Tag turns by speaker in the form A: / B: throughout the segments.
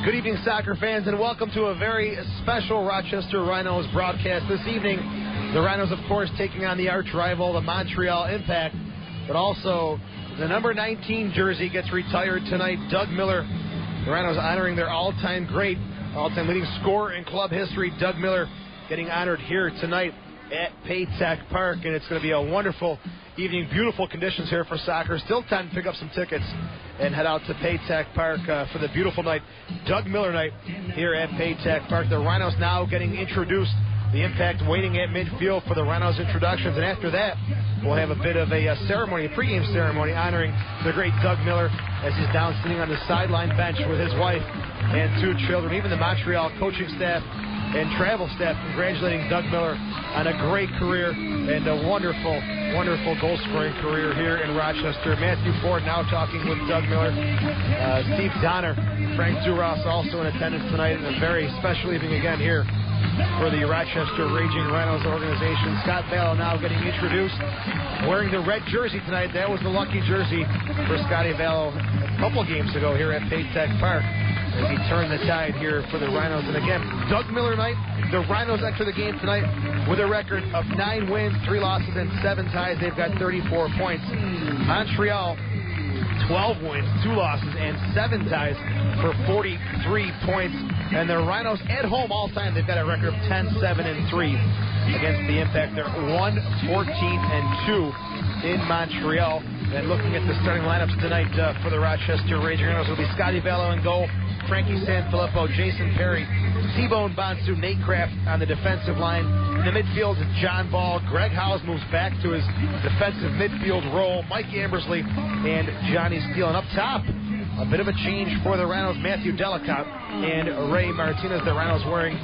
A: Good evening, soccer fans, and welcome to a very special Rochester Rhinos broadcast this evening. The Rhinos, of course, taking on the arch rival, the Montreal Impact, but also the number 19 jersey gets retired tonight. Doug Miller, the Rhinos honoring their all-time great, all-time leading scorer in club history, Doug Miller, getting honored here tonight at Paytech Park, and it's going to be a wonderful evening. Beautiful conditions here for soccer. Still time to pick up some tickets and head out to Paytech Park for the beautiful night, Doug Miller night here at Paytech Park. The Rhinos now getting introduced. The Impact waiting at midfield for the Rhinos introductions, and after that, we'll have a bit of a ceremony, a pregame ceremony honoring the great Doug Miller as he's down sitting on the sideline bench with his wife and two children. Even the Montreal coaching staff and travel staff congratulating Doug Miller on a great career and a wonderful, wonderful goal-scoring career here in Rochester. Matthew Ford now talking with Doug Miller. Steve Donner, Frank Duras also in attendance tonight, and a very special evening again here for the Rochester Raging Rhinos organization. Scott Vallow now getting introduced, wearing the red jersey tonight. That was the lucky jersey for Scotty Vallow a couple games ago here at Paytech Park as he turned the tide here for the Rhinos. And again, Doug Miller night. The Rhinos enter the game tonight with a record of 9 wins, 3 losses, and 7 ties. They've got 34 points. Montreal, 12 wins, 2 losses, and 7 ties for 43 points. And the Rhinos at home all time, they've got a record of 10-7-3 against the Impact. They're 1-14-2 in Montreal. And looking at the starting lineups tonight for the Rochester Raging Rhinos will be Scotty Vallow in goal, Frankie Sanfilippo, Jason Perry, T-Bone Bonsu, Nate Kraft on the defensive line. In the midfield, John Ball. Greg Howes moves back to his defensive midfield role. Mike Ambersley and Johnny Steele. And up top, a bit of a change for the Rhinos. Matthew Delicott and Ray Martinez. The Rhinos wearing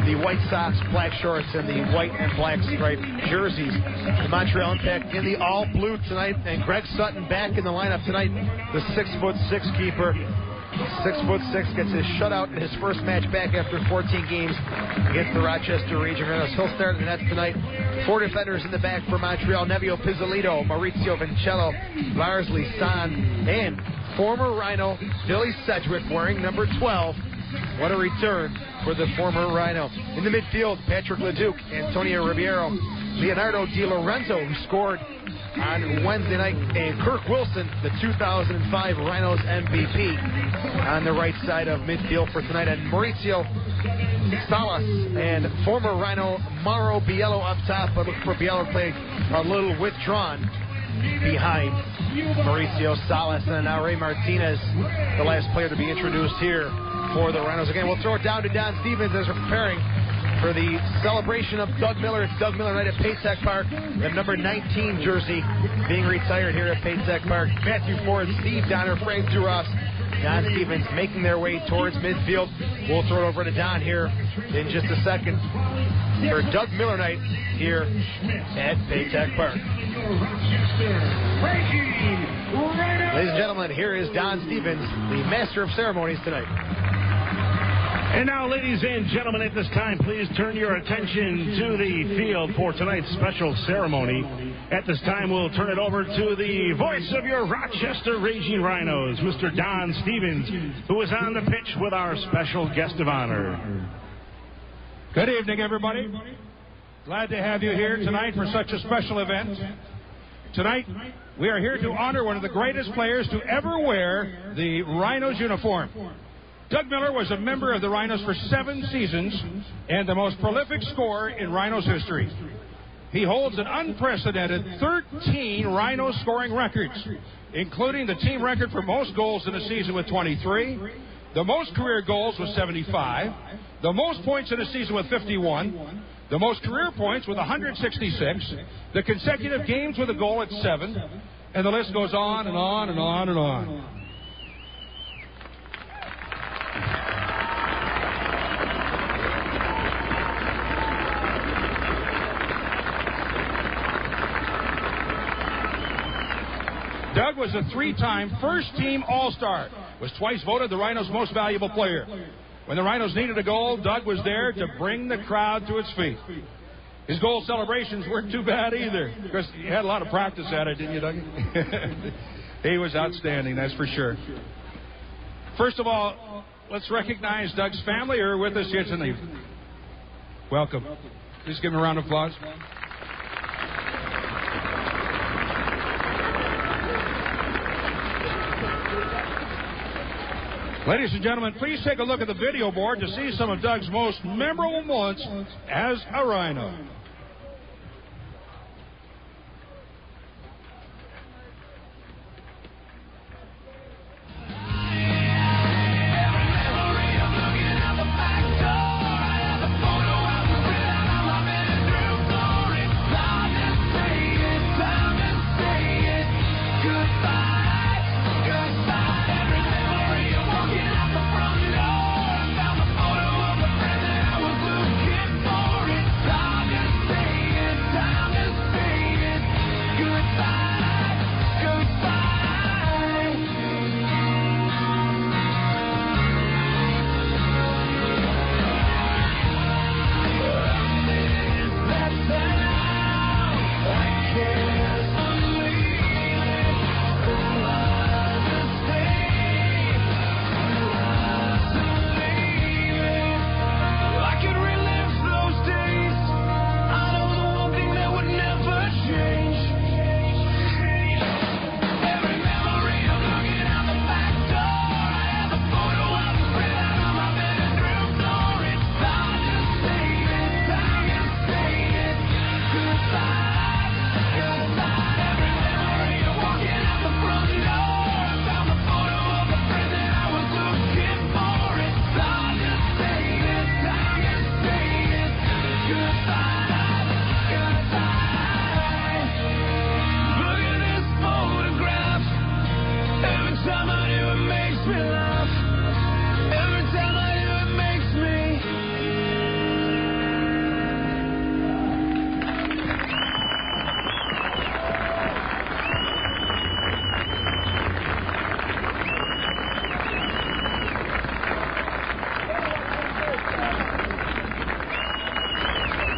A: the white socks, black shorts, and the white and black striped jerseys. The Montreal Impact in the all blue tonight. And Greg Sutton back in the lineup tonight, the 6'6" keeper. 6'6", gets his shutout in his first match back after 14 games against the Rochester Raging Rhinos. He'll start in the nets tonight. 4 defenders in the back for Montreal: Nevio Pizzolito, Maurizio Vincello, Lars Lisan, and former Rhino Billy Sedgwick wearing number 12. What a return for the former Rhino. In the midfield, Patrick Leduc, Antonio Ribeiro, Leonardo Di Lorenzo, who scored on Wednesday night, and Kirk Wilson, the 2005 Rhinos MVP, on the right side of midfield for tonight. And Maurizio Salas and former Rhino Mauro Biello up top, but look for Biello to play a little withdrawn behind Mauricio Salas. And now Ray Martinez, the last player to be introduced here for the Rhinos. Again, we'll throw it down to Don Stevens as we're preparing for the celebration of Doug Miller. It's Doug Miller night at Paytech Park. The number 19 jersey being retired here at Paytech Park. Matthew Ford, Steve Donner, Frank Duras, Don Stevens making their way towards midfield. We'll throw it over to Don here in just a second for Doug Miller night here at Paytech Park. Ladies and gentlemen, here is Don Stevens, the master of ceremonies tonight.
B: And now, ladies and gentlemen, at this time, please turn your attention to the field for tonight's special ceremony. At this time, we'll turn it over to the voice of your Rochester Raging Rhinos, Mr. Don Stevens, who is on the pitch with our special guest of honor.
C: Good evening, everybody. Glad to have you here tonight for such a special event. Tonight, we are here to honor one of the greatest players to ever wear the Rhinos uniform. Doug Miller was a member of the Rhinos for 7 seasons and the most prolific scorer in Rhinos history. He holds an unprecedented 13 Rhinos scoring records, including the team record for most goals in a season with 23, the most career goals with 75, the most points in a season with 51, the most career points with 166, the consecutive games with a goal at 7, and the list goes on and on and on and on. Doug was a 3-time first-team All-Star, was twice voted the Rhinos' most valuable player. When the Rhinos needed a goal, Doug was there to bring the crowd to its feet. His goal celebrations weren't too bad either, because he had a lot of practice at it, didn't you, Doug? He was outstanding, that's for sure. First of all, let's recognize Doug's family who are with us here tonight. Welcome. Please give him a round of applause. Ladies and gentlemen, please take a look at the video board to see some of Doug's most memorable moments as a Rhino.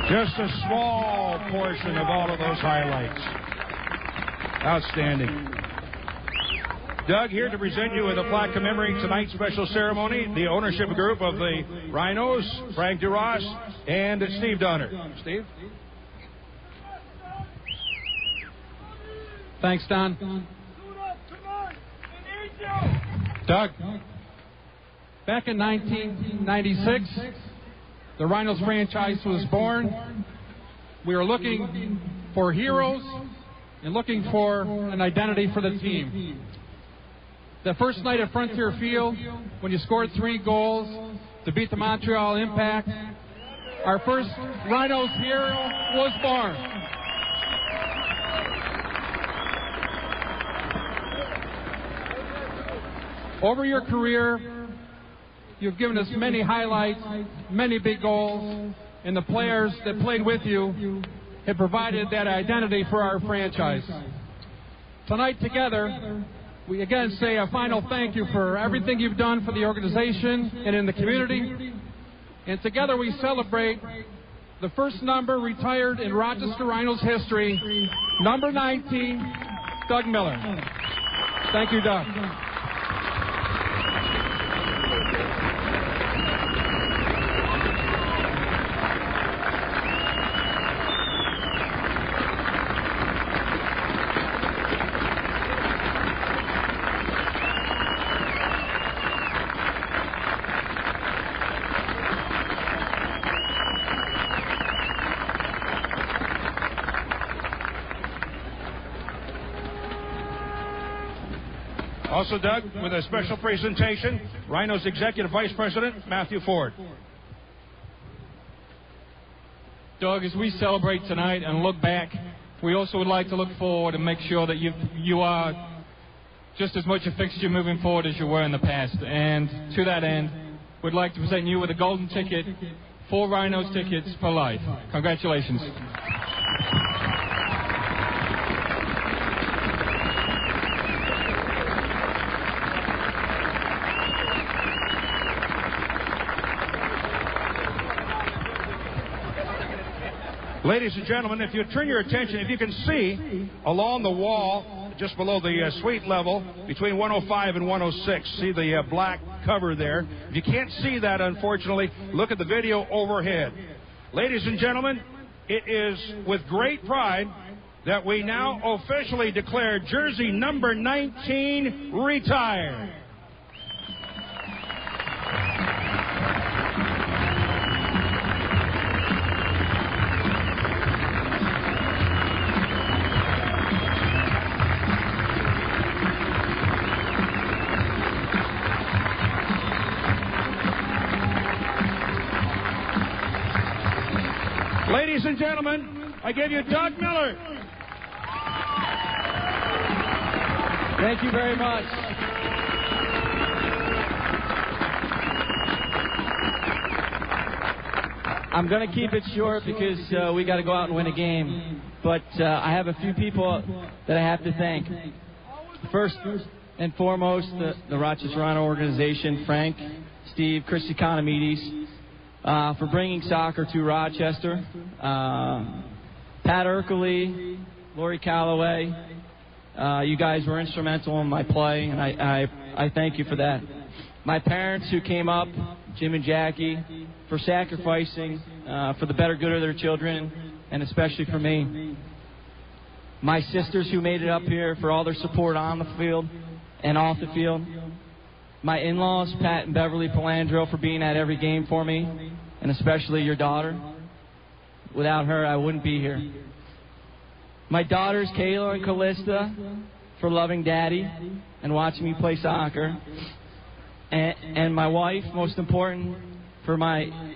C: Just a small portion of all of those highlights. Outstanding. Doug here to present you with a plaque commemorating tonight's special ceremony. The ownership group of the Rhinos, Frank DeRoss and Steve Donner. Steve?
D: Thanks, Don. Doug, back in 1996, the Rhinos franchise was born. We were looking for heroes and looking for an identity for the team. The first night at Frontier Field, when you scored 3 goals to beat the Montreal Impact, our first Rhinos hero was born. Over your career, you've given us many highlights, many big goals, and the players that played with you have provided that identity for our franchise. Tonight together, we again say a final thank you for everything you've done for the organization and in the community. And together we celebrate the first number retired in Rochester Rhinos history, number 19, Doug Miller. Thank you, Doug.
C: Also, Doug, with a special presentation, Rhinos Executive Vice President Matthew Ford.
D: Doug, as we celebrate tonight and look back, we also would like to look forward and make sure that you are just as much a fixture moving forward as you were in the past. And to that end, we'd like to present you with a golden ticket, 4 Rhinos tickets for life. Congratulations.
C: Ladies and gentlemen, if you turn your attention, if you can see along the wall, just below the suite level, between 105 and 106, see the black cover there. If you can't see that, unfortunately, look at the video overhead. Ladies and gentlemen, it is with great pride that we now officially declare jersey number 19 retired. Ladies and gentlemen, I give you Doug Miller.
E: Thank you very much. I'm going to keep it short because we got to go out and win a game. But I have a few people that I have to thank. First and foremost, the Rochester Rhino organization, Frank, Steve, Chris Economides, for bringing soccer to Rochester. Pat Erkley, Lori Calloway, you guys were instrumental in my play, and I thank you for that. My parents who came up, Jim and Jackie, for sacrificing for the better good of their children, and especially for me. My sisters who made it up here for all their support on the field and off the field. My in-laws, Pat and Beverly Pelandro, for being at every game for me, and especially your daughter. Without her, I wouldn't be here. My daughters, Kayla and Callista, for loving Daddy and watching me play soccer. And my wife, most important, for my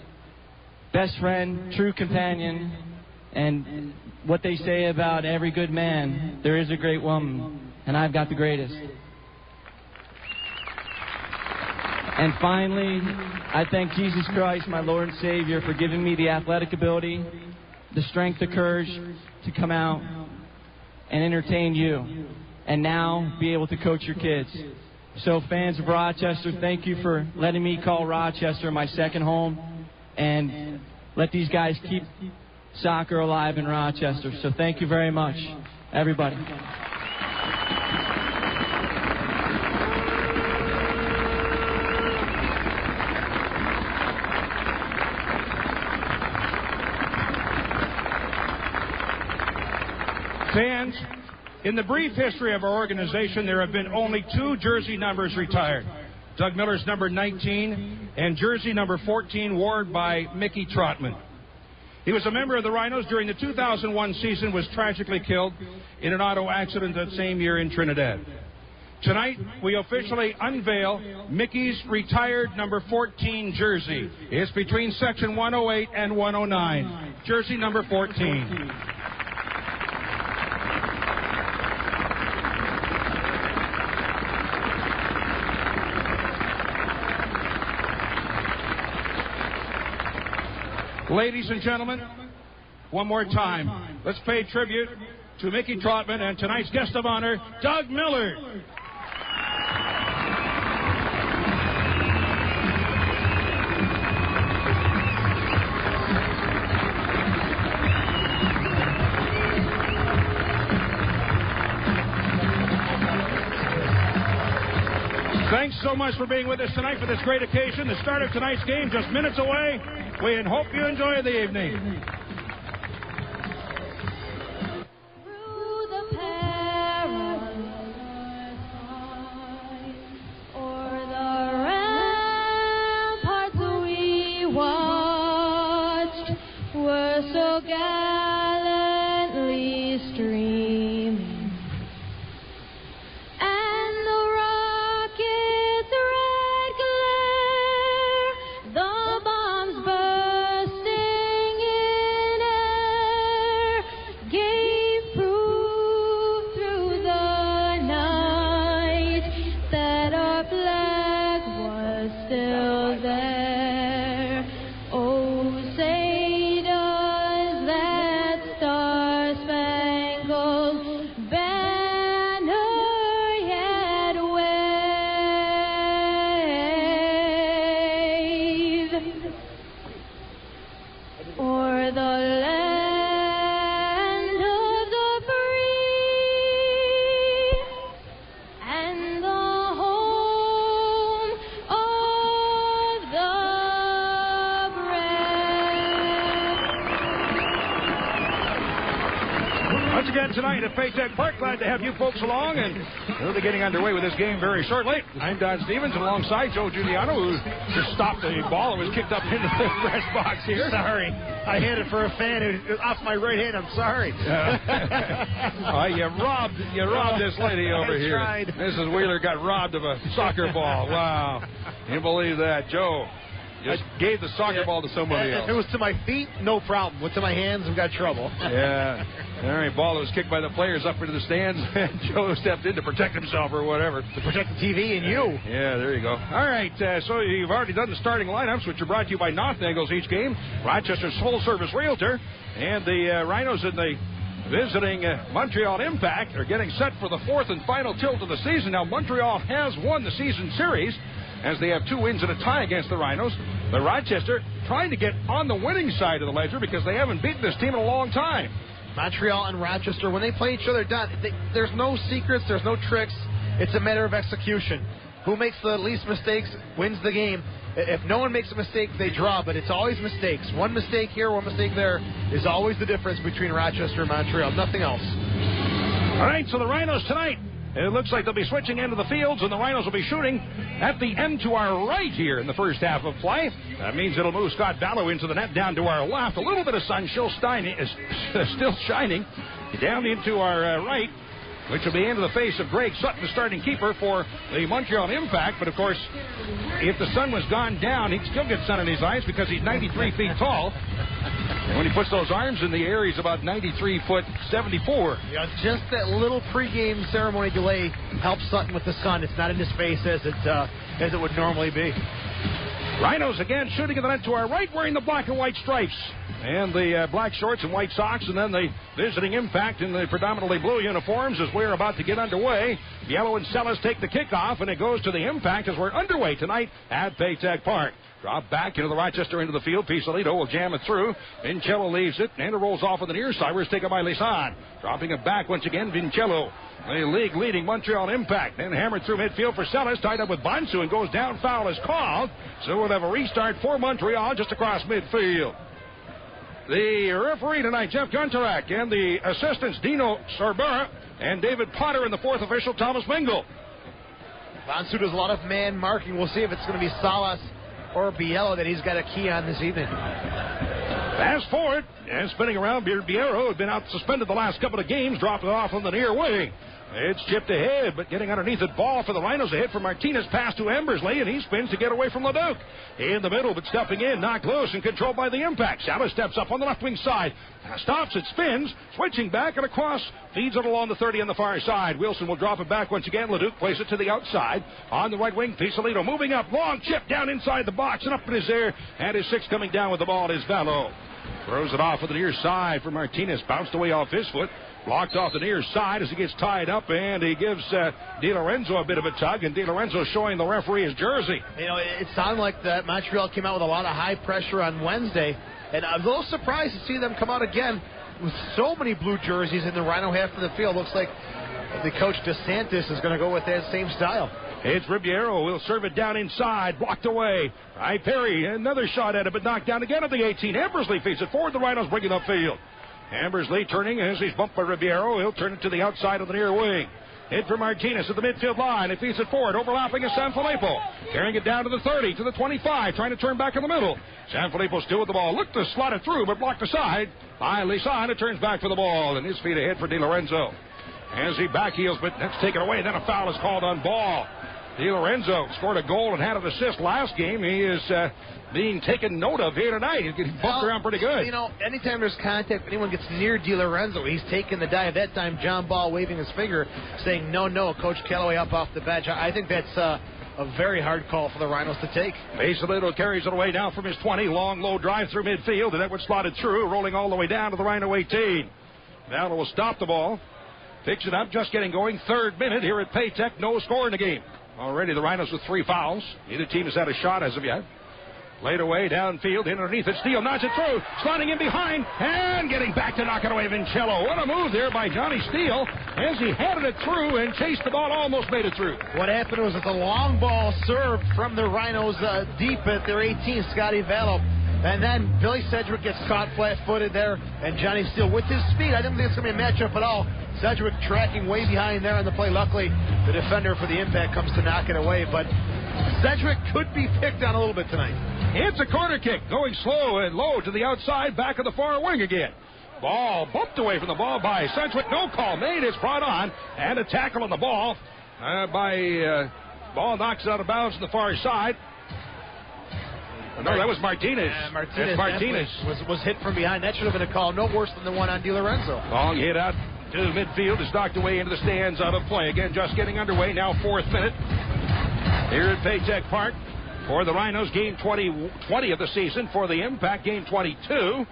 E: best friend, true companion, and what they say about every good man, there is a great woman, and I've got the greatest. And finally, I thank Jesus Christ, my Lord and Savior, for giving me the athletic ability, the strength, the courage to come out and entertain you, and now be able to coach your kids. So fans of Rochester, thank you for letting me call Rochester my second home, and let these guys keep soccer alive in Rochester. So thank you very much, everybody.
C: Fans, in the brief history of our organization, there have been only 2 jersey numbers retired. Doug Miller's number 19 and jersey number 14 worn by Mickey Trotman. He was a member of the Rhinos during the 2001 season, was tragically killed in an auto accident that same year in Trinidad. Tonight, we officially unveil Mickey's retired number 14 jersey. It's between section 108 and 109. Jersey number 14. Ladies and gentlemen, one more time, let's pay tribute to Mickey Trotman and tonight's guest of honor, Doug Miller. Thanks so much for being with us tonight for this great occasion. The start of tonight's game just minutes away. We hope you enjoy the evening.
F: Still there, oh say does that
C: Once again tonight at Paytech Park, glad to have you folks along, and we'll be getting underway with this game very shortly. I'm Don Stevens, and alongside Joe Giuliano, who just stopped the ball and was kicked up into the press box here.
A: Sorry, I hit it for a fan who off my right hand. I'm sorry.
C: You robbed this lady over here.
A: Tried.
C: Mrs. Wheeler got robbed of a soccer ball. Wow, you believe that, Joe? Just gave the soccer ball to somebody else.
A: If it was to my feet, no problem. But to my hands, I've got trouble.
C: Yeah. All right, ball that was kicked by the players up into the stands. Joe stepped in to protect himself or whatever.
A: To protect the TV and you.
C: Yeah, there you go. All right, so you've already done the starting lineups, which are brought to you by North Angles each game, Rochester's full-service realtor, and the Rhinos in the visiting Montreal Impact are getting set for the fourth and final tilt of the season. Now, Montreal has won the season series, as they have 2 wins and a tie against the Rhinos. But Rochester trying to get on the winning side of the ledger because they haven't beaten this team in a long time.
A: Montreal and Rochester, when they play each other, there's no secrets, there's no tricks. It's a matter of execution. Who makes the least mistakes wins the game. If no one makes a mistake, they draw, but it's always mistakes. One mistake here, one mistake there is always the difference between Rochester and Montreal. Nothing else.
C: All right, so the Rhinos tonight, it looks like they'll be switching into the fields, and the Rhinos will be shooting at the end to our right here in the first half of play. That means it'll move Scott Vallow into the net down to our left. A little bit of sun still shining down into our right, which will be into the face of Greg Sutton, the starting keeper for the Montreal Impact. But, of course, if the sun was gone down, he'd still get sun in his eyes because he's 93 feet tall. And when he puts those arms in the air, he's about 93 foot 74.
A: Yeah, just that little pregame ceremony delay helps Sutton with the sun. It's not in his face as it would normally be.
C: Rhinos again shooting at the net to our right, wearing the black and white stripes and the black shorts and white socks, and then the visiting Impact in the predominantly blue uniforms as we're about to get underway. Yellow and Sellis take the kickoff, and it goes to the Impact as we're underway tonight at Paytech Park. Drop back into the Rochester into the field. Pisolito will jam it through. Vincello leaves it, and it rolls off on the near side. It's taken by Lisan. Dropping it back once again, Vincello. The league leading Montreal Impact. Then hammered through midfield for Sellis. Tied up with Bonsu and goes down. Foul is called. So we'll have a restart for Montreal just across midfield. The referee tonight, Jeff Gunterak, and the assistants, Dino Sorbera and David Potter, and the fourth official, Thomas Mingle.
A: Bonsu does a lot of man marking. We'll see if it's going to be Salas or Biello that he's got a key on this evening.
C: Fast forward, and spinning around, Biero had been out suspended the last couple of games, dropped it off on the near wing. It's chipped ahead, but getting underneath it, ball for the Rhinos. A hit from Martinez, pass to Embersley, and he spins to get away from Leduc. In the middle, but stepping in, knocked loose and controlled by the Impact. Salas steps up on the left wing side. Stops, it spins, switching back and across, feeds it along the 30 on the far side. Wilson will drop it back once again. Leduc plays it to the outside. On the right wing, Pisolito moving up, long chip down inside the box and up in his air. And his sixth coming down with the ball is Vallow. Throws it off with the near side for Martinez. Bounced away off his foot. Blocked off the near side as he gets tied up, and he gives Di Lorenzo a bit of a tug, and Di Lorenzo showing the referee his jersey.
A: You know, it sounded like that Montreal came out with a lot of high pressure on Wednesday, and I'm a little surprised to see them come out again with so many blue jerseys in the Rhino half of the field. Looks like the coach DeSantis is going to go with that same style.
C: It's Ribeiro. Will serve it down inside. Blocked away. Right, Perry. Another shot at it, but knocked down again at the 18. Embersley feeds it forward. The Rhinos bring it upfield. Embersley turning as he's bumped by Ribeiro. He'll turn it to the outside of the near wing. Hit for Martinez at the midfield line. It feeds it forward, overlapping is Sanfilippo. Carrying it down to the 30, to the 25, trying to turn back in the middle. Sanfilippo still with the ball. Looked to slot it through, but blocked aside by Lisan. It turns back for the ball, and his feet ahead for Di Lorenzo. As he backheels, but that's taken away. Then a foul is called on ball. Di Lorenzo scored a goal and had an assist last game. He is being taken note of here tonight. He's getting bumped around pretty good.
A: You know, anytime there's contact, if anyone gets near Di Lorenzo, he's taking the dive. That time, John Ball waving his finger, saying, no, Coach Callaway up off the bench. I think that's a very hard call for the Rhinos to take.
C: Pisolito carries it away now from his 20. Long, low drive through midfield, and Edwards slotted through, rolling all the way down to the Rhino 18. Now will stop the ball. Picks it up, just getting going. Third minute here at Paytech. No score in the game. Already the Rhinos with 3 fouls. Neither team has had a shot as of yet. Played away downfield, in underneath it. Steele knocks it through. Sliding in behind and getting back to knock it away. Vincello. What a move there by Johnny Steele as he headed it through and chased the ball. Almost made it through.
A: What happened was it's a long ball served from the Rhinos deep at their 18. Scotty Vallow And then Billy Sedgwick gets caught flat-footed there, and Johnny Steele with his speed. I didn't think it's going to be a matchup at all. Sedgwick tracking way behind there on the play. Luckily, the defender for the impact comes to knock it away, but Sedgwick could be picked on a little bit tonight.
C: It's a corner kick, going slow and low to the outside, back of the far wing again. Ball bumped away from the ball by Sedgwick. No call made. It's brought on, and a tackle on the ball ball knocks it out of bounds on the far side. No, that was Martinez.
A: Martinez was hit from behind. That should have been a call. No worse than the one on DiLorenzo.
C: Long hit out to midfield. Is knocked away into the stands, out of play. Again, just getting underway. Now 4th minute here at Paytech Park for the Rhinos. Game 20 of the season. For the Impact, game 22.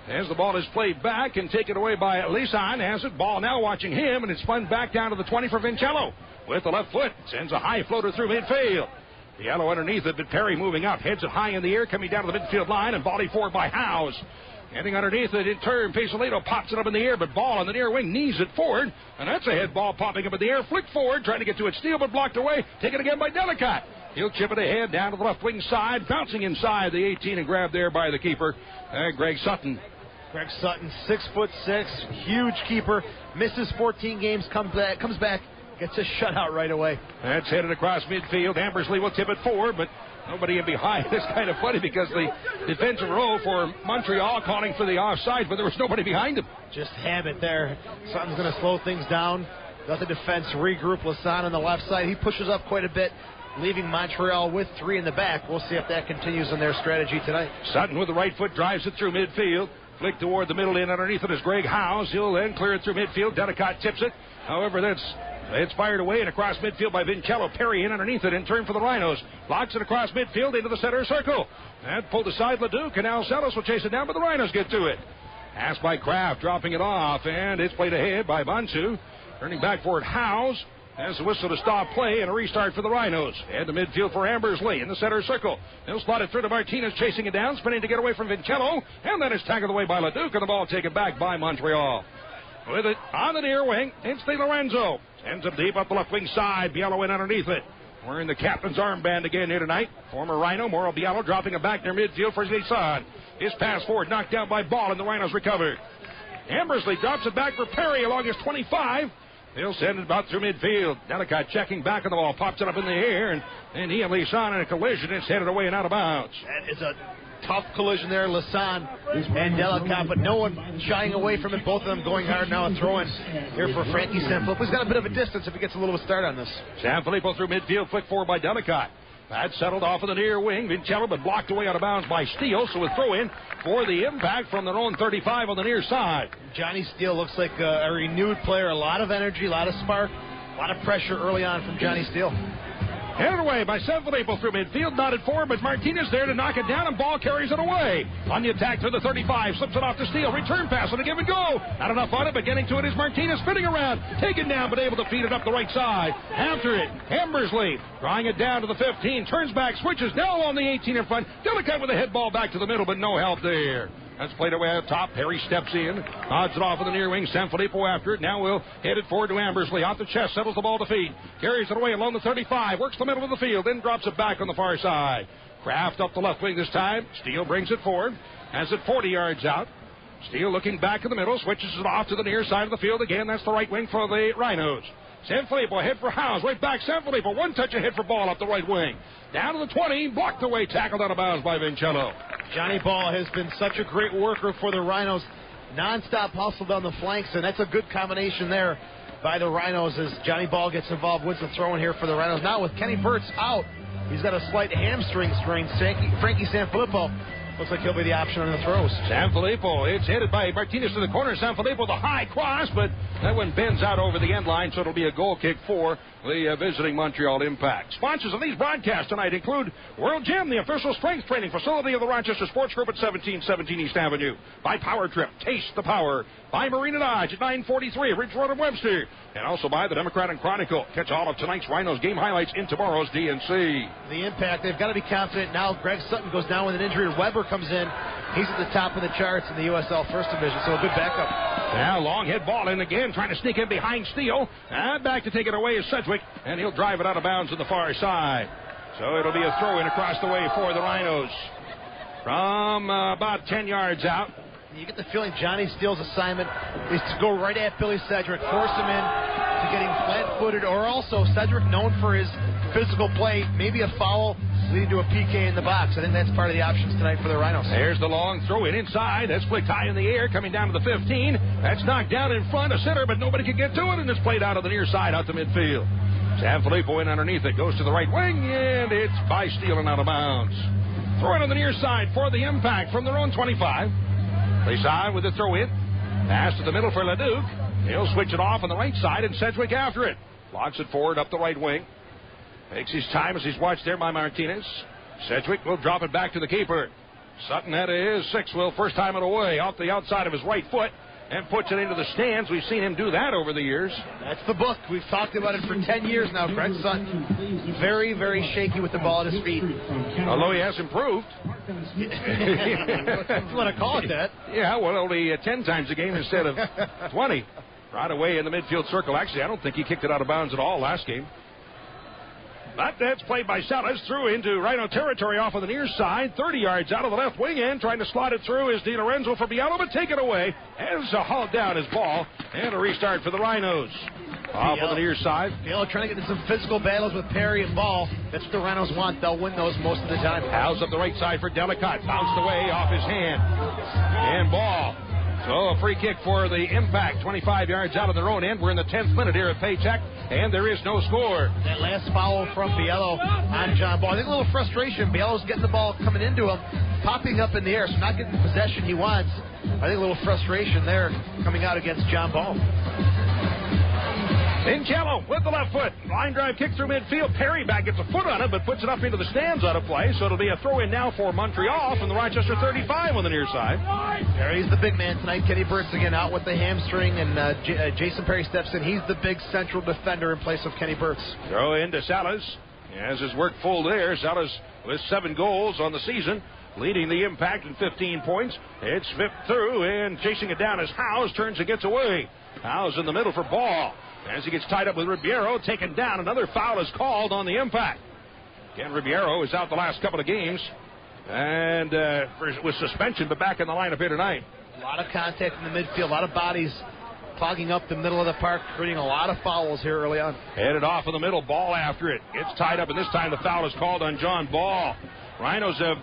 C: As the ball is played back and taken away by Lisan. Has it. Ball now watching him, and it's spun back down to the 20 for Vincello. With the left foot. Sends a high floater through midfield. The yellow underneath it, but Perry moving up, heads it high in the air, coming down to the midfield line, and volleyed forward by Howes. Heading underneath it in turn, Pisolito pops it up in the air, but ball on the near wing, knees it forward, and that's a head ball popping up in the air, flick forward, trying to get to it, Steele, but blocked away, taken again by Delicott. He'll chip it ahead, down to the left wing side, bouncing inside the 18 and grabbed there by the keeper, Greg Sutton.
A: Greg Sutton, 6'6", huge keeper, misses 14 games, comes back. Gets a shutout right away.
C: That's headed across midfield. Ambersley will tip it forward, but nobody in behind. It's kind of funny because the defensive row for Montreal calling for the offside, but there was nobody behind him.
A: Just habit there. Something's going to slow things down. Let the defense regroup. Lasan on the left side. He pushes up quite a bit, leaving Montreal with 3 in the back. We'll see if that continues in their strategy tonight.
C: Sutton with the right foot drives it through midfield. Flick toward the middle in underneath it is Greg Howes. He'll then clear it through midfield. Delicott tips it. However, it's fired away and across midfield by Vincello. Perry in underneath it in turn for the Rhinos. Blocks it across midfield into the center circle. And pulled aside Leduc, and now Sellos will chase it down, but the Rhinos get to it. Pass by Kraft, dropping it off, and it's played ahead by Bansu. Turning back for it, Howes. Has the whistle to stop play and a restart for the Rhinos. And the midfield for Ambersley in the center circle. He'll slot it through to Martinez, chasing it down, spinning to get away from Vincello. And then it's tackled away by Leduc, and the ball taken back by Montreal. With it on the near wing, it's DiLorenzo. Ends up deep up the left wing side. Biello in underneath it. Wearing the captain's armband again here tonight. Former Rhino, Mauro Biello, dropping it back near midfield for Lisan. His pass forward, knocked down by Ball, and the Rhinos recover. Ambersley drops it back for Perry along his 25. He'll send it about through midfield. Delicott checking back on the ball, pops it up in the air, and he and Lisan in a collision. It's headed away and out of bounds.
A: That is a tough collision there, Lasan and Delicott, but no one shying away from it. Both of them going hard now and throwing here for Frankie Sanfilippo. He's got a bit of a distance if he gets a little start on this.
C: Sanfilippo through midfield, flick forward by Delicott. That settled off in the near wing. Vincello, but blocked away out of bounds by Steele, so a throw in for the Impact from their own 35 on the near side.
A: Johnny Steele looks like a renewed player, a lot of energy, a lot of spark, a lot of pressure early on from Johnny Steele.
C: Headed away by Sanfilippo through midfield, knotted forward, but Martinez there to knock it down, and Ball carries it away. On the attack through the 35, slips it off to Steele, return pass and a give and go. Not enough on it, but getting to it is Martinez, spinning around, taken down, but able to feed it up the right side. After it, Ambersley, drawing it down to the 15, turns back, switches, now on the 18 in front. Delicott with a head ball back to the middle, but no help there. That's played away at top. Perry steps in, nods it off in the near wing. Sanfilippo after it. Now we'll head it forward to Ambersley. Off the chest, settles the ball to feet. Carries it away along the 35. Works the middle of the field, then drops it back on the far side. Kraft up the left wing this time. Steele brings it forward. Has it 40 yards out. Steele looking back in the middle. Switches it off to the near side of the field. Again, that's the right wing for the Rhinos. Sanfilippo ahead for Howes. Right back, Sanfilippo. One touch ahead for Ball up the right wing. Down to the 20. Blocked away. Tackled out of bounds by Vincello.
A: Johnny Ball has been such a great worker for the Rhinos. Non-stop hustle down the flanks, and that's a good combination there by the Rhinos as Johnny Ball gets involved with the throw in here for the Rhinos. Now with Kenny Burt's out, he's got a slight hamstring strain. Frankie Sanfilippo looks like he'll be the option on the throws.
C: Sanfilippo, it's headed by Martinez to the corner. Sanfilippo, the high cross, but that one bends out over the end line, so it'll be a goal kick for the visiting Montreal Impact. Sponsors of these broadcasts tonight include World Gym, the official strength training facility of the Rochester Sports Group at 1717 East Avenue. By Power Trip, taste the power. By Marina Dodge at 943 Ridge Road in Webster. And also by the Democrat and Chronicle. Catch all of tonight's Rhinos game highlights in tomorrow's DNC.
A: The Impact, they've got to be confident now. Greg Sutton goes down with an injury. Weber comes in. He's at the top of the charts in the USL First Division, so a good backup.
C: Now long hit ball in again, trying to sneak in behind Steele. And back to take it away is Sedgwick, and he'll drive it out of bounds to the far side. So it'll be a throw in across the way for the Rhinos. from about 10 yards out.
A: You get the feeling Johnny Steele's assignment is to go right at Billy Sedgwick, force him in to getting flat-footed, or also Sedgwick, known for his physical play, maybe a foul leading to a PK in the box. I think that's part of the options tonight for the Rhinos.
C: There's the long throw in inside. That's flicked high in the air, coming down to the 15. That's knocked down in front of center, but nobody can get to it, and it's played out of the near side, out to midfield. Sanfilippo in underneath it, goes to the right wing, and it's by Steele and out of bounds. Throw in on the near side for the Impact from their own 25. Place on with the throw in. Pass to the middle for Leduc. He'll switch it off on the right side, and Sedgwick after it. Locks it forward up the right wing. Takes his time as he's watched there by Martinez. Sedgwick will drop it back to the keeper. Sutton had his 6 will first time it away off the outside of his right foot and puts it into the stands. We've seen him do that over the years.
A: That's the book. We've talked about it for 10 years now, Brett Sutton. Very, very shaky with the ball at his feet.
C: Although he has improved.
A: If you want to call it that.
C: Yeah, well, only 10 times a game instead of 20. Right away in the midfield circle. Actually, I don't think he kicked it out of bounds at all last game. But that's played by Salas through into Rhino territory off of the near side. 30 yards out of the left wing end. Trying to slot it through is Di Lorenzo for Biello, but take it away. As hauled down his ball. And a restart for the Rhinos. Off of the near side.
A: Biello trying to get into some physical battles with Perry and Ball. That's what the Rhinos want. They'll win those most of the time.
C: How's up the right side for Delicott. Bounced away off his hand. And Ball. So a free kick for the Impact, 25 yards out of their own end. We're in the 10th minute here at Paycheck, and there is no score.
A: That last foul from Biello on John Ball. I think a little frustration. Biello's getting the ball coming into him, popping up in the air, so not getting the possession he wants. I think a little frustration there coming out against John Ball.
C: Vincello with the left foot. Line drive kick through midfield. Perry back gets a foot on it, but puts it up into the stands out of play. So it'll be a throw in now for Montreal from the Rochester 35 on the near side.
A: Perry's the big man tonight. Kenny Burt's again out with the hamstring, and Jason Perry steps in. He's the big central defender in place of Kenny Burt's.
C: Throw into Salas. He has his work full there. Salas with 7 goals on the season, leading the Impact in 15 points. It's whipped through, and chasing it down as Howes turns and gets away. Howes in the middle for Ball. As he gets tied up with Ribeiro, taken down. Another foul is called on the Impact. Ken Ribeiro is out the last couple of games and with suspension, but back in the lineup here tonight.
A: A lot of contact in the midfield, a lot of bodies clogging up the middle of the park, creating a lot of fouls here early on.
C: Headed off in the middle, Ball after it. Gets tied up, and this time the foul is called on John Ball. Rhinos have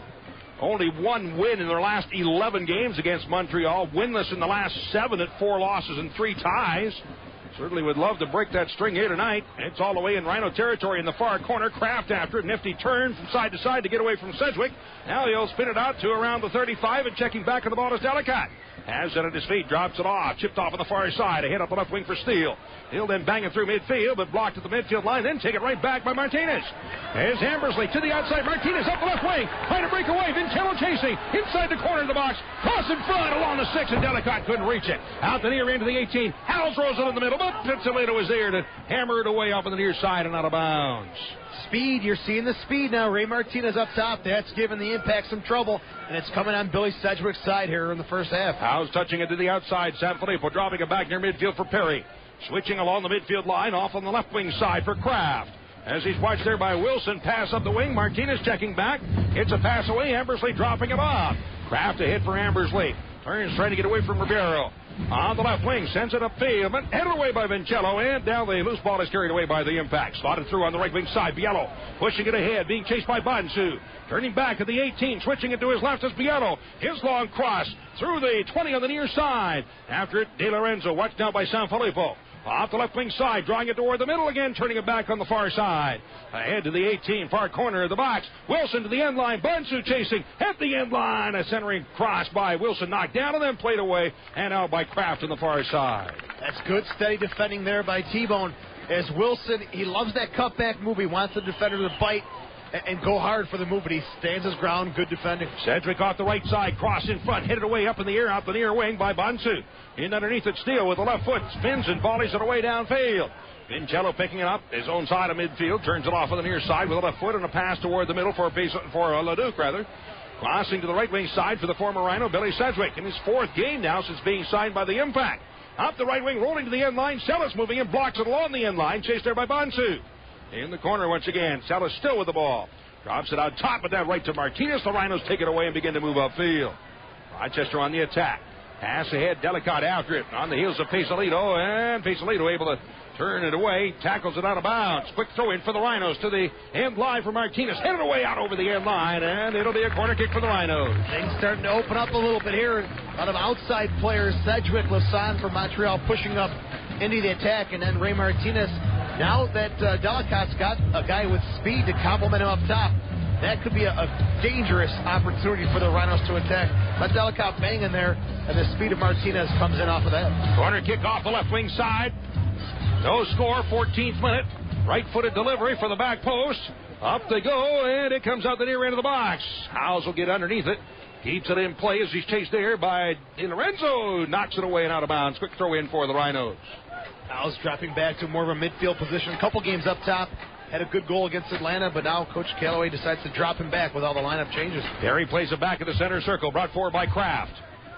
C: only 1 win in their last 11 games against Montreal. Winless in the last 7 at 4 losses and 3 ties. Certainly would love to break that string here tonight. It's all the way in Rhino territory in the far corner. Kraft after it. Nifty turn from side to side to get away from Sedgwick. Now he'll spin it out to around the 35, and checking back on the ball is Delicott. Has it at his feet, drops it off, chipped off on the far side. A hit up the left wing for Steele. He'll then bang it through midfield, but blocked at the midfield line, then take it right back by Martinez. Here's Hambersley to the outside. Martinez up the left wing, trying to break away. Vincello chasing, inside the corner of the box. Cross in front, along the 6, and Delicott couldn't reach it. Out the near end of the 18. Howells rolls it in the middle, but Pizzolito was there to hammer it away off on the near side and out of bounds.
A: Speed, you're seeing the speed now. Ray Martinez up top. That's giving the Impact some trouble, and it's coming on Billy Sedgwick's side here in the first half.
C: Howes touching it to the outside. Sanfilippo dropping it back near midfield for Perry. Switching along the midfield line, off on the left wing side for Kraft. As he's watched there by Wilson, pass up the wing. Martinez checking back. It's a pass away. Ambersley dropping it off. Kraft a hit for Ambersley. Turns trying to get away from Ribeiro. On the left wing, sends it upfield, but headed away by Vincello, and down the loose ball is carried away by the Impact. Slotted through on the right wing side. Biello pushing it ahead, being chased by Bansu. Turning back at the 18, switching it to his left is Biello. His long cross through the 20 on the near side. After it, Di Lorenzo, watched now by Sanfilippo. Off the left wing side, drawing it toward the middle again, turning it back on the far side. Ahead to the 18, far corner of the box. Wilson to the end line. Bansu chasing at the end line. A centering cross by Wilson, knocked down and then played away, and out by Kraft on the far side.
A: That's good, steady defending there by T-Bone. As Wilson, he loves that cutback move. He wants the defender to bite and go hard for the move, but he stands his ground. Good defending.
C: Sedgwick off the right side, cross in front, hit it away up in the air, out the near wing by Bansu. In underneath it, Steele with the left foot, spins and volleys it away downfield. Vincello picking it up, his own side of midfield, turns it off on the near side with a left foot and a pass toward the middle for Leduc, rather. Crossing to the right wing side for the former Rhino, Billy Sedgwick, in his 4th game now since being signed by the Impact. Up the right wing, rolling to the end line. Sellis moving in, blocks it along the end line, chased there by Bansu. In the corner once again, Sellis still with the ball. Drops it out top, but that right to Martinez. The Rhinos take it away and begin to move upfield. Rochester on the attack. Pass ahead, Delicott after it. On the heels of Pesolito, and Pesolito able to turn it away. Tackles it out of bounds. Quick throw in for the Rhinos to the end line for Martinez. Headed away out over the end line, and it'll be a corner kick for the Rhinos.
A: Things starting to open up a little bit here. A lot of outside players. Sedgwick, Lassonde from Montreal pushing up into the attack, and then Ray Martinez. Now that Delicott's got a guy with speed to complement him up top, that could be a dangerous opportunity for the Rhinos to attack. Let Delicott bang in there, and the speed of Martinez comes in off of that.
C: Corner kick off the left wing side. No score, 14th minute. Right-footed delivery for the back post. Up they go, and it comes out the near end of the box. Howes will get underneath it. Keeps it in play as he's chased there by DiLorenzo. Knocks it away and out of bounds. Quick throw in for the Rhinos.
A: Howes dropping back to more of a midfield position. A couple games up top. Had a good goal against Atlanta, but now Coach Callaway decides to drop him back with all the lineup changes.
C: Perry plays it back in the center circle, brought forward by Kraft.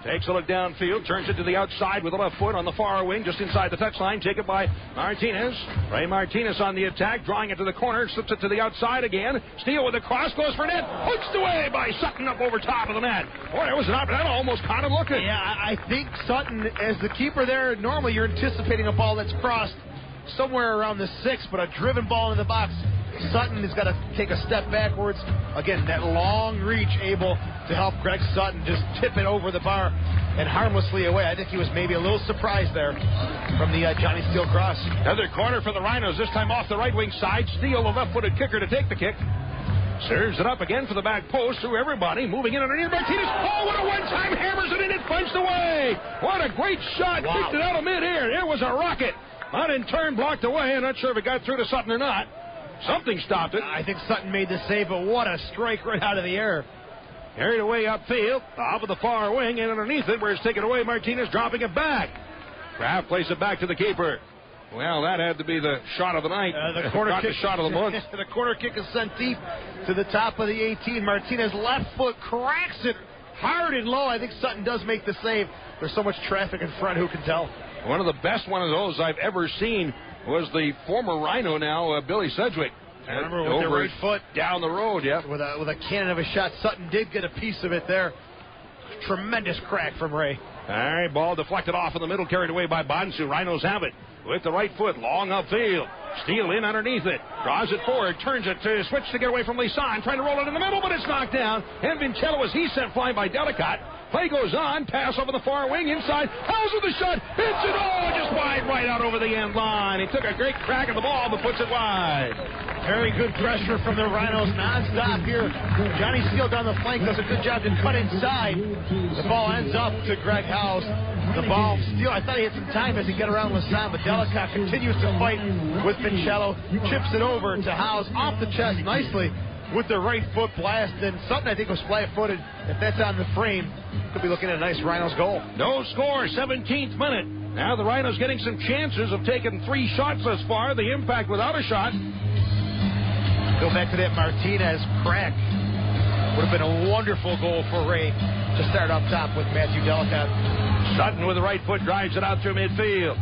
C: Takes a look downfield, turns it to the outside with the left foot on the far wing, just inside the touchline. Taken by Martinez. Ray Martinez on the attack, drawing it to the corner, slips it to the outside again. Steele with the cross, goes for net. Punched away by Sutton up over top of the net. Boy, that was an opportunity. Almost caught him looking.
A: Yeah, I think Sutton, as the keeper there, normally you're anticipating a ball that's crossed somewhere around the 6, but a driven ball in the box. Sutton has got to take a step backwards. Again, that long reach able to help Greg Sutton just tip it over the bar and harmlessly away. I think he was maybe a little surprised there from the Johnny Steele cross.
C: Another corner for the Rhinos, this time off the right wing side. Steele, the left-footed kicker, to take the kick. Serves it up again for the back post through everybody. Moving in underneath Martinez. Oh, what a one-time hammers it in. It punched away. What a great shot. Wow. Kicked it out of mid-air. It was a rocket. Not in turn, blocked away. I'm not sure if it got through to Sutton or not. Something stopped it.
A: I think Sutton made the save, but what a strike right out of the air.
C: Carried away upfield, off of the far wing, and underneath it, where it's taken away, Martinez dropping it back. Kraft plays it back to the keeper. Well, that had to be the shot of the night.
A: The corner kick,
C: the shot of the month.
A: The corner kick is sent deep to the top of the 18. Martinez left foot cracks it hard and low. I think Sutton does make the save. There's so much traffic in front, who can tell?
C: One of the best one of those I've ever seen was the former Rhino now, Billy Sedgwick.
A: I remember with the right foot
C: down the road, yeah.
A: With a cannon of a shot. Sutton did get a piece of it there. Tremendous crack from Ray.
C: All right, ball deflected off in the middle, carried away by Bonsu. Rhinos have it with the right foot, long upfield. Steele in underneath it, draws it forward, turns it to switch to get away from Lisan, trying to roll it in the middle, but it's knocked down. And Vincello, as he's sent flying by Delicott. Play goes on, pass over the far wing, inside. Howes with the shot, hits it, just wide right out over the end line. He took a great crack at the ball, but puts it wide.
A: Very good pressure from the Rhinos nonstop here. Johnny Steele down the flank does a good job to cut inside. The ball ends up to Greg Howes. The ball, Steele, I thought he had some time as he got around Lassonde, but Delicott continues to fight with Vincello. Chips it over to Howes off the chest nicely with the right foot blast. And Sutton, I think, was flat-footed. If that's on the frame, could be looking at a nice Rhinos goal.
C: No score, 17th minute. Now the Rhinos getting some chances of taking 3 shots thus far. The impact without a shot.
A: Go back to that Martinez crack. Would have been a wonderful goal for Ray to start up top with Matthew Delicott.
C: Sutton with the right foot drives it out through midfield.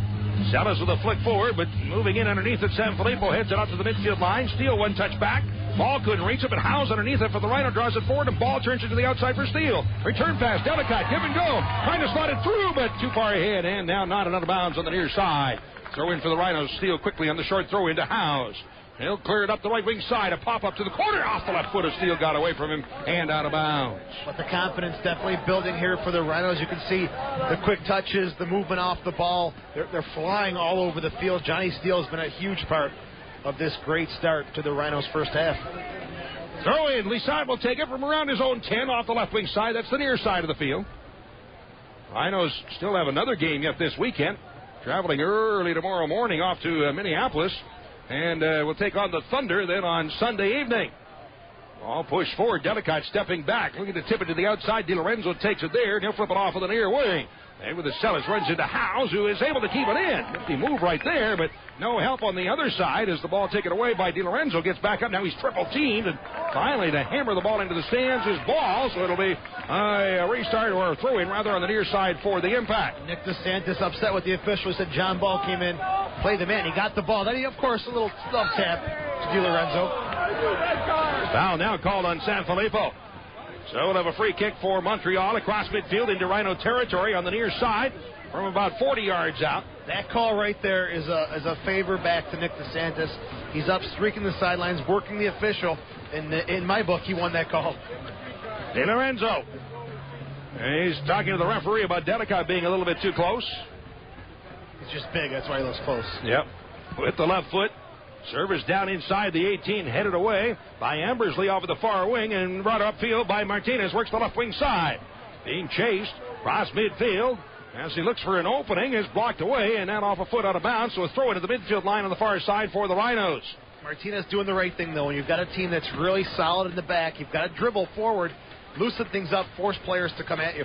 C: Sellis with a flick forward, but moving in underneath it. Sanfilippo heads it out to the midfield line. Steele one touch back. Ball couldn't reach it, but Howes underneath it for the Rhino, draws it forward, and ball turns it to the outside for Steele. Return pass, Delicott, give and go. Trying to slot it through, but too far ahead, and now not out of bounds on the near side. Throw in for the Rhinos. Steele quickly on the short throw into Howes. He'll clear it up the right wing side. A pop up to the corner. Off the left foot of Steele, got away from him and out of bounds.
A: But the confidence definitely building here for the Rhinos. You can see the quick touches, the movement off the ball. They're flying all over the field. Johnny Steele has been a huge part of this great start to the Rhinos' first half.
C: Throw in. Lisan will take it from around his own 10 off the left wing side. That's the near side of the field. Rhinos still have another game yet this weekend. Traveling early tomorrow morning off to Minneapolis. And we'll take on the Thunder then on Sunday evening. All pushed forward. Delicott stepping back. Looking to tip it to the outside. DiLorenzo takes it there. And he'll flip it off of the near wing. And with the Sellis runs into Howes, who is able to keep it in. He moved right there, but no help on the other side as the ball taken away by DiLorenzo. Gets back up. Now he's triple teamed. And finally to hammer the ball into the stands is ball. So it'll be a restart or a throw in rather on the near side for the impact.
A: Nick DeSantis upset with the officials. Said John Ball came in, played the man. He got the ball. Then he, of course, a little thumb tap to DiLorenzo.
C: Foul now called on Sanfilippo. So we'll have a free kick for Montreal across midfield into Rhino territory on the near side from about 40 yards out.
A: That call right there is a favor back to Nick DeSantis. He's up streaking the sidelines, working the official. In my book, he won that call.
C: De Lorenzo. He's talking to the referee about Delicott being a little bit too close.
A: He's just big, that's why he looks close.
C: Yep. With the left foot. Service down inside the 18, headed away by Ambersley off of the far wing and brought upfield by Martinez. Works the left wing side. Being chased across midfield. As he looks for an opening, is blocked away, and then off a foot out of bounds, so a throw into the midfield line on the far side for the Rhinos.
A: Martinez doing the right thing, though. When you've got a team that's really solid in the back, you've got to dribble forward, loosen things up, force players to come at you.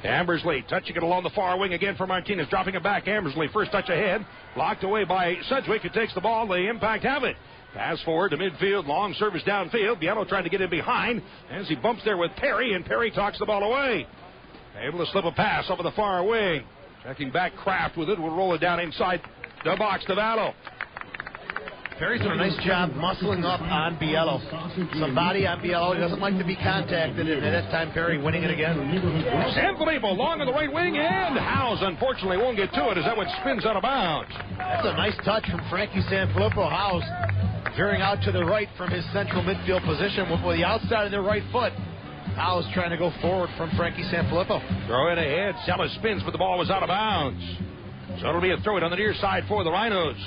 C: Ambersley touching it along the far wing again for Martinez, dropping it back. Ambersley, first touch ahead, blocked away by Sedgwick, who takes the ball. The Impact have it. Pass forward to midfield, long service downfield. Biello trying to get in behind as he bumps there with Perry, and Perry talks the ball away. Able to slip a pass over the far wing. Checking back, Kraft with it. Will roll it down inside the box to Vallo.
A: Perry's doing a nice job muscling up on Biello. Some body on Biello. He doesn't like to be contacted, and at that time, Perry winning it again.
C: Sanfilippo long on the right wing, and Howes unfortunately won't get to it as that one spins out of bounds.
A: That's a nice touch from Frankie Sanfilippo. Howes veering out to the right from his central midfield position with the outside of their right foot. Howes trying to go forward from Frankie Sanfilippo.
C: Throw it ahead. Sella spins, but the ball was out of bounds. So it'll be a throw it on the near side for the Rhinos.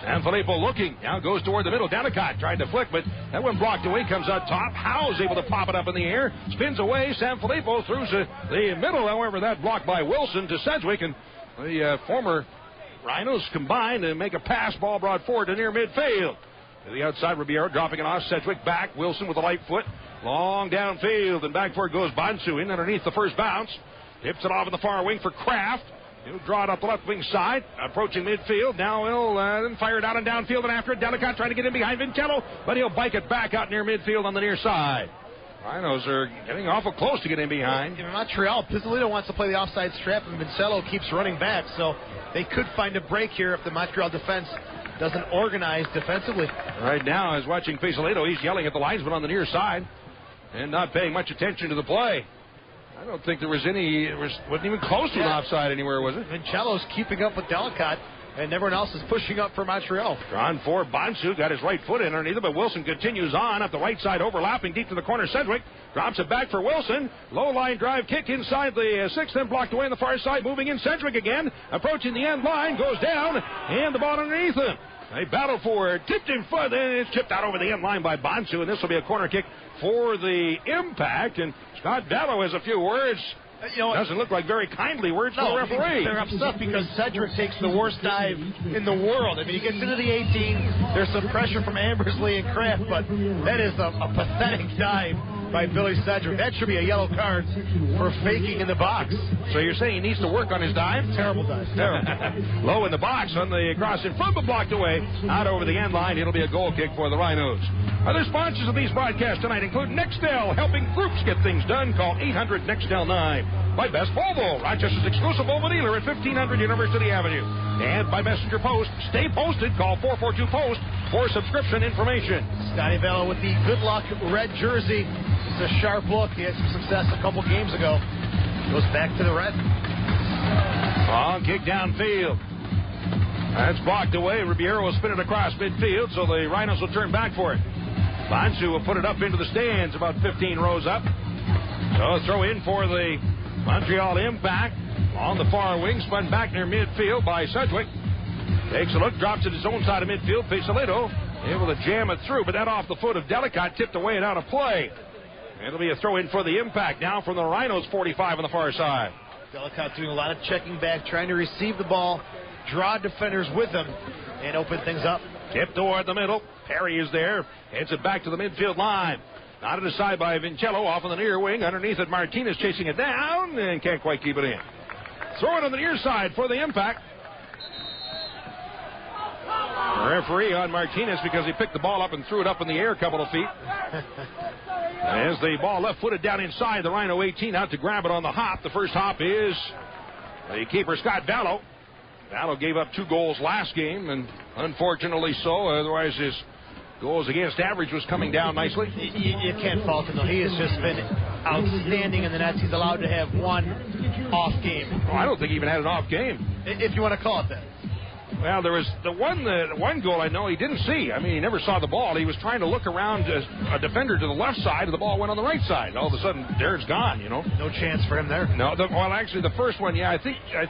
C: Sanfilippo looking. Now goes toward the middle. Delicott tried to flick, but that one blocked away. Comes out top. Howes able to pop it up in the air. Spins away. Sanfilippo through the middle. However, that blocked by Wilson to Sedgwick. And the former Rhinos combined to make a pass. Ball brought forward to near midfield. To the outside, Ribeiro dropping it off. Sedgwick back. Wilson with a light foot. Long downfield, and back for it goes Bonsu in underneath the first bounce. Tips it off in the far wing for Kraft. He'll draw it up the left wing side, approaching midfield. Now he'll then fire it out and downfield, and after it, Delicott trying to get in behind Vincello, but he'll bike it back out near midfield on the near side. Rhinos are getting awful close to getting behind.
A: In Montreal, Pizzolito wants to play the offside strap, and Vincello keeps running back, so they could find a break here if the Montreal defense doesn't organize defensively.
C: Right now, as watching Pizzolito, he's yelling at the linesman on the near side and not paying much attention to the play. I don't think there was any, wasn't even close to an offside anywhere, was it?
A: Vincello's keeping up with Delicott, and everyone else is pushing up for Montreal.
C: Drawn for Bonsu, got his right foot in underneath it, but Wilson continues on up the right side, overlapping deep to the corner. Sedgwick drops it back for Wilson. Low line drive kick inside the sixth, then blocked away on the far side. Moving in, Sedgwick again, approaching the end line, goes down, and the ball underneath him. They battle for it, tipped in front, and it's chipped out over the end line by Bonsu, and this will be a corner kick for the Impact. And Scott Dallow has a few words. Doesn't look like very kindly words from the referee.
A: They're upset because Cedric takes the worst dive in the world. I mean, he gets into the 18. There's some pressure from Ambersley and Kraft, but that is a pathetic dive by Billy Cedric. That should be a yellow card for faking in the box.
C: So you're saying he needs to work on his dive?
A: Terrible dive. Terrible.
C: Low in the box on the cross in front, but blocked away. Out over the end line. It'll be a goal kick for the Rhinos. Other sponsors of these broadcasts tonight include Nextel, helping groups get things done. Call 800-NEXTEL-9. By Best Volvo, Rochester's exclusive Volvo dealer at 1500 University Avenue. And by Messenger Post, stay posted. Call 442-POST for subscription information.
A: Scotty Vallo with the good luck red jersey. It's a sharp look. He had some success a couple games ago. Goes back to the red.
C: Long kick downfield. That's blocked away. Ribeiro will spin it across midfield, so the Rhinos will turn back for it. Bonsu will put it up into the stands, about 15 rows up. So throw in for the Montreal Impact. On the far wing, spun back near midfield by Sedgwick. Takes a look, drops it his own side of midfield. Pizzolito able to jam it through, but that off the foot of Delicott, tipped away and out of play. It'll be a throw in for the Impact now from the Rhinos 45 on the far side.
A: Delicott doing a lot of checking back, trying to receive the ball, draw defenders with him, and open things up.
C: Tip toward the middle. Perry is there. Heads it back to the midfield line. Knotted aside by Vincello off on the near wing. Underneath it, Martinez chasing it down and can't quite keep it in. Throw it on the near side for the Impact. Referee on Martinez because he picked the ball up and threw it up in the air a couple of feet. As the ball left-footed down inside, the Rhino 18 out to grab it on the hop. The first hop is the keeper, Scott Vallo. Vallo gave up 2 goals last game, and unfortunately so. Otherwise, his Goals against average was coming down nicely.
A: You can't fault him, though. He has just been outstanding in the nets. He's allowed to have one off game.
C: Oh, I don't think he even had an off game.
A: If you want to call it that.
C: Well, there was the one goal I know he didn't see. I mean, he never saw the ball. He was trying to look around a defender to the left side, and the ball went on the right side. All of a sudden, there's gone, you know.
A: No chance for him there.
C: No, well, actually, the first one, yeah, I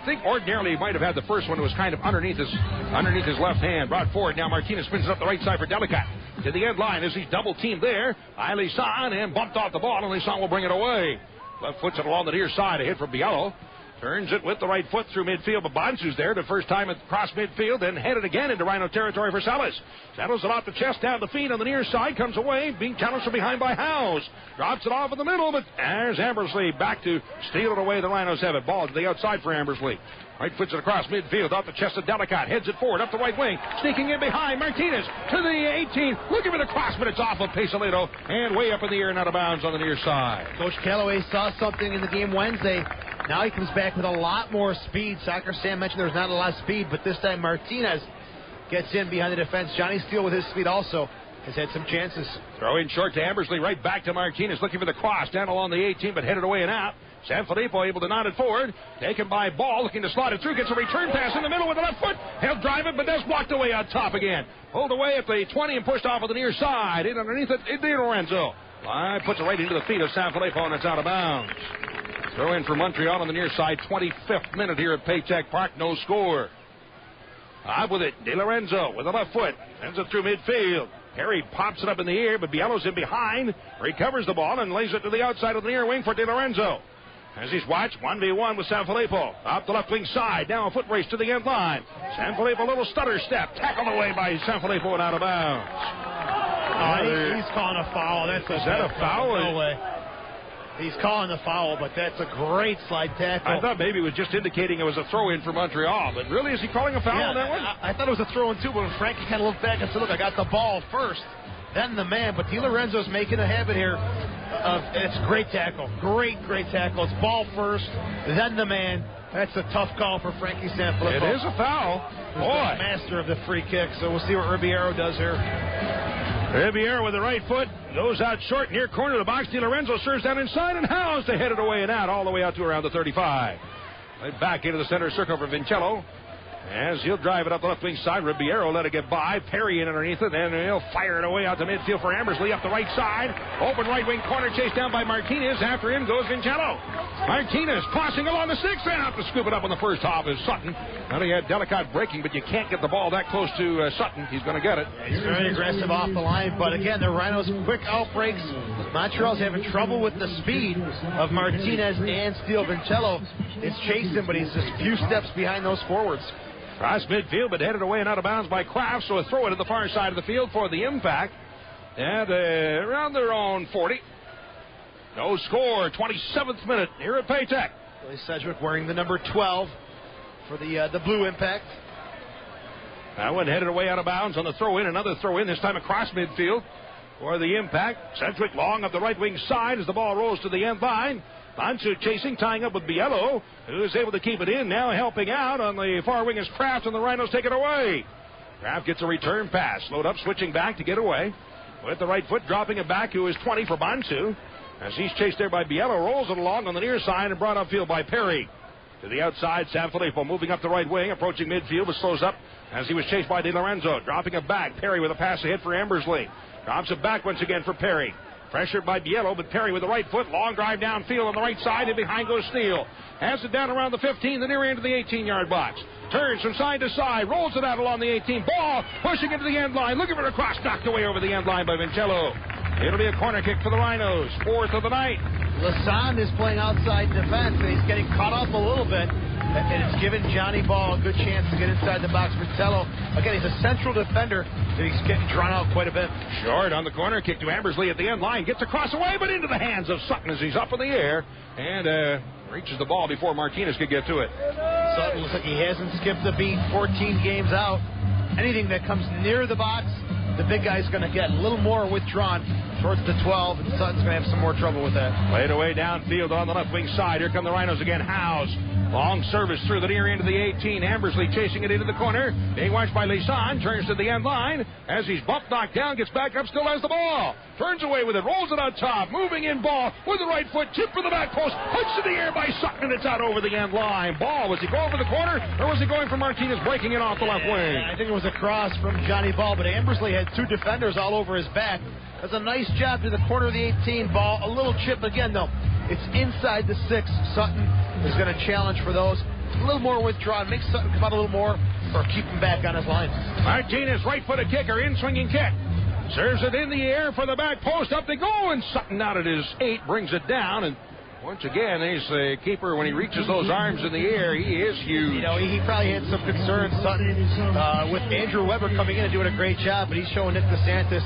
C: think ordinarily he might have had the first one. It was kind of underneath his left hand. Brought forward. Now Martinez spins it up the right side for Delicat. To the end line as he's double-teamed there. Lisan and bumped off the ball, and Lisan will bring it away. Left foot's it along the near side. A hit from Biello. Turns it with the right foot through midfield, but Bonsu's there the first time across midfield, then headed again into Rhino territory for Salas. Settles it off the chest, down the feet on the near side, comes away, being challenged from behind by Howes. Drops it off in the middle, but there's Ambersley back to steal it away. The Rhinos have it. Ball to the outside for Ambersley. Right foots it across midfield, off the chest of Delicat, heads it forward, up the right wing, sneaking in behind, Martinez to the 18, looking for the cross, but it's off of Pesolito, and way up in the air and out of bounds on the near side.
A: Coach Callaway saw something in the game Wednesday. Now he comes back with a lot more speed. Soccer Sam mentioned there was not a lot of speed, but this time Martinez gets in behind the defense. Johnny Steele with his speed also has had some chances.
C: Throw in short to Ambersley, right back to Martinez, looking for the cross, down along the 18, but headed away and out. Sanfilippo able to nod it forward. Taken by Ball, looking to slot it through. Gets a return pass in the middle with the left foot. He'll drive it, but that's blocked away on top again. Pulled away at the 20 and pushed off of the near side. In underneath it, Di Lorenzo. Puts it right into the feet of Sanfilippo, and it's out of bounds. Throw in for Montreal on the near side. 25th minute here at Paytech Park. No score. Up with it. Di Lorenzo with the left foot. Sends it through midfield. Harry pops it up in the air, but Biello's in behind. Recovers the ball and lays it to the outside of the near wing for Di Lorenzo. As he's watched, 1v1 with Sanfilippo. Up the left wing side. Now a foot race to the end line. Sanfilippo, a little stutter step. Tackled away by Sanfilippo and out of bounds.
A: He's calling a foul. Is
C: that a foul?
A: No way. He's calling the foul, but that's a great slide tackle.
C: I thought maybe he was just indicating it was a throw-in for Montreal, but really, is he calling a foul on that one?
A: I thought it was a throw-in too, but when Frankie kind of looked back and said, look, I got the ball first, then the man. But Di Lorenzo's making a habit here. It's a great tackle. Great tackle. It's ball first, then the man. That's a tough call for Frankie Sanfilippo.
C: It is a foul. Boy.
A: The master of the free kick, so we'll see what Ribeiro does here.
C: Ribeiro with the right foot goes out short, near corner of the box. Di Lorenzo serves down inside, and Howes to head it away and out, all the way out to around the 35. Right back into the center circle for Vincello. As he'll drive it up the left wing side, Ribeiro let it get by. Perry in underneath it, and he'll fire it away out to midfield for Ambersley up the right side. Open right wing corner, chased down by Martinez. After him goes Vincello. Martinez crossing along the 6th, and out to scoop it up on the first hop is Sutton. Now he had Delicat breaking, but you can't get the ball that close to Sutton. He's going to get it.
A: He's very aggressive off the line, but again, the Rhinos quick outbreaks. Montreal's having trouble with the speed of Martinez and Steele. Vincello is chasing, but he's just a few steps behind those forwards.
C: Cross midfield, but headed away and out of bounds by Kraft, so a throw it to the far side of the field for the impact. And around their own 40. No score, 27th minute here at Paytech.
A: Billy Sedgwick wearing the number 12 for the Blue Impact.
C: That one headed away out of bounds on the throw-in. Another throw-in, this time across midfield for the impact. Sedgwick long up the right wing side as the ball rolls to the end line. Bonsu chasing, tying up with Biello, who is able to keep it in. Now helping out on the far wing is Kraft, and the Rhinos take it away. Kraft gets a return pass. Load up, switching back to get away. With the right foot, dropping it back, who is 20 for Bonsu. As he's chased there by Biello, rolls it along on the near side and brought upfield by Perry. To the outside, Sanfilippo moving up the right wing, approaching midfield, but slows up as he was chased by Di Lorenzo. Dropping it back, Perry with a pass ahead for Ambersley. Drops it back once again for Perry. Pressured by Biello, but Perry with the right foot. Long drive downfield on the right side, and behind goes Steele. Has it down around the 15, the near end of the 18-yard box. Turns from side to side, rolls it out along the 18. Ball pushing into the end line, looking for the cross, knocked away over the end line by Vincello. It'll be a corner kick for the Rhinos, 4th of the night.
A: Lassonde is playing outside defense, and he's getting caught up a little bit. And it's given Johnny Ball a good chance to get inside the box. Vincello, again, he's a central defender, and he's getting drawn out quite a bit.
C: Short on the corner, kick to Ambersley at the end line. Gets across away, but into the hands of Sutton as he's up in the air. And reaches the ball before Martinez could get to it.
A: Sutton looks like he hasn't skipped a beat, 14 games out. Anything that comes near the box, the big guy's going to get a little more withdrawn. towards the 12, and Sutton's going to have some more trouble with that.
C: Played away downfield on the left wing side. Here come the Rhinos again. Howes. Long service through the near end of the 18. Ambersley chasing it into the corner. Being watched by Lisan. Turns to the end line. As he's bumped, knocked down, gets back up, still has the ball. Turns away with it, rolls it on top. Moving in ball with the right foot. Chip for the back post. Punched in the air by Sutton, and it's out over the end line. Ball. Was he going for the corner, or was he going for Martinez breaking it off the left wing?
A: I think it was a cross from Johnny Ball, but Ambersley had 2 defenders all over his back. That's a nice job to the corner of the 18. Ball. A little chip again, though. It's inside the 6. Sutton is going to challenge for those. A little more withdrawn. Make Sutton come out a little more or keep him back on his line.
C: Martinez, right-footed kicker, in-swinging kick. Serves it in the air for the back post. Up they go, and Sutton out at his 8 brings it down. And once again, he's the keeper. When he reaches those arms in the air, he is huge.
A: You know, he probably had some concerns, Sutton, with Andrew Weber coming in and doing a great job, but he's showing Nick DeSantis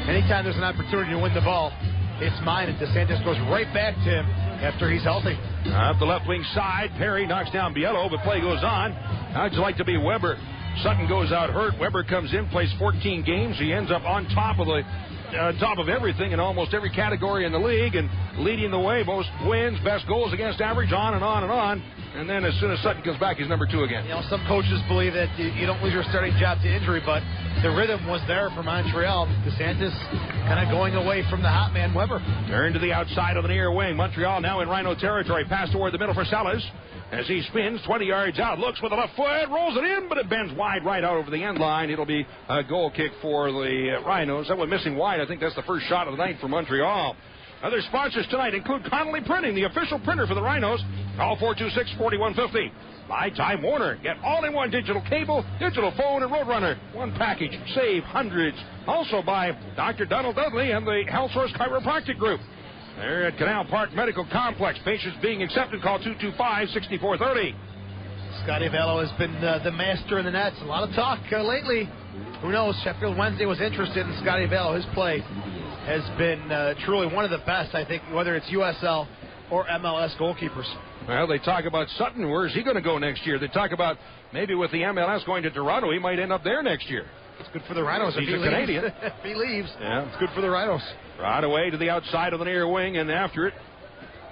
A: anytime there's an opportunity to win the ball, it's mine, and DeSantis goes right back to him after he's healthy.
C: Up the left wing side, Perry knocks down Biello, but play goes on. How'd you like to be Weber? Sutton goes out hurt. Weber comes in, plays 14 games. He ends up on top of everything in almost every category in the league and leading the way. Most wins, best goals against average, on and on and on. And then as soon as Sutton comes back, he's number 2 again.
A: You know, some coaches believe that you don't lose your starting job to injury, but the rhythm was there for Montreal. DeSantis kind of going away from the hot man Weber.
C: Turn to the outside of the near wing. Montreal now in Rhino territory. Pass toward the middle for Salas. As he spins 20 yards out, looks with the left foot, rolls it in, but it bends wide right out over the end line. It'll be a goal kick for the Rhinos. That one missing wide. I think that's the first shot of the night for Montreal. Other sponsors tonight include Connolly Printing, the official printer for the Rhinos. Call 426-4150. By Time Warner. Get all-in-one digital cable, digital phone, and Roadrunner. One package. Save hundreds. Also by Dr. Donald Dudley and the Health Source Chiropractic Group. They're at Canal Park Medical Complex. Patients being accepted. Call 225-6430.
A: Scotty Vallo has been the master in the nets. A lot of talk lately. Who knows? Sheffield Wednesday was interested in Scotty Vallo. His play has been truly one of the best, I think, whether it's USL or MLS goalkeepers.
C: Well, they talk about Sutton. Where is he going to go next year? They talk about maybe with the MLS going to Toronto, he might end up there next year.
A: It's good for the Rhinos if
C: he's a Canadian.
A: If he leaves,
C: yeah,
A: it's good for the Rhinos.
C: Right away to the outside of the near wing, and after it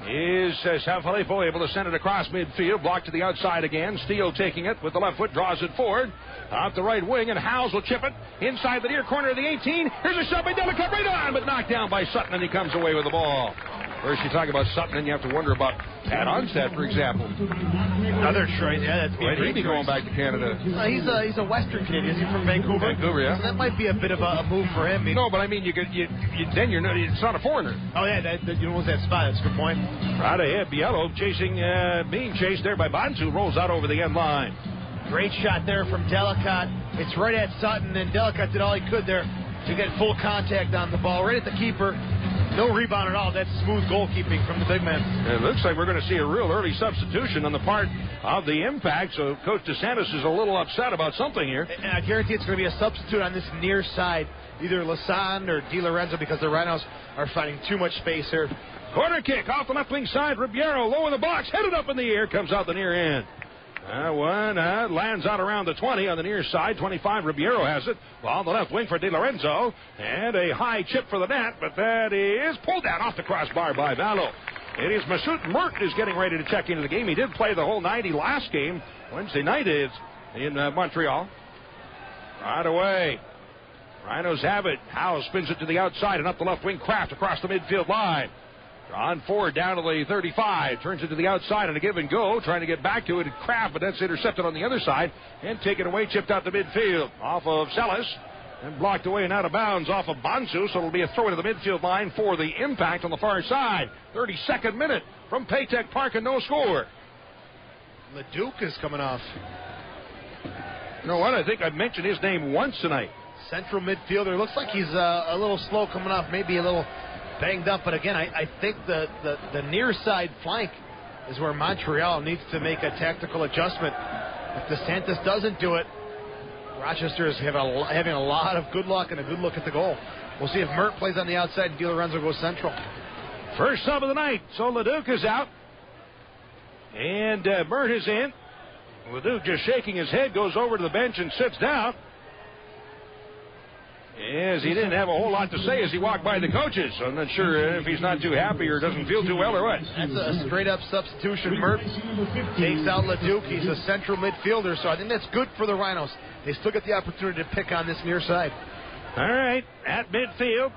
C: is Sanfilippo able to send it across midfield. Blocked to the outside again. Steele taking it with the left foot, draws it forward. Out the right wing, and Howes will chip it inside the near corner of the 18. Here's a shot by Delicat right on, but knocked down by Sutton, and he comes away with the ball. First you talk about Sutton, and you have to wonder about Pat Onstad, for example.
A: Another choice, yeah. That's
C: He'd be going back to Canada.
A: He's a Western Canadian. Is he from Vancouver?
C: Vancouver, yeah.
A: So that might be a bit of a move for him.
C: No, but I mean, it's not a foreigner.
A: Oh, yeah, you lose that spot. That's a good point.
C: Right ahead, Biello being chased there by Bantu, rolls out over the end line.
A: Great shot there from Delicat. It's right at Sutton, and Delicat did all he could there to get full contact on the ball, right at the keeper. No rebound at all. That's smooth goalkeeping from the big man.
C: It looks like we're going to see a real early substitution on the part of the Impact, so Coach DeSantis is a little upset about something here.
A: And I guarantee it's going to be a substitute on this near side, either Lasan or Di Lorenzo, because the Rhinos are finding too much space here.
C: Corner kick off the left wing side. Ribeiro low in the box, headed up in the air, comes out the near end. Lands out around the 20 on the near side. 25, Ribeiro has it. On the left wing for Di Lorenzo. And a high chip for the net, but that is pulled down off the crossbar by Vallo. It is Massoud Mert is getting ready to check into the game. He did play the whole 90 last game. Wednesday night is in Montreal. Right away. Rhinos have it. Howes spins it to the outside and up the left wing. Kraft across the midfield line. On forward down to the 35. Turns it to the outside on a give and go. Trying to get back to it at Kraft, but that's intercepted on the other side. And taken away, chipped out to midfield. Off of Celis. And blocked away and out of bounds off of Bansu. So it'll be a throw into the midfield line for the Impact on the far side. 32nd minute from Paytech Park and no score.
A: Leduc is coming off.
C: You know what? I think I've mentioned his name once tonight.
A: Central midfielder. Looks like he's a little slow coming off. Maybe a little banged up, but again, I think the near side flank is where Montreal needs to make a tactical adjustment. If DeSantis doesn't do it, Rochester is having a lot of good luck and a good look at the goal. We'll see if Mert plays on the outside and Di Lorenzo goes central.
C: First sub of the night, so Leduc is out. And Mert is in. Leduc just shaking his head, goes over to the bench and sits down. Yes, he didn't have a whole lot to say as he walked by the coaches. I'm not sure if he's not too happy or doesn't feel too well or what.
A: That's a straight-up substitution. Mert takes out Leduc. He's a central midfielder, so I think that's good for the Rhinos. They still get the opportunity to pick on this near side.
C: All right, at midfield.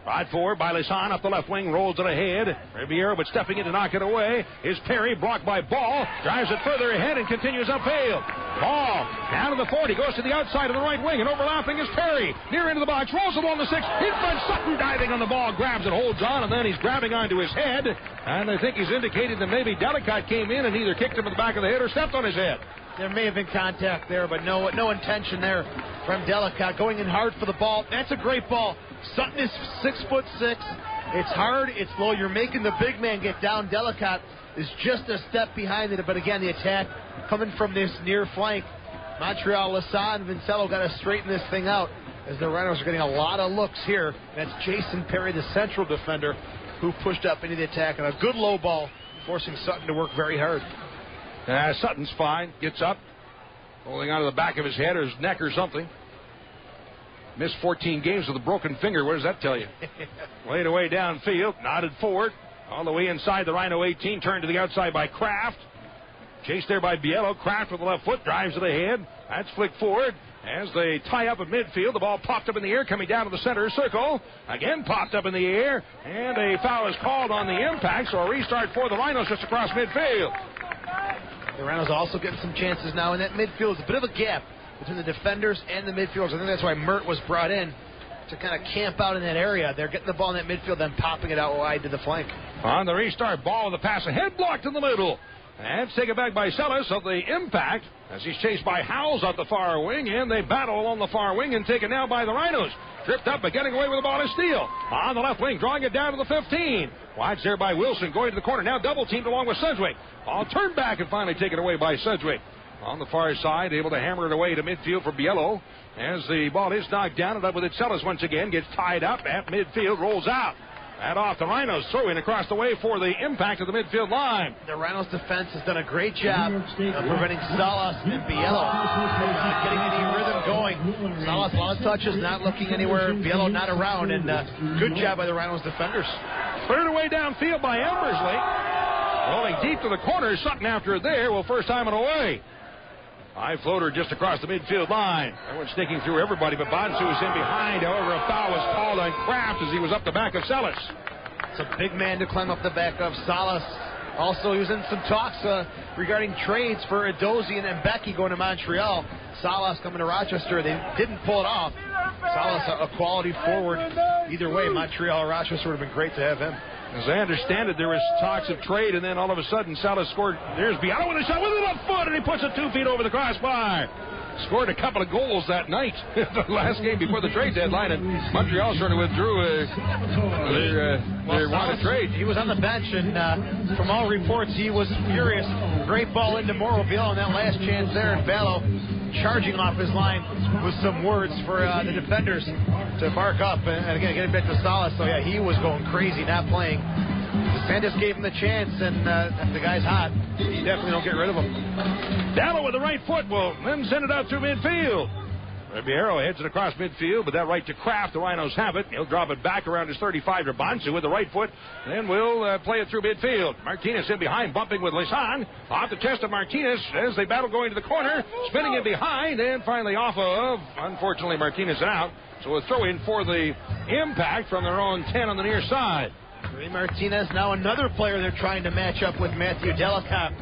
C: Brought forward by Lisan up the left wing, rolls it ahead. Riviera, but stepping in to knock it away is Perry, blocked by Ball, drives it further ahead and continues upfield. Ball down to the 40, goes to the outside of the right wing, and overlapping is Perry. Near into the box, rolls it along the 6. In front, Sutton diving on the ball, grabs it, holds on, and then he's grabbing onto his head. And I think he's indicated that maybe Delicott came in and either kicked him in the back of the head or stepped on his head.
A: There may have been contact there, but no intention there from Delicott. Going in hard for the ball. That's a great ball. Sutton is 6'6". It's hard. It's low. You're making the big man get down. Delicott is just a step behind it. But again, the attack coming from this near flank. Montreal, Lisan, Vincello got to straighten this thing out as the Rhinos are getting a lot of looks here. That's Jason Perry, the central defender, who pushed up into the attack. And a good low ball, forcing Sutton to work very hard.
C: Sutton's fine. Gets up. Holding onto the back of his head or his neck or something. Missed 14 games with a broken finger. What does that tell you? Laid away downfield. Nodded forward. All the way inside the Rhino 18. Turned to the outside by Kraft. Chased there by Biello. Kraft with the left foot. Drives to the head. That's flicked forward. As they tie up at midfield, the ball popped up in the air, coming down to the center circle. Again popped up in the air. And a foul is called on the impact. So a restart for the Rhinos just across midfield.
A: The Rhinos also getting some chances now in that midfield. It's a bit of a gap between the defenders and the midfielders. I think that's why Mert was brought in, to kind of camp out in that area. They're getting the ball in that midfield, then popping it out wide to the flank.
C: On the restart, Ball with the pass ahead, blocked in the middle. And taken back by Sellis of the impact as he's chased by Howells out the far wing, and they battle along the far wing and taken now by the Rhinos. Tripped up, but getting away with the ball is Steele. On the left wing, drawing it down to the 15. Watch there by Wilson, going to the corner. Now double teamed along with Sedgwick. Ball turned back and finally taken away by Sedgwick. On the far side, able to hammer it away to midfield for Biello. As the ball is knocked down and up with it, Sellis once again gets tied up at midfield, rolls out. And off the Rhinos, throw in across the way for the impact of the midfield line.
A: The Rhinos defense has done a great job of preventing Salas and Biello from getting any rhythm going. Salas, a lot of touches, not looking anywhere. Biello not around, and good job by the Rhinos defenders.
C: Cleared away downfield by Embersley. Rolling deep to the corner, Sutton after it there. Well, first time and away. High floater just across the midfield line. Everyone's sticking through everybody, but Bonsu is in behind. However, a foul was called on Kraft as he was up the back of Sellis.
A: It's a big man to climb up the back of Salas. Also, he was in some talks regarding trades for Edozian and Becky going to Montreal. Salas coming to Rochester. They didn't pull it off. Salas, a quality forward. Either way, Montreal or Rochester would have been great to have him.
C: As I understand it, there was talks of trade, and then all of a sudden, Salas scored. There's Biello with a shot with the left foot, and he puts it 2 feet over the crossbar. Scored a couple of goals that night, the last game before the trade deadline, and Montreal sort of withdrew their wanted trade.
A: He was on the bench, and from all reports, he was furious. Great ball into Morrow. Biello on that last chance there, and Biello charging off his line with some words for the defenders to mark up. And again, getting back to Salas, so yeah, he was going crazy, not playing. DeSantis gave him the chance, and if the guy's hot, you definitely don't get rid of him.
C: Dallow with the right foot will then send it out through midfield. Ribeiro heads it across midfield, but that right to Kraft, the Rhinos have it. He'll drop it back around his 35 to Bonsu with the right foot, and we'll play it through midfield. Martinez in behind, bumping with Lisan. Off the chest of Martinez as they battle going to the corner, spinning in behind, and finally off of, unfortunately, Martinez out. So a throw in for the impact from their own 10 on the near side.
A: Ray Martinez, now another player they're trying to match up with Matthew Delicott.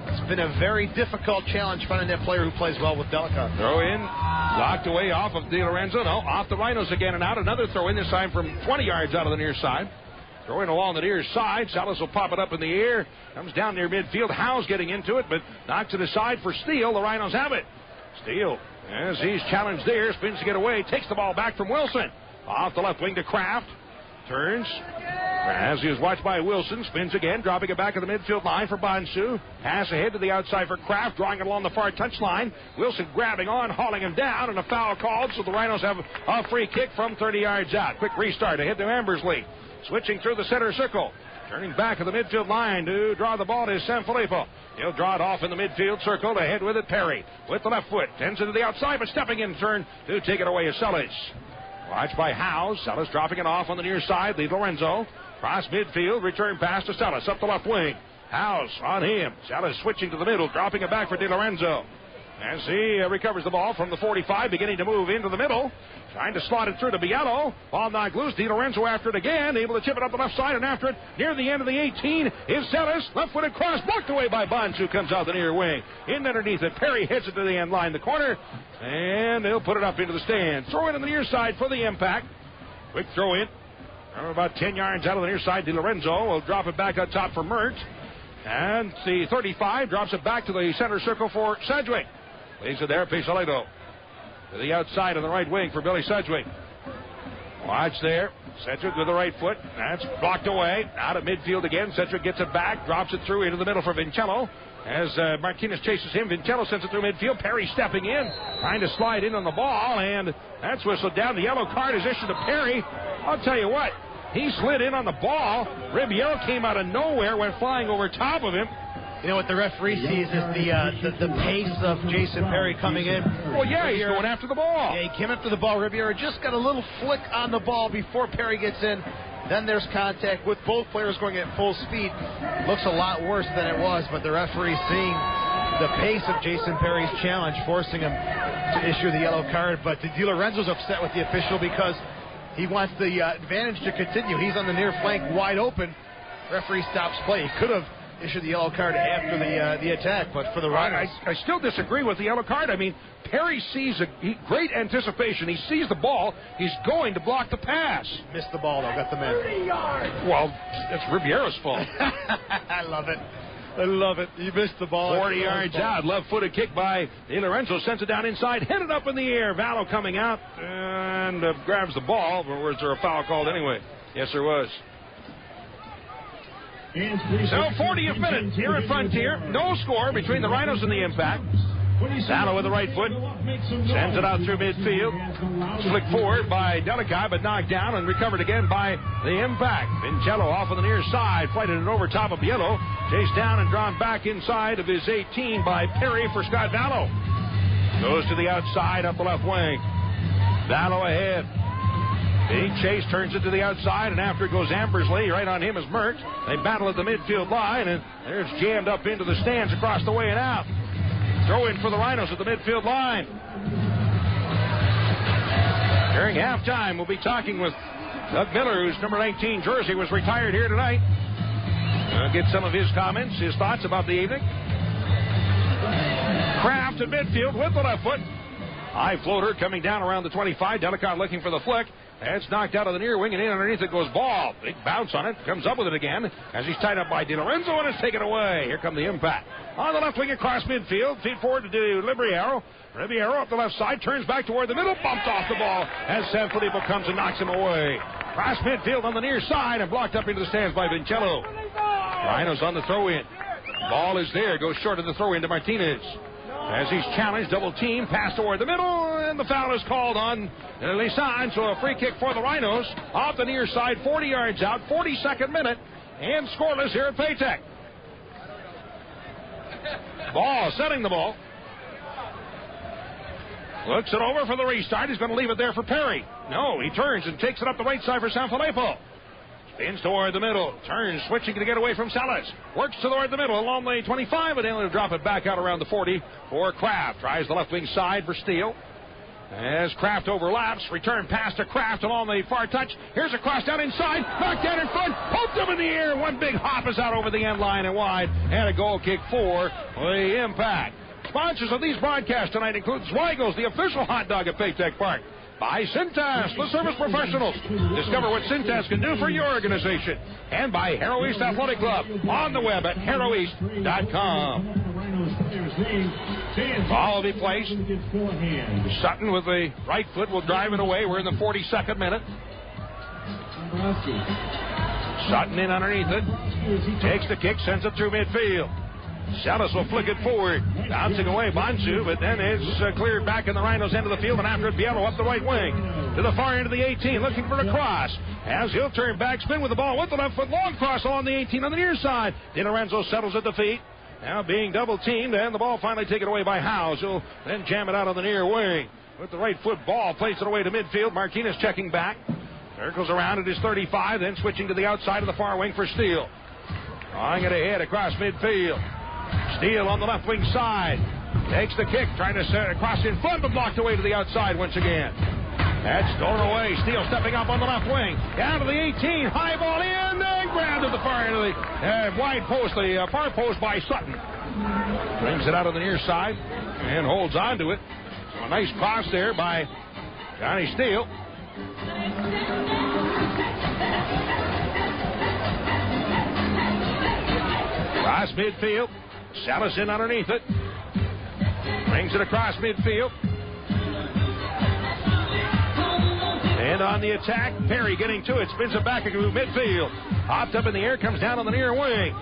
A: It's been a very difficult challenge finding that player who plays well with Delicott.
C: Throw in, locked away off of Di Lorenzo. No, off the Rhinos again and out. Another throw in, this time from 20 yards out of the near side. Throw in along the near side. Salas will pop it up in the air. Comes down near midfield. Howe's getting into it, but knocks it aside for Steele. The Rhinos have it. Steele, as he's challenged there, spins to get away. Takes the ball back from Wilson. Off the left wing to Kraft. Turns. As he is watched by Wilson, spins again, dropping it back at the midfield line for Bonsu. Pass ahead to the outside for Kraft, drawing it along the far touchline. Wilson grabbing on, hauling him down, and a foul called, so the Rhinos have a free kick from 30 yards out. Quick restart ahead to Embersley. Switching through the center circle. Turning back at the midfield line to draw the ball to Sanfilippo. He'll draw it off in the midfield circle. Ahead with it, Perry. With the left foot. Tends it to the outside, but stepping in turn to take it away is Sellis. Watched by Howe. Sellis dropping it off on the near side. Lead Lorenzo. Cross midfield. Return pass to Sellis. Up the left wing. House on him. Sellis switching to the middle. Dropping it back for Di Lorenzo. As he recovers the ball from the 45. Beginning to move into the middle. Trying to slot it through to Biello. Ball knocked loose. Di Lorenzo after it again. Able to chip it up the left side. And after it, near the end of the 18, is Sellis. Left-footed cross. Blocked away by Bonds, who comes out the near wing. In underneath it. Perry hits it to the end line. The corner. And they'll put it up into the stand. Throw in on the near side for the Impact. Quick throw in. About 10 yards out of the near side. Di Lorenzo will drop it back on top for Mert. And the 35 drops it back to the center circle for Sedgwick. Leaves it there. Pisoleto to the outside on the right wing for Billy Sedgwick. Watch there. Sedgwick with the right foot. That's blocked away. Out of midfield again. Sedgwick gets it back. Drops it through into the middle for Vincello. As Martinez chases him, Vincello sends it through midfield. Perry stepping in. Trying to slide in on the ball. And that's whistled down. The yellow card is issued to Perry. I'll tell you what. He slid in on the ball. Ribeiro came out of nowhere. Went flying over top of him.
A: You know what the referee sees is the pace of Jason Perry coming in.
C: Well, yeah, he's going after the ball.
A: Yeah, he came after the ball. Ribeiro just got a little flick on the ball before Perry gets in. Then there's contact with both players going at full speed. Looks a lot worse than it was, but the referee seeing the pace of Jason Perry's challenge, forcing him to issue the yellow card. But Di Lorenzo's upset with the official because he wants the advantage to continue. He's on the near flank wide open. Referee stops play. He could have issued the yellow card after the attack, but for the Rhinos.
C: I still disagree with the yellow card. I mean, Perry sees great anticipation. He sees the ball. He's going to block the pass.
A: Missed the ball, though. Got the man.
C: 30 yards. Well, that's Ribeiro's fault.
A: I love it. I love it. He missed the ball.
C: 40 yards out. Left-footed kick by Di Lorenzo. Sends it down inside. Headed up in the air. Vallo coming out and grabs the ball. Or was there a foul called anyway? Yes, there was. So 40th minute here at Frontier. No score between the Rhinos and the Impact. Vallo with the right foot. Sends it out through midfield. Flicked forward by Delikai, but knocked down and recovered again by the Impact. Vincello off on the near side. Flighted it over top of Biello. Chased down and drawn back inside of his 18 by Perry for Scott Vallo. Goes to the outside up the left wing. Vallo ahead. Being chased, turns it to the outside, and after it goes Ambersley, right on him is Mert. They battle at the midfield line, and there's jammed up into the stands across the way and out. Throw in for the Rhinos at the midfield line. During halftime, we'll be talking with Doug Miller, whose number 19 jersey was retired here tonight. We'll get some of his comments, his thoughts about the evening. Kraft at midfield with the left foot. High floater coming down around the 25. Delicott looking for the flick. That's knocked out of the near wing, and in underneath it goes Ball. Big bounce on it. Comes up with it again as he's tied up by Di Lorenzo, and it's taken away. Here come the Impact. On the left wing across midfield. Feed forward to Ribeiro. Ribeiro up the left side. Turns back toward the middle. Bumped off the ball as Sanfilippo comes and knocks him away. Cross midfield on the near side and blocked up into the stands by Vincello. Rhinos on the throw-in. Ball is there. Goes short of the throw-in to Martinez. As he's challenged, double team, pass toward the middle, and the foul is called on Lisan. So a free kick for the Rhinos off the near side, 40 yards out, 42nd minute, and scoreless here at Paytech. Ball, setting the ball. Looks it over for the restart. He's going to leave it there for Perry. No, he turns and takes it up the right side for Sanfilippo. Spins toward the middle. Turns, switching to get away from Sellis. Works toward the middle along the 25, and able to drop it back out around the 40 for Kraft. Tries the left wing side for Steele. As Kraft overlaps, return pass to Kraft along the far touch. Here's a cross down inside. Knocked down in front. Poked him in the air. One big hop is out over the end line and wide. And a goal kick for the Impact. Sponsors of these broadcasts tonight include Zweigel's, the official hot dog at Paytech Park. By Cintas, the service professionals. Discover what Cintas can do for your organization. And by Harrow East Athletic Club on the web at harroweast.com. Ball will be placed. Sutton with the right foot will drive it away. We're in the 42nd minute. Sutton in underneath it. Takes the kick, sends it through midfield. Sellis will flick it forward. Bouncing away, Bonsu, but then it's cleared back in the Rhinos' end of the field, and after it, Biello up the right wing. To the far end of the 18, looking for a cross. As he'll turn back, spin with the ball with the left foot, long cross along the 18 on the near side. Di Lorenzo settles at the feet. Now being double teamed, and the ball finally taken away by Howes, who'll then jam it out on the near wing. with the right foot ball, plays it away to midfield. Martinez checking back. Circles around at his 35, then switching to the outside of the far wing for Steele. Drawing it ahead across midfield. Steele on the left wing side. Takes the kick, trying to set it across in front, but blocked away to the outside once again. That's stolen away. Steele stepping up on the left wing. Down to the 18. High ball in, then grabbed at the far end of the wide post, the far post by Sutton. Brings it out on the near side and holds on to it. So a nice cross there by Johnny Steele. Across midfield. Salas in underneath it. Brings it across midfield. And on the attack, Perry getting to it. Spins it back into midfield. Hopped up in the air, comes down on the near wing.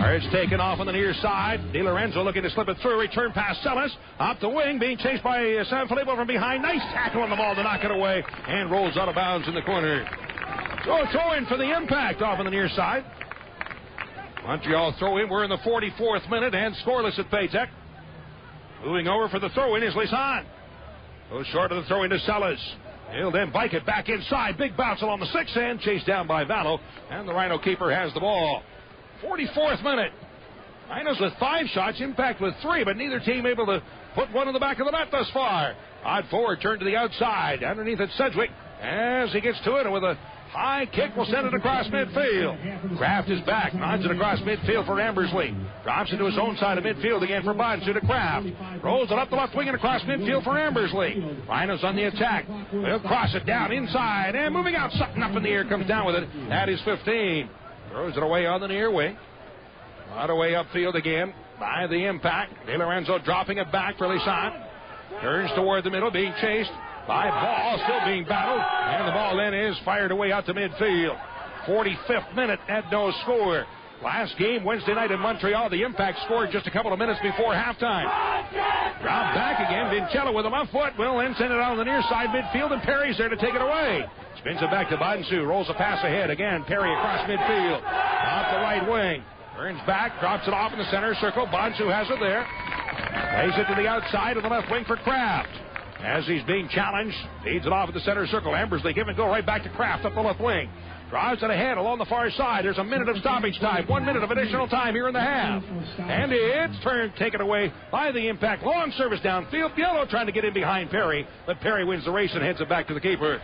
C: It's taken off on the near side. Di Lorenzo looking to slip it through. Return past Salas. Up the wing, being chased by Sanfilippo from behind. Nice tackle on the ball to knock it away. And rolls out of bounds in the corner. So throw in for the Impact off on the near side. Montreal throw in. We're in the 44th minute and scoreless at Paytech. Moving over for the throw in is Lisan. Goes short of the throw in to Salas. He'll then bike it back inside. Big bounce along the 6 end. Chased down by Vallo. And the Rhino keeper has the ball. 44th minute. Rhinos with 5 shots. Impact with 3. But neither team able to put one in the back of the net thus far. Odd forward turned to the outside. Underneath it, Sedgwick. As he gets to it, and with a high kick, will send it across midfield. Kraft is back. Nods it across midfield for Ambersley. Drops into his own side of midfield again for Bonsu to Kraft. Rolls it up the left wing and across midfield for Ambersley. Rhinos on the attack. They'll cross it down inside. And moving out, Sutton up in the air, comes down with it at his 15. Throws it away on the near wing. Out away upfield again by the Impact. Di Lorenzo dropping it back for Lisan. Turns toward the middle, being chased by Ball, still being battled. And the ball then is fired away out to midfield. 45th minute at no score. Last game Wednesday night in Montreal, the Impact scored just a couple of minutes before halftime. Drop back again. Vincello with a left foot will then send it out on the near side midfield, and Perry's there to take it away. Spins it back to Bonsu. Rolls a pass ahead. Again, Perry across midfield. Off the right wing. Turns back. Drops it off in the center circle. Bonsu has it there. Plays it to the outside of the left wing for Kraft. As he's being challenged, feeds it off at the center circle. Ambersley give and go right back to Kraft up the left wing. Drives it ahead along the far side. There's a minute of stoppage time. 1 minute of additional time here in the half. And it's turned, taken away by the Impact. Long service downfield. Biello trying to get in behind Perry, but Perry wins the race and heads it back to the keeper.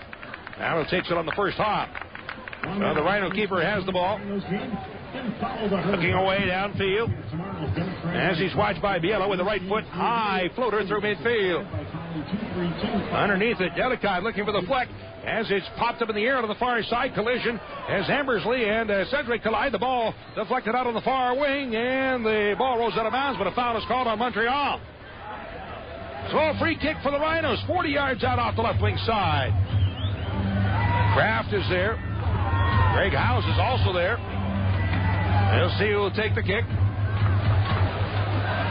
C: Now takes it on the first hop. The Rhino keeper has the ball. Looking away downfield. As he's watched by Biello with the right foot. High floater through midfield. Underneath it, Delicott looking for the fleck. As it's popped up in the air to the far side, collision as Ambersley and Sedgwick collide. The ball deflected out on the far wing, and the ball rolls out of bounds, but a foul is called on Montreal. So a free kick for the Rhinos, 40 yards out off the left wing side. Kraft is there. Greg Howes is also there. We'll see who will take the kick.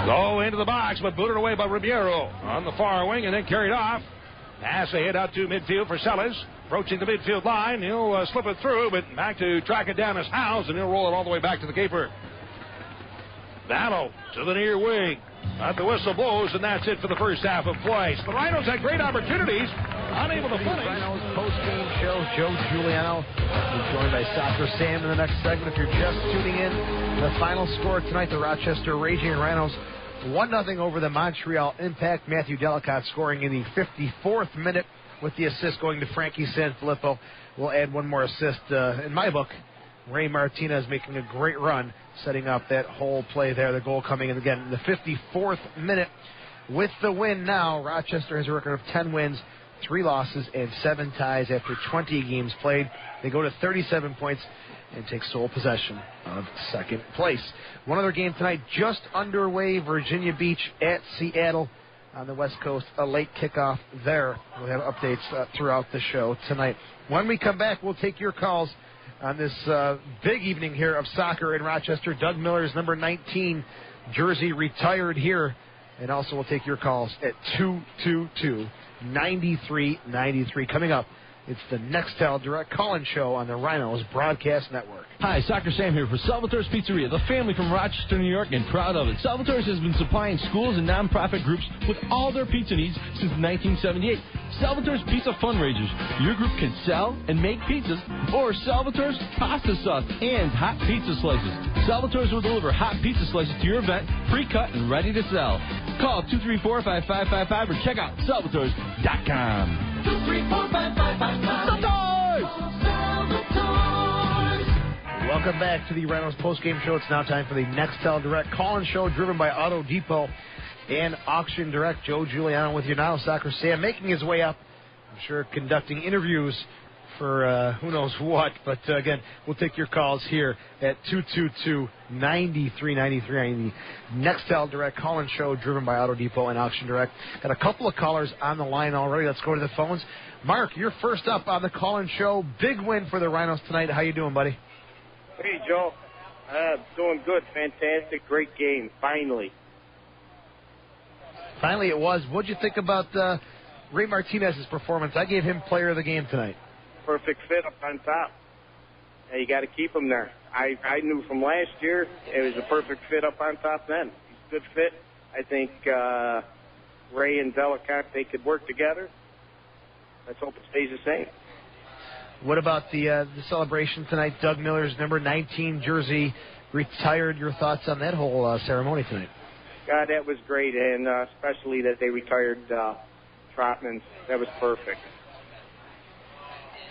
C: Go into the box, but booted away by Ribeiro on the far wing and then carried off. Pass ahead out to midfield for Sellers. Approaching the midfield line. He'll slip it through, but back to track it down as Howes, and he'll roll it all the way back to the keeper. Battle to the near wing. The whistle blows, and that's it for the first half of play. So the Rhinos had great opportunities. Unable to finish.
A: Rhinos post-game show. Joe Giuliano is joined by Soccer Sam in the next segment. If you're just tuning in, the final score tonight, the Rochester Raging Rhinos 1-0 over the Montreal Impact. Matthew Delicott scoring in the 54th minute with the assist going to Frankie Sanfilippo. We'll add one more assist in my book. Ray Martinez making a great run, setting up that whole play there. The goal coming in again in the 54th minute. With the win now, Rochester has a record of 10 wins, 3 losses, and 7 ties after 20 games played. They go to 37 points and take sole possession of second place. One other game tonight just underway, Virginia Beach at Seattle on the West Coast. A late kickoff there. We'll have updates throughout the show tonight. When we come back, we'll take your calls on this big evening here of soccer in Rochester. Doug Miller's number 19 jersey retired here. And also we'll take your calls at 222-9393. Coming up It's the Nextel Direct Call-In Show on the Rhinos Broadcast Network.
F: Hi, Soccer Sam here for Salvatore's Pizzeria, the family from Rochester, New York, and proud of it. Salvatore's has been supplying schools and nonprofit groups with all their pizza needs since 1978. Salvatore's Pizza Fundraisers. Your group can sell and make pizzas, or Salvatore's pasta sauce and hot pizza slices. Salvatore's will deliver hot pizza slices to your event, pre-cut and ready to sell. Call 234-5555 or check out salvatores.com.
A: 234-5555. Welcome back to the Rhinos postgame show. It's now time for the Nextel Direct Call-In Show, driven by Auto Depot and Auction Direct. Joe Giuliano with you now. Soccer Sam making his way up. I'm sure conducting interviews for who knows what. But again, we'll take your calls here at 222-9393. The Nextel Direct Call-In Show, driven by Auto Depot and Auction Direct. Got a couple of callers on the line already. Let's go to the phones. Mark, you're first up on the Call-In Show. Big win for the Rhinos tonight. How you doing, buddy?
G: Hey, Joe. Doing good. Fantastic. Great game. Finally
A: it was. What'd you think about Ray Martinez's performance? I gave him player of the game tonight.
G: Perfect fit up on top. Yeah, you got to keep him there. I knew from last year it was a perfect fit up on top then. He's a good fit. I think Ray and Delicant, they could work together. Let's hope it stays the same.
A: What about the celebration tonight? Doug Miller's number 19 jersey retired. Your thoughts on that whole ceremony tonight?
G: God, that was great, and especially that they retired Trotman. That was perfect.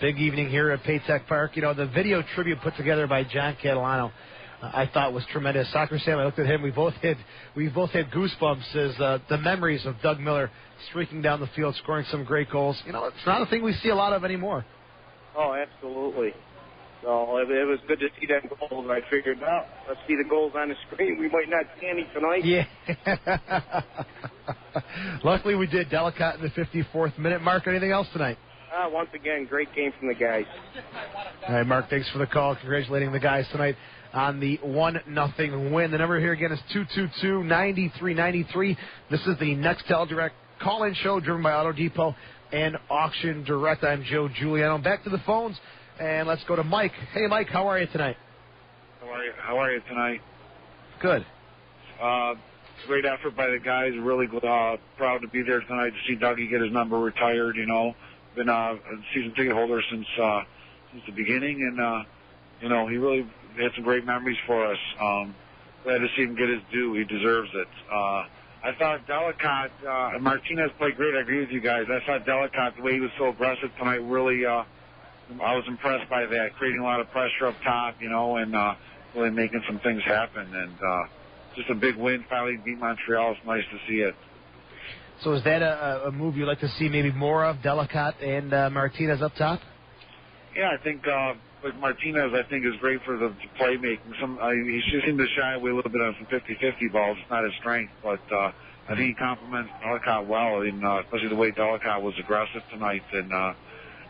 A: Big evening here at Paytech Park. You know, the video tribute put together by John Catalano, I thought was tremendous. Soccer Sam, I looked at him. We both had goosebumps as the memories of Doug Miller streaking down the field, scoring some great goals. You know, it's not a thing we see a lot of anymore.
G: Oh, absolutely. So it was good to see that goal, and I figured, well, let's see the goals on the screen. We might not see any tonight.
A: Yeah. Luckily we did. Delicant in the 54th minute. Mark, anything else tonight?
G: Once again, great game from the guys.
A: All right, Mark, thanks for the call. Congratulating the guys tonight on the 1-0 win. The number here again is 222-9393. This is the Nextel Direct Call-In Show, driven by Auto Depot and Auction Direct. I'm Joe Giuliano. Back to the phones, and let's go to Mike. Hey, Mike, how are you tonight?
H: How are you tonight?
A: Good.
H: Great effort by the guys. Really proud to be there tonight to see Dougie get his number retired. You know, been a season ticket holder since the beginning, and you know, he really had some great memories for us. Glad to see him get his due. He deserves it. I thought Delicant and Martinez played great. I agree with you guys. I thought Delicant, the way he was so aggressive tonight, really, I was impressed by that, creating a lot of pressure up top, you know, and really making some things happen. And just a big win. Finally beat Montreal. It's nice to see it.
A: So is that a move you'd like to see maybe more of, Delicant and Martinez up top?
H: Yeah, I think like Martinez, I think, is great for the playmaking. He seemed to shy away a little bit on some 50-50 balls. It's not his strength, but I think he complements Delicant well, and especially the way Delicant was aggressive tonight. And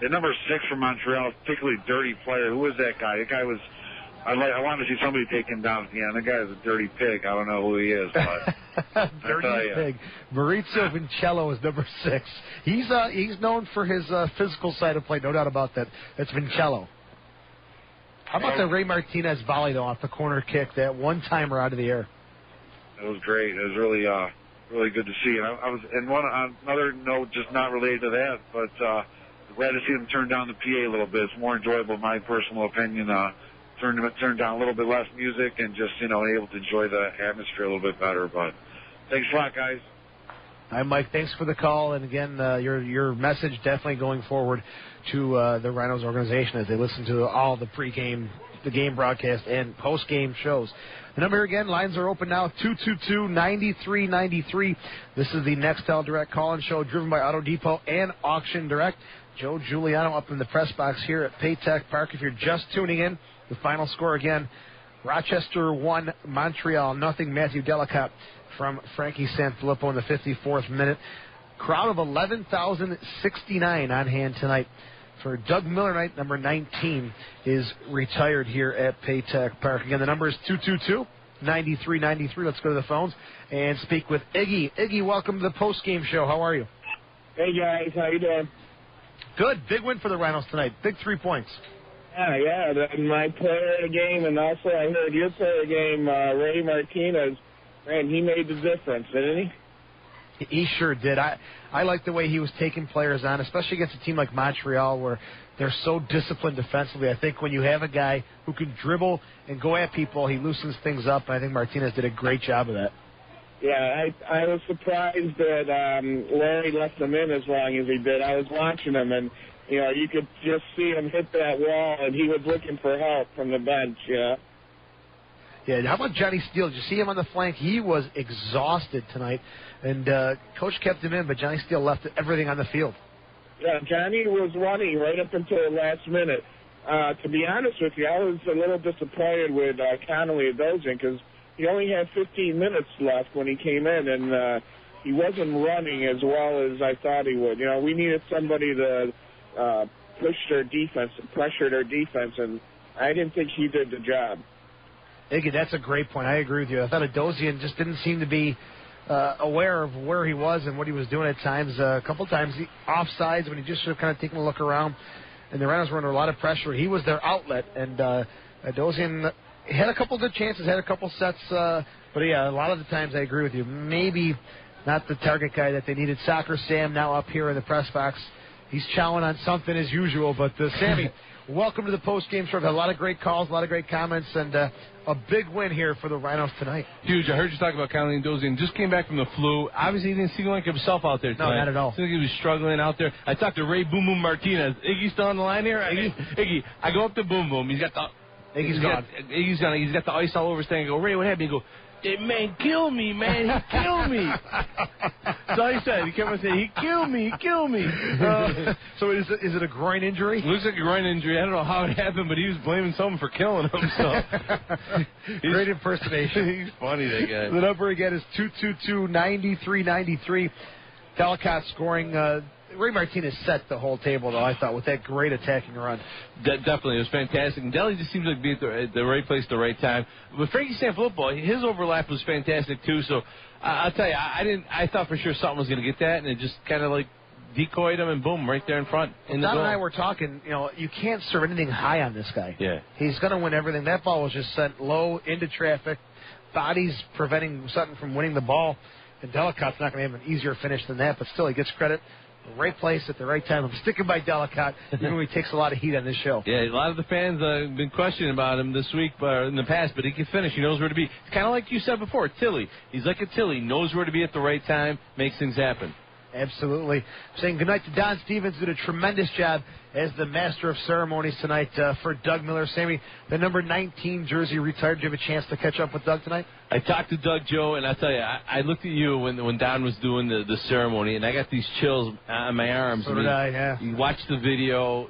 H: the number 6 for Montreal, particularly dirty player. Who was that guy? That guy was. I wanted to see somebody take him down at the end. That guy is a dirty pig. I don't know who he is, but
A: dirty pig. Maurizio Vincello is number 6. He's known for his physical side of play, no doubt about that. That's Vincello. How about the Ray Martinez volley though off the corner kick? That one-timer out of the air.
H: It was great. It was really really good to see. And I was, and on another note, just not related to that, but glad to see them turn down the PA a little bit. It's more enjoyable, in my personal opinion. Turn down a little bit less music and just, you know, able to enjoy the atmosphere a little bit better. But thanks a lot, guys.
A: Hi, Mike. Thanks for the call. And again, your message definitely going forward to the Rhinos organization as they listen to all the pregame, the game broadcast, and postgame shows. The number here again, lines are open now, 222-9393. This is the Nextel Direct Call-In Show, driven by Auto Depot and Auction Direct. Joe Giuliano up in the press box here at Paytech Park. If you're just tuning in, the final score again, Rochester 1, Montreal 0. Matthew Delicant from Frankie Sanfilippo in the 54th minute. Crowd of 11,069 on hand tonight for Doug Miller night. Number 19 is retired here at Paytech Park. Again, the number is 222-9393. Let's go to the phones and speak with Iggy. Iggy, welcome to the postgame show. How are you?
I: Hey, guys. How you doing?
A: Good. Big win for the Rhinos tonight. Big 3 points.
I: Yeah. My player of the game, and also I heard your player of the game, Ray Martinez. Man, he made the difference, didn't he?
A: He sure did. I like the way he was taking players on, especially against a team like Montreal where they're so disciplined defensively. I think when you have a guy who can dribble and go at people, he loosens things up, and I think Martinez did a great job of that.
I: Yeah, I was surprised that Larry left him in as long as he did. I was watching him, and, you could just see him hit that wall, and he was looking for help from the bench,
A: Yeah, how about Johnny Steele? Did you see him on the flank? He was exhausted tonight, and Coach kept him in, but Johnny Steele left everything on the field.
I: Yeah, Johnny was running right up until the last minute. To be honest with you, I was a little disappointed with Connolly Adozian because he only had 15 minutes left when he came in, and he wasn't running as well as I thought he would. We needed somebody to push their defense, pressure their defense, and I didn't think he did the job.
A: Iggy, that's a great point. I agree with you. I thought Adozian just didn't seem to be aware of where he was and what he was doing at times. A couple times, offsides, when he just should have kind of taken a look around, and the Rhinos were under a lot of pressure. He was their outlet, and Adozian had a couple good chances, had a couple sets, but yeah, a lot of the times I agree with you. Maybe not the target guy that they needed. Soccer Sam now up here in the press box. He's chowing on something as usual, but Sammy, welcome to the post-game show. We've had a lot of great calls, a lot of great comments, and a big win here for the Rhinos tonight.
F: Huge. I heard you talk about Connolly Adozian. Just came back from the flu. Obviously, he didn't seem like himself out there tonight.
A: No, not at all.
F: Seemed like he was struggling out there. I talked to Ray Boom Boom Martinez. Iggy still on the line here? Iggy, I go up to Boom Boom. He's got the...
A: Iggy's gone.
F: He's got the ice all over his thing. I go, Ray, what happened? He go, "That man killed me, man. He killed me." That's all he said. He kept on saying, "He killed me. He killed me."
A: So is it a groin injury?
F: Looks like a groin injury. I don't know how it happened, but he was blaming someone for killing him. So
A: great impersonation.
F: He's funny, that guy.
A: The number again is 222-9393. Delicott scoring. Ray Martinez set the whole table, though, I thought, with that great attacking run.
F: Definitely. It was fantastic. And Deli just seems like being at the right place at the right time. But Frankie Sanfilippo, his overlap was fantastic, too. So I'll tell you, I thought for sure something was going to get that, and it just kind of like decoyed him, and boom, right there in front.
A: Don and I were talking, you can't serve anything high on this guy.
F: Yeah.
A: He's going to win everything. That ball was just sent low into traffic. Bodies preventing Sutton from winning the ball. And Delicott's not going to have an easier finish than that, but still he gets credit. The right place at the right time. I'm sticking by Delicott, even though he takes a lot of heat on this show.
F: Yeah, a lot of the fans have been questioning about him this week, in the past, but he can finish. He knows where to be. It's kind of like you said before, Tilly. He's like a Tilly. Knows where to be at the right time, makes things happen.
A: Absolutely. Saying goodnight to Don Stevens, did a tremendous job as the master of ceremonies tonight for Doug Miller. Sammy, the number 19 jersey retired. Did you have a chance to catch up with Doug tonight?
F: I talked to Doug, Joe, and I tell you, I looked at you when Don was doing the ceremony, and I got these chills on my arms.
A: So did I, yeah.
F: You watch the video.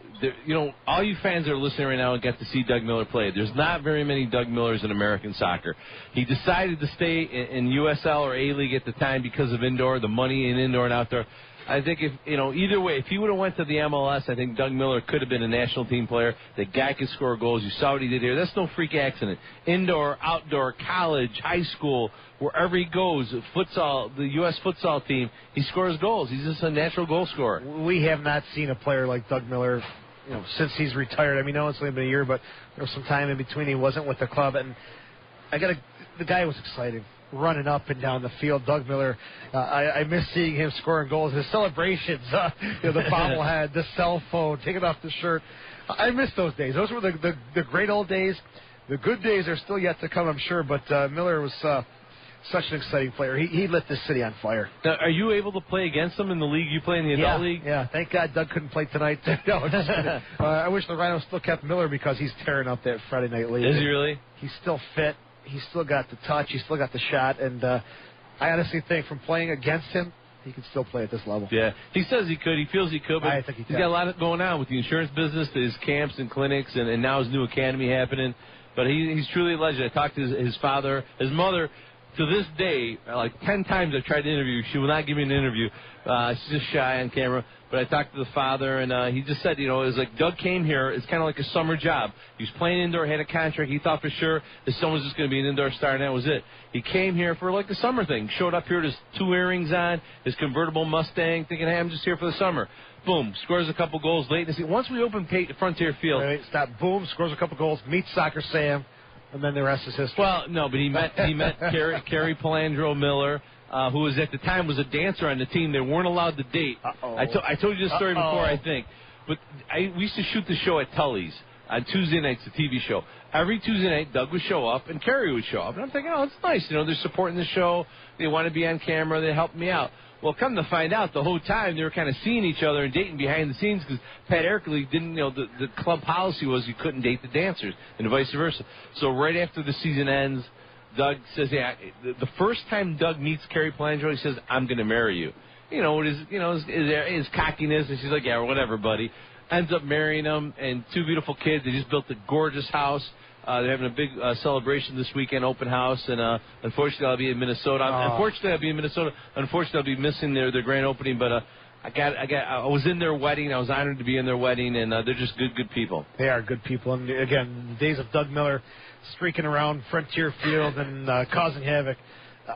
F: All you fans that are listening right now and get to see Doug Miller play. There's not very many Doug Millers in American soccer. He decided to stay in USL or A-League at the time because of indoor, the money in indoor and outdoor. I think either way, if he would have went to the MLS, I think Doug Miller could have been a national team player. The guy could score goals. You saw what he did here. That's no freak accident. Indoor, outdoor, college, high school, wherever he goes, futsal, the U.S. futsal team, he scores goals. He's just a natural goal scorer.
A: We have not seen a player like Doug Miller, since he's retired. I mean, no, it's only been a year, but there was some time in between he wasn't with the club, and the guy was exciting. Running up and down the field, Doug Miller. I miss seeing him scoring goals. His celebrations, the bobblehead, the cell phone, taking off the shirt. I miss those days. Those were the great old days. The good days are still yet to come, I'm sure. But Miller was such an exciting player. He lit this city on fire.
F: Now, are you able to play against him in the league? You play in the adult league?
A: Yeah. Thank God Doug couldn't play tonight. No, just kidding. I wish the Rhinos still kept Miller because he's tearing up that Friday night league.
F: Is he really?
A: He's still fit. He's still got the touch. He's still got the shot. And I honestly think from playing against him, he can still play at this level.
F: Yeah. He says he could. He feels he could. But
A: I think he's
F: got a lot going on with the insurance business, his camps and clinics, and now his new academy happening. But he's truly a legend. I talked to his father. His mother to this day, like 10 times I've tried to interview. She will not give me an interview. She's just shy on camera. But I talked to the father, and he just said, it was like Doug came here. It's kind of like a summer job. He was playing indoor, had a contract. He thought for sure that someone was just going to be an indoor star, and that was it. He came here for like a summer thing. Showed up here with his 2 earrings on, his convertible Mustang, thinking, hey, I'm just here for the summer. Boom, scores a couple goals late. And once we open Frontier Field.
A: Wait, stop. Boom, scores a couple goals, meets Soccer Sam, and then the rest is history.
F: Well, no, but he met Carrie Palandro Miller, who was at the time was a dancer on the team. They weren't allowed to date. I told you this story before, I think. But we used to shoot the show at Tully's on Tuesday nights, the TV show. Every Tuesday night, Doug would show up and Carrie would show up. And I'm thinking, it's nice. They're supporting the show. They want to be on camera. They help me out. Well, come to find out, the whole time they were kind of seeing each other and dating behind the scenes because Pat Erkley didn't, the club policy was you couldn't date the dancers and vice versa. So right after the season ends, Doug says, the first time Doug meets Carrie Palandro, he says, I'm going to marry you. His cockiness, and she's like, yeah, whatever, buddy. Ends up marrying him, and 2 beautiful kids. They just built a gorgeous house. They're having a big celebration this weekend, open house, and unfortunately I'll be in Minnesota. Unfortunately I'll be in Minnesota. Unfortunately I'll be missing their grand opening, but I was in their wedding. I was honored to be in their wedding, and they're just good people.
A: They are good people, and again, the days of Doug Miller streaking around Frontier Field and causing havoc,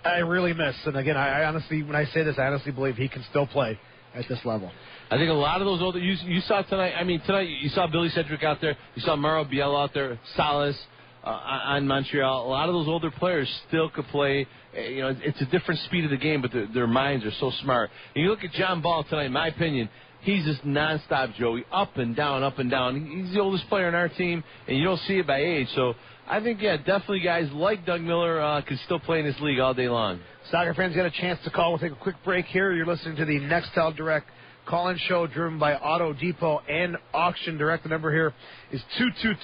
A: I really miss. And again, I honestly, when I say this, I honestly believe he can still play at this level.
F: I think a lot of those older you saw tonight. I mean, tonight you saw Billy Cedric out there. You saw Mauro Biella out there. Salas on Montreal. A lot of those older players still could play. It's a different speed of the game, but their minds are so smart. And you look at John Ball tonight. In my opinion, he's just nonstop, Joey, up and down, up and down. He's the oldest player on our team, and you don't see it by age. So I think, definitely guys like Doug Miller could still play in this league all day long.
A: Soccer fans got a chance to call. We'll take a quick break here. You're listening to the Nextel Direct call-in show driven by Auto Depot and Auction Direct. The number here is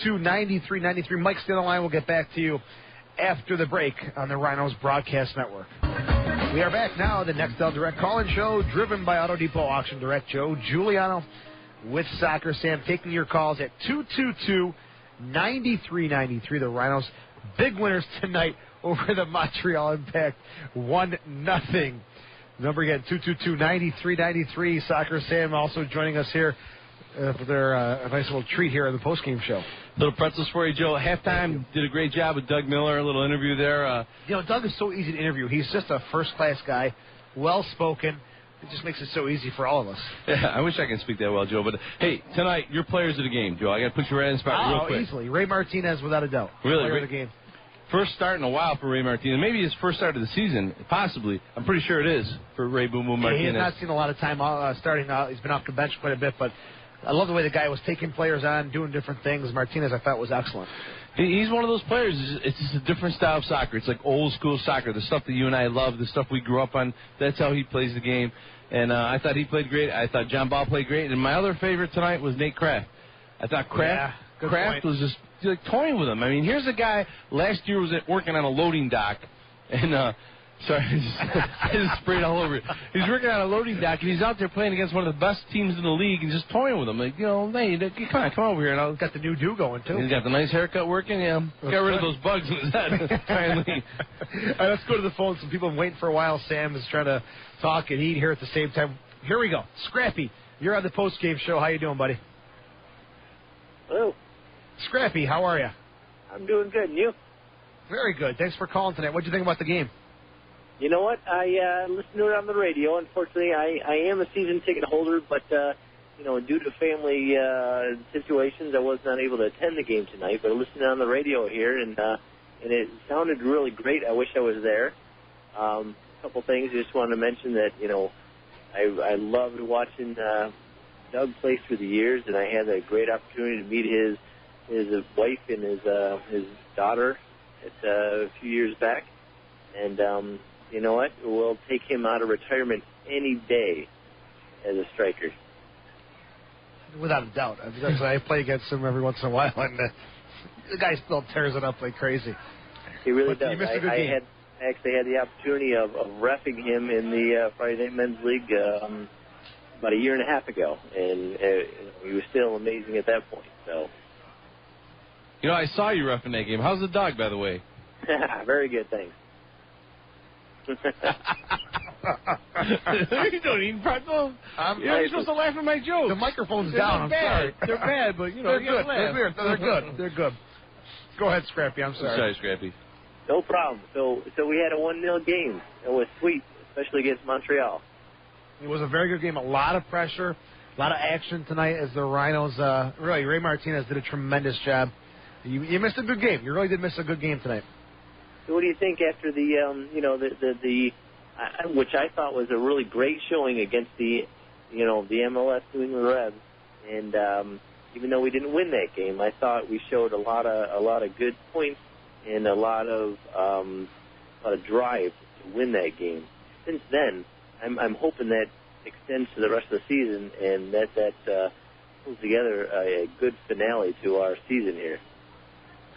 A: 222-9393. Mike's on the line. We'll get back to you after the break on the Rhinos Broadcast Network. We are back now. The Nextel Direct call-in show driven by Auto Depot Auction Direct. Joe Giuliano with Soccer Sam taking your calls at 222-9393. The Rhinos big winners tonight over the Montreal Impact, 1-0. Number again, 222-9393. Soccer Sam also joining us here for their a nice little treat here on the postgame show.
F: Little pretzels for you, Joe. Halftime, did a great job with Doug Miller. A little interview there.
A: Doug is so easy to interview. He's just a first-class guy, well-spoken. It just makes it so easy for all of us.
F: Yeah, I wish I could speak that well, Joe. But, hey, tonight, your players of the game, Joe. I got to put you right in the spot real quick.
A: Easily. Ray Martinez, without a doubt.
F: Really?
A: Player of the game.
F: First start in a while for Ray Martinez. Maybe his first start of the season, possibly. I'm pretty sure it is for Ray Boom Boom Martinez.
A: He has not seen a lot of time starting out. He's been off the bench quite a bit, but I love the way the guy was taking players on, doing different things. Martinez, I thought, was excellent.
F: He's one of those players. It's just a different style of soccer. It's like old school soccer, the stuff that you and I love, the stuff we grew up on. That's how he plays the game. And I thought he played great. I thought John Ball played great. And my other favorite tonight was Nate Kraft. I thought Kraft was just toying with him. I mean, here's a guy last year was working on a loading dock, and sorry, I just sprayed all over it. He's working on a loading dock, and he's out there playing against one of the best teams in the league, and just toying with him. Like, hey, come over here. And I'll
A: got the new do going too.
F: He's got the nice haircut working. Yeah, got rid of those bugs in his head. Finally.
A: All right, let's go to the phone. Some people have been waiting for a while. Sam is trying to talk and eat here at the same time. Here we go. Scrappy, you're on the post-game show. How you doing, buddy?
J: Hello.
A: Scrappy, how are you?
J: I'm doing good, and you?
A: Very good. Thanks for calling tonight. What did you think about the game?
J: You know what? I listened to it on the radio. Unfortunately, I am a season ticket holder, but due to family situations, I was not able to attend the game tonight. But I listened on the radio here, and it sounded really great. I wish I was there. A couple things I just wanted to mention that I loved watching Doug play through the years, and I had a great opportunity to meet his wife and his daughter a few years back. And you know what? We'll take him out of retirement any day as a striker.
A: Without a doubt. I play against him every once in a while, and the guy still tears it up like crazy.
J: He really does.
A: You missed a good game.
J: I actually had the opportunity of reffing him in the Friday Night Men's League about a year and a half ago, and he was still amazing at that point. So,
F: I saw you reffing that game. How's the dog, by the way?
J: Very good, thanks.
F: You don't eat pretzels. You're supposed to laugh at my jokes.
A: The microphone's down. I'm sorry.
F: They're bad, but
A: they're good. They're good. They're good. Go ahead, Scrappy. I'm sorry.
F: Sorry, Scrappy.
J: No problem. So we had a 1-0 game. It was sweet, especially against Montreal.
A: It was a very good game. A lot of pressure, a lot of action tonight as the Rhinos. Really, Ray Martinez did a tremendous job. You missed a good game. You really did miss a good game tonight.
J: So what do you think after the which I thought was a really great showing against the MLS New England Reds, and even though we didn't win that game, I thought we showed a lot of good points and a lot of drive to win that game. Since then, I'm hoping that extends to the rest of the season, and that pulls together a good finale to our season here.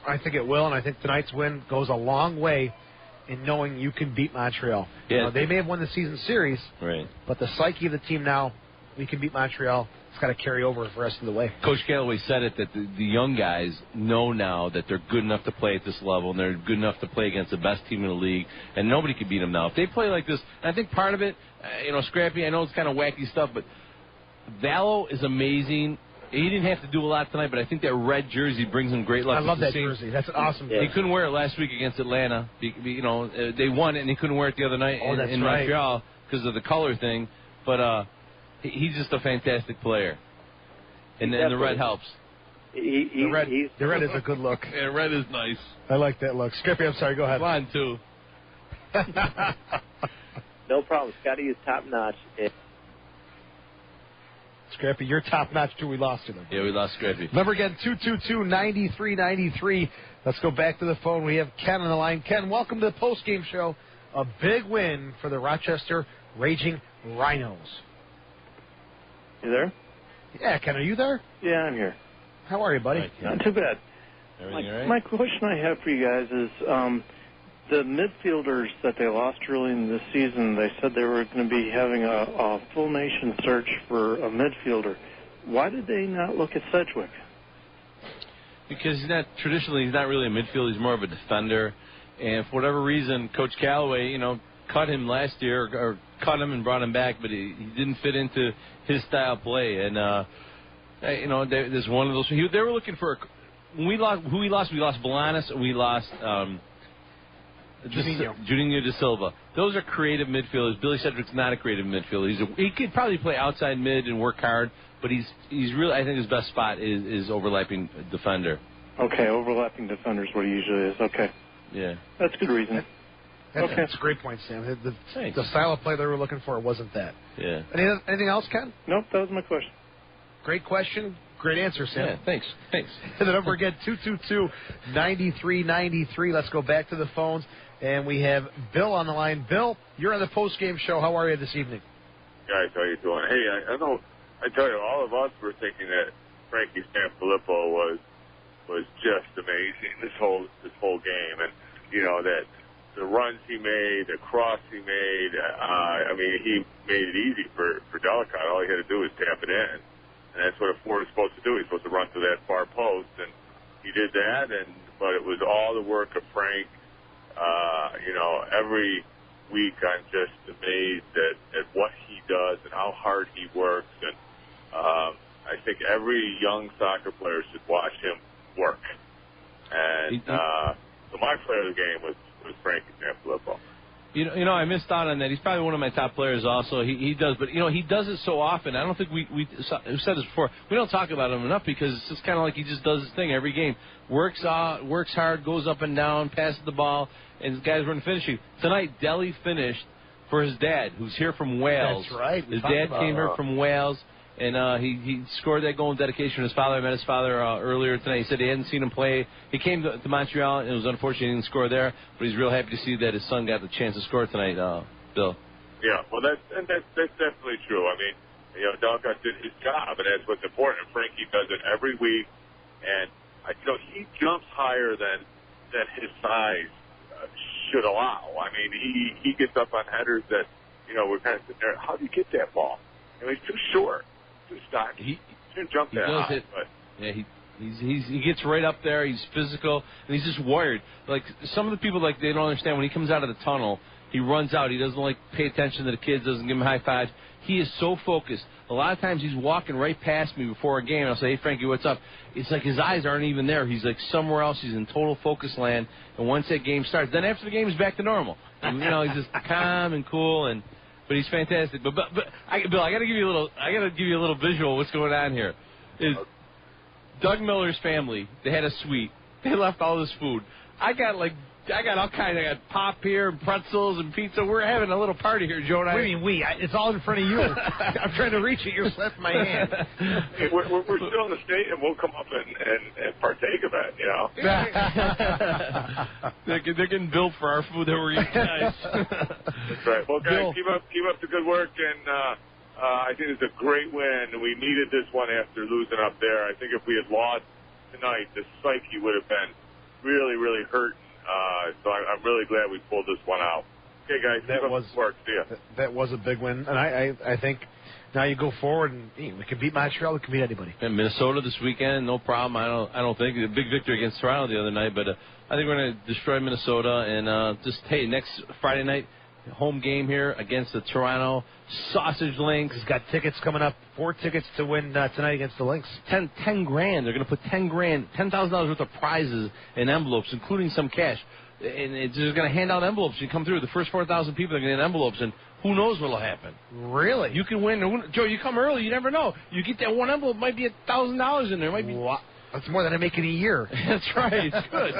A: I think it will, and I think tonight's win goes a long way in knowing you can beat Montreal.
F: Yeah.
A: They may have won the season series,
F: right?
A: But the psyche of the team now, we can beat Montreal. It's got to carry over for the rest of the way.
F: Coach Callaway said it, that the young guys know now that they're good enough to play at this level, and they're good enough to play against the best team in the league, and nobody can beat them now. If they play like this, and I think part of it, Scrappy, I know it's kind of wacky stuff, but Vallow is amazing. He didn't have to do a lot tonight, but I think that red jersey brings him great luck.
A: I love that jersey. That's an awesome jersey.
F: He couldn't wear it last week against Atlanta. They won it, and he couldn't wear it the other night in Montreal because of the color thing. But he's just a fantastic player, and the red helps.
A: The red is a good look.
F: Yeah, red is nice.
A: I like that look. Scrappy, I'm sorry. Go ahead.
F: Mine too.
J: No problem. Scotty is top notch.
A: Scrappy, you're top-notch too. We lost you.
F: Yeah, we lost Scrappy.
A: Number again, 222-9393. Let's go back to the phone. We have Ken on the line. Ken, welcome to the postgame show. A big win for the Rochester Raging Rhinos.
K: You there?
A: Yeah, Ken, are you there?
K: Yeah, I'm here.
A: How are you, buddy?
K: Right, not too bad.
F: Everything all right?
K: My question I have for you guys is the midfielders that they lost early in the season, they said they were going to be having a full nation search for a midfielder. Why did they not look at Sedgwick?
F: Because he's not really a midfielder. He's more of a defender. And for whatever reason, Coach Callaway, cut him last year or cut him and brought him back, but he didn't fit into his style of play. And, there's one of those. They were looking for when we lost. We lost Bolanos and we lost Juninho de Silva. Those are creative midfielders. Billy Sedgwick's not a creative midfielder. He could probably play outside mid and work hard, but he's really, I think his best spot is overlapping defender.
K: Okay, overlapping defender is what he usually is. Okay.
F: Yeah.
K: That's a good reason.
A: That's a great point, Sam. The style of play they were looking for wasn't that.
F: Yeah.
A: Anything else, Ken?
K: Nope, that was my question.
A: Great question. Great answer, Sam.
F: Yeah, thanks.
A: The number again, 222-9393. Let's go back to the phones. And we have Bill on the line. Bill, you're on the post-game show. How are you this evening?
L: Guys, how you doing? Hey, I know, I tell you, all of us were thinking that Frankie Sanfilippo was just amazing this whole game. And, that the runs he made, the cross he made, he made it easy for Delicott. All he had to do was tap it in. And that's what a forward is supposed to do. He's supposed to run to that far post. And he did that, but it was all the work of Frank. Every week I'm just amazed at what he does and how hard he works. And I think every young soccer player should watch him work. And so my player of the game was Frankie Sanfilippo.
F: I missed out on that. He's probably one of my top players also. He does, but he does it so often. I don't think we've said this before. We don't talk about him enough because it's just kind of like he just does his thing every game. Works hard, goes up and down, passes the ball, and his guys run finishing. Tonight, Deli finished for his dad, who's here from Wales.
A: That's right.
F: His dad came here from Wales, and he scored that goal in dedication to his father. I met his father earlier tonight. He said he hadn't seen him play. He came to Montreal, and it was unfortunate he didn't score there, but he's real happy to see that his son got the chance to score tonight, Bill.
L: Yeah, well, that's definitely true. I mean, Delicott did his job, and that's what's important. Frankie does it every week, and he jumps higher than his size should allow. I mean, he gets up on headers that we're kind of sitting there. How do you get that ball? He's too short, too stocky. He shouldn't jump that high.
F: Yeah, he gets right up there. He's physical, and he's just wired. Like some of the people, they don't understand when he comes out of the tunnel. He runs out. He doesn't pay attention to the kids, doesn't give them high fives. He is so focused. A lot of times he's walking right past me before a game, and I'll say, hey, Frankie, what's up? It's like his eyes aren't even there. He's somewhere else. He's in total focus land. And once that game starts, then after the game, he's back to normal. And, he's just calm and cool, but he's fantastic. But Bill, I got to give you a little visual of what's going on here. Is Doug Miller's family, they had a suite. They left all this food. I got all kinds. I got pop here, and pretzels, and pizza. We're having a little party here, Joe and I.
A: What do you mean it's all in front of you. I'm trying to reach it. You're slapping my hand.
L: Hey, we're still in the state, and we'll come up and partake of it,
F: They're getting billed for our food that we're eating, guys.
L: That's right. Well, guys, keep up the good work, and I think it's a great win. We needed this one after losing up there. I think if we had lost tonight, the psyche would have been really, really hurt. So I'm really glad we pulled this one out. Okay, guys, that was work. See ya.
A: That was a big win, and I think now you go forward and we can beat Montreal. We can beat anybody.
F: And Minnesota this weekend, no problem. I don't think a big victory against Toronto the other night, but I think we're going to destroy Minnesota and next Friday night home game here against the Toronto Sausage Lynx.
A: He's got tickets coming up. 4 tickets to win tonight against the Lynx.
F: 10 grand. They're going to put $10,000 worth of prizes in envelopes, including some cash. And they're going to hand out envelopes. You come through. The first 4,000 people are going to get envelopes, and who knows what will happen.
A: Really?
F: You can win. Joe, you come early. You never know. You get that one envelope. Might be $1,000 in there. Might be.
A: Wow. That's more than I make in a year.
F: That's right. It's good.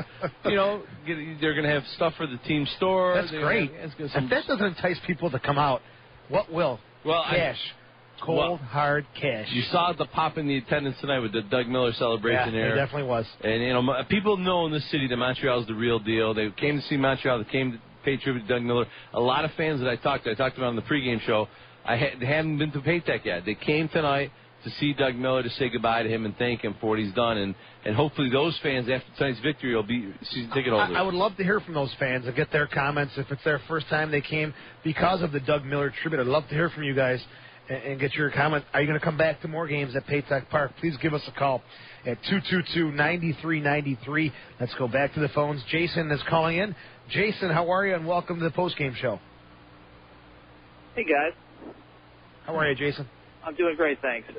F: They're going to have stuff for the team store.
A: That's great. If that doesn't entice people to come out, what will?
F: Well,
A: cash. Cold, hard cash.
F: You saw the pop in the attendance tonight with the Doug Miller celebration there.
A: It definitely was.
F: And, people know in this city that Montreal is the real deal. They came to see Montreal. They came to pay tribute to Doug Miller. A lot of fans that I talked to on the pregame show, they hadn't been to Paytech yet. They came tonight to see Doug Miller, to say goodbye to him and thank him for what he's done. And hopefully those fans, after tonight's victory, will be season ticket holders.
A: I would love to hear from those fans and get their comments. If it's their first time they came because of the Doug Miller tribute, I'd love to hear from you guys and get your comment. Are you going to come back to more games at Paytech Park? Please give us a call at 222-9393. Let's go back to the phones. Jason is calling in. Jason, how are you? And welcome to the postgame show.
M: Hey, guys.
A: How are you, Jason?
M: I'm doing great, thanks.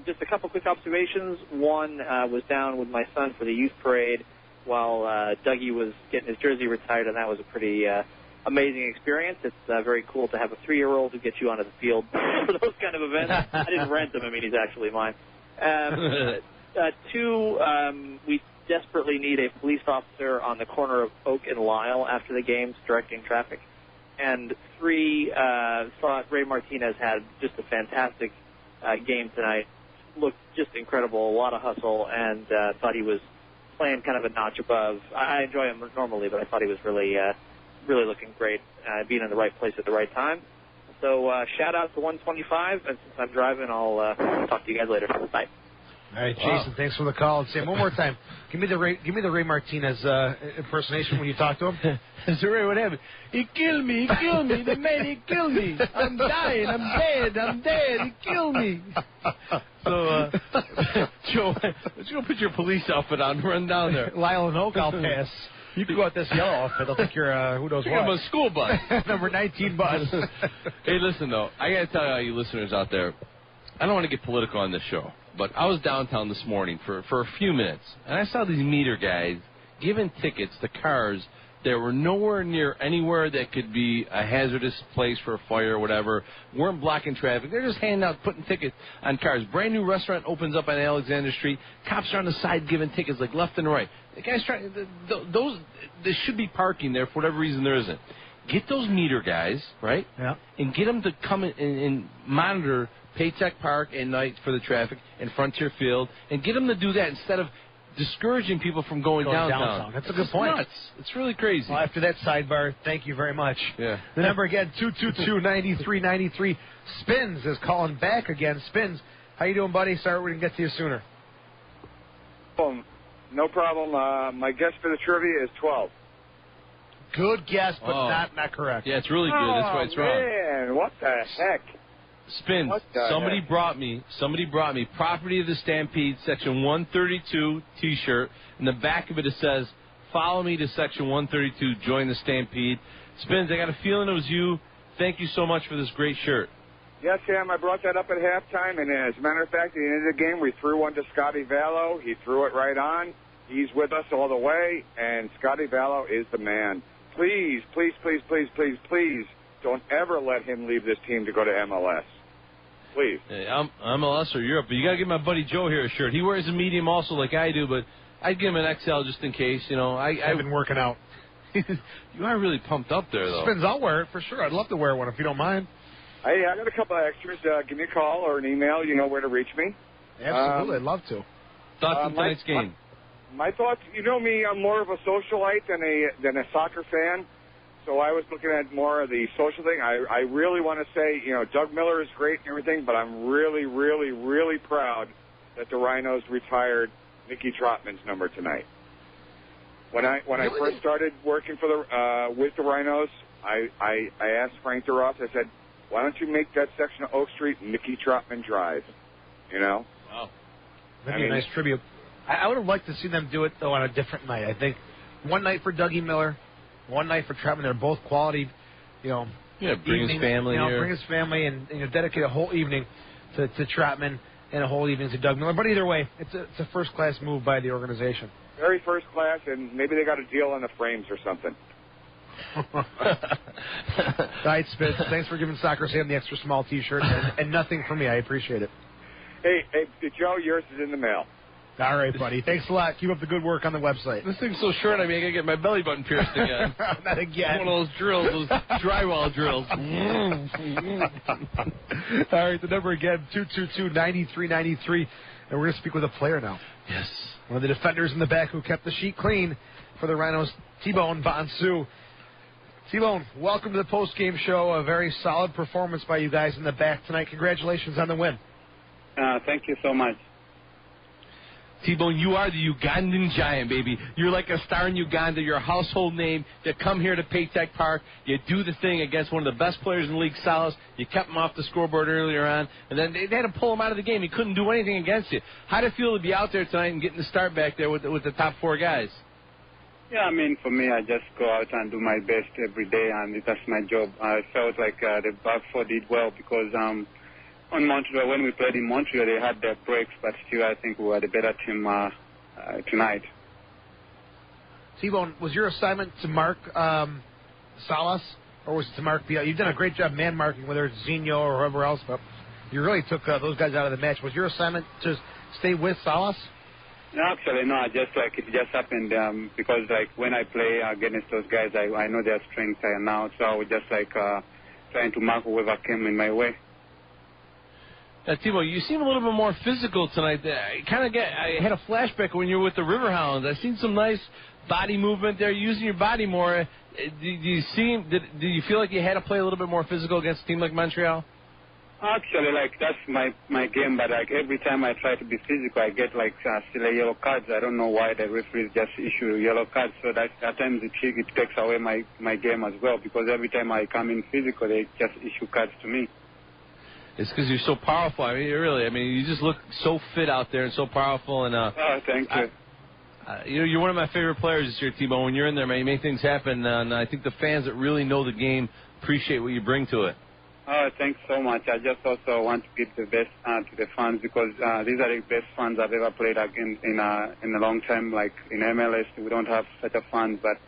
M: Just a couple quick observations. One, was down with my son for the youth parade while Dougie was getting his jersey retired, and that was a pretty amazing experience. It's very cool to have a 3-year-old who gets you onto the field for those kind of events. I didn't rent him. I mean, he's actually mine. 2, we desperately need a police officer on the corner of Oak and Lyle after the games directing traffic. And 3, thought Ray Martinez had just a fantastic game tonight. Looked just incredible, a lot of hustle, and thought he was playing kind of a notch above. I enjoy him normally, but I thought he was really looking great, being in the right place at the right time. So shout out to 125, and since I'm driving, I'll talk to you guys later. Bye.
A: All right, Jason, thanks for the call. And Sam, one more time, give me the Ray Martinez impersonation when you talk to him.
F: So Ray, what happened? He killed me, the man, he killed me. I'm dying, I'm dead, he killed me. So, Joe, let's go put your police outfit on and run down there.
A: Lyle and Oak, I'll pass. You can go out this yellow outfit. They'll think you're who knows what.
F: I'm a school bus.
A: Number 19 bus.
F: Hey, listen, though, I got to tell you listeners out there, I don't want to get political on this show, but I was downtown this morning for a few minutes, and I saw these meter guys giving tickets to cars that were nowhere near anywhere that could be a hazardous place for a fire or whatever, weren't blocking traffic. They're just handing out, putting tickets on cars. Brand new restaurant opens up on Alexander Street. Cops are on the side giving tickets like left and right. The guys trying, there should be parking there for whatever reason there isn't. Get those meter guys, right?
A: Yeah.
F: And get them to come in and monitor Paytech Park at night for the traffic and Frontier Field, and get them to do that instead of discouraging people from going downtown.
A: That's a good point.
F: Nuts. It's really crazy.
A: Well, after that sidebar, thank you very much.
F: Yeah.
A: The number again, 222-9393. Spins is calling back again. Spins, how you doing, buddy? Sorry we didn't get to you sooner.
N: No problem. My guess for the trivia is 12.
A: Good guess, but not correct.
F: Yeah, it's really good. That's why it's wrong.
N: Man, what the heck?
F: Spins. Somebody brought me Property of the Stampede, Section 132 T-shirt. In the back of it says, "Follow me to Section 132. Join the Stampede." Spins, I got a feeling it was you. Thank you so much for this great shirt.
N: Yes, Sam, I brought that up at halftime, and as a matter of fact, at the end of the game, we threw one to Scotty Vallow. He threw it right on. He's with us all the way, and Scotty Vallow is the man. Please, please, please, please, please, please, don't ever let him leave this team to go to MLS. Please.
F: Hey, I'm MLS or Europe, but you got to give my buddy Joe here a shirt. He wears a medium also like I do, but I'd give him an XL just in case. You know,
A: I've been working out.
F: You are really pumped up there, though.
A: Spins, I'll wear it for sure. I'd love to wear one if you don't mind.
N: Hey, I got a couple of extras. Give me a call or an email. You know where to reach me.
A: Absolutely, I'd love to.
F: Thoughts on tonight's game?
N: My thoughts, you know me, I'm more of a socialite than a soccer fan. So I was looking at more of the social thing. I really want to say, you know, Doug Miller is great and everything, but I'm really, really, really proud that the Rhinos retired Mickey Trotman's number tonight. When I first started working for with the Rhinos, I asked Frank DeRoss, I said, why don't you make that section of Oak Street Mickey Trotman Drive? You know?
F: Wow.
A: That'd be a nice tribute. I would have liked to see them do it, though, on a different night. I think one night for Dougie Miller, one night for Trotman. They're both quality, you know.
F: Yeah, bring his family here.
A: Bring his family and dedicate a whole evening to Trotman and a whole evening to Doug Miller. But either way, it's a first-class move by the organization.
N: Very first class, and maybe they got a deal on the frames or something.
A: All right, Spitz. Thanks for giving Soccer Sam the extra small T-shirt and nothing for me. I appreciate it.
N: Hey, Joe, yours is in the mail.
A: All right, buddy. Thanks a lot. Keep up the good work on the website.
F: This thing's so short, I mean, I gotta get my belly button pierced again.
A: Not again.
F: One of those drills, those drywall drills.
A: All right, the number again, 222-9393. And we're going to speak with a player now.
F: Yes.
A: One of the defenders in the back who kept the sheet clean for the Rhinos, T-Bone Bonsu. T-Bone, welcome to the post-game show. A very solid performance by you guys in the back tonight. Congratulations on the win.
O: Thank you so much.
F: T-Bone, you are the Ugandan giant, baby. You're like a star in Uganda. You're a household name. You come here to Paytech Park. You do the thing against one of the best players in the league, Salas. You kept him off the scoreboard earlier on, and then they had to pull him out of the game. He couldn't do anything against you. How did it feel to be out there tonight and getting the start back there with the top four guys?
O: Yeah, I mean, for me, I just go out and do my best every day, and that's my job. I felt like the back four did well because on Montreal, when we played in Montreal, they had their breaks, but still I think we were the better team tonight.
A: T-Bone, was your assignment to mark Salas, or was it to mark You've done a great job man-marking, whether it's Zinho or whoever else, but you really took those guys out of the match. Was your assignment to stay with Salas?
O: No, actually, no. It just happened because, like, when I play against those guys, I know their strengths now, so I was just, like, trying to mark whoever came in my way.
F: T-Bone, you seem a little bit more physical tonight. I had a flashback when you were with the Riverhounds. I've seen some nice body movement there, using your body more. Do you feel like you had to play a little bit more physical against a team like Montreal?
O: Actually, like, that's my game, but, like, every time I try to be physical, I get, like, still yellow cards. I don't know why the referees just issue yellow cards, so that at times it takes away my game as well, because every time I come in physical, they just issue cards to me.
F: It's because you're so powerful. I mean, you just look so fit out there and so powerful. And
O: thank you.
F: You're one of my favorite players this year, T-Bone. When you're in there, man, you make things happen. And I think the fans that really know the game appreciate what you bring to it.
O: Thanks so much. I just also want to give the best to the fans because these are the best fans I've ever played against in a long time. Like in MLS, we don't have such a fans, but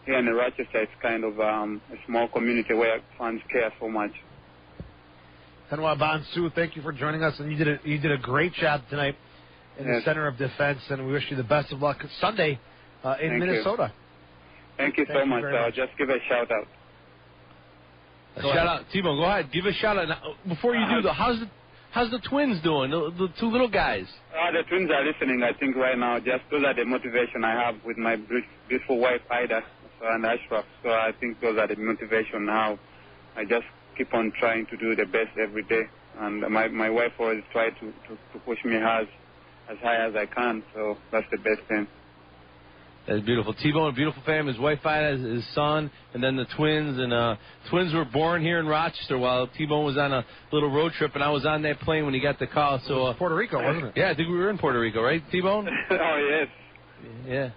O: here in Rochester, it's kind of a small community where fans care so much.
A: Benoit Bonsu, thank you for joining us, and you did a great job tonight in the center of defense, and we wish you the best of luck Sunday in Minnesota.
O: Thank you so much. I'll just give a shout out.
F: Shout out, T-Bone. Go ahead, give a shout out. Now, before you do, how's the Twins doing? The two little guys.
O: The Twins are listening. I think right now, just those are the motivation I have with my beautiful wife Ida and Ashraf. So I think those are the motivation now. I just keep on trying to do the best every day, and my wife always tries to push me as high as I can. So that's the best thing.
F: That's beautiful. T-Bone, a beautiful family. His wife, Ida, his son, and then the twins. And twins were born here in Rochester while T-Bone was on a little road trip, and I was on that plane when he got the call. So
A: Puerto Rico, wasn't it?
F: Yeah, I think we were in Puerto Rico, right, T-Bone?
O: Oh, yes.
F: Yeah.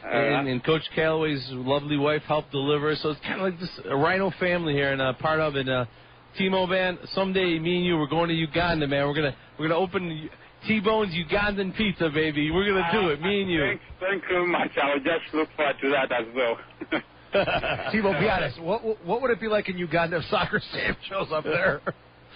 F: And Coach Callaway's lovely wife helped deliver. So it's kind of like this a Rhino family here, and part of it. Timo, man, someday me and you we're going to Uganda, man. We're gonna open T-Bone's Ugandan pizza, baby. We're gonna do it, me and you.
O: Thank you very much. I will just look forward to that as well.
A: Timo, be honest. What would it be like in Uganda if Soccer Sam shows up there?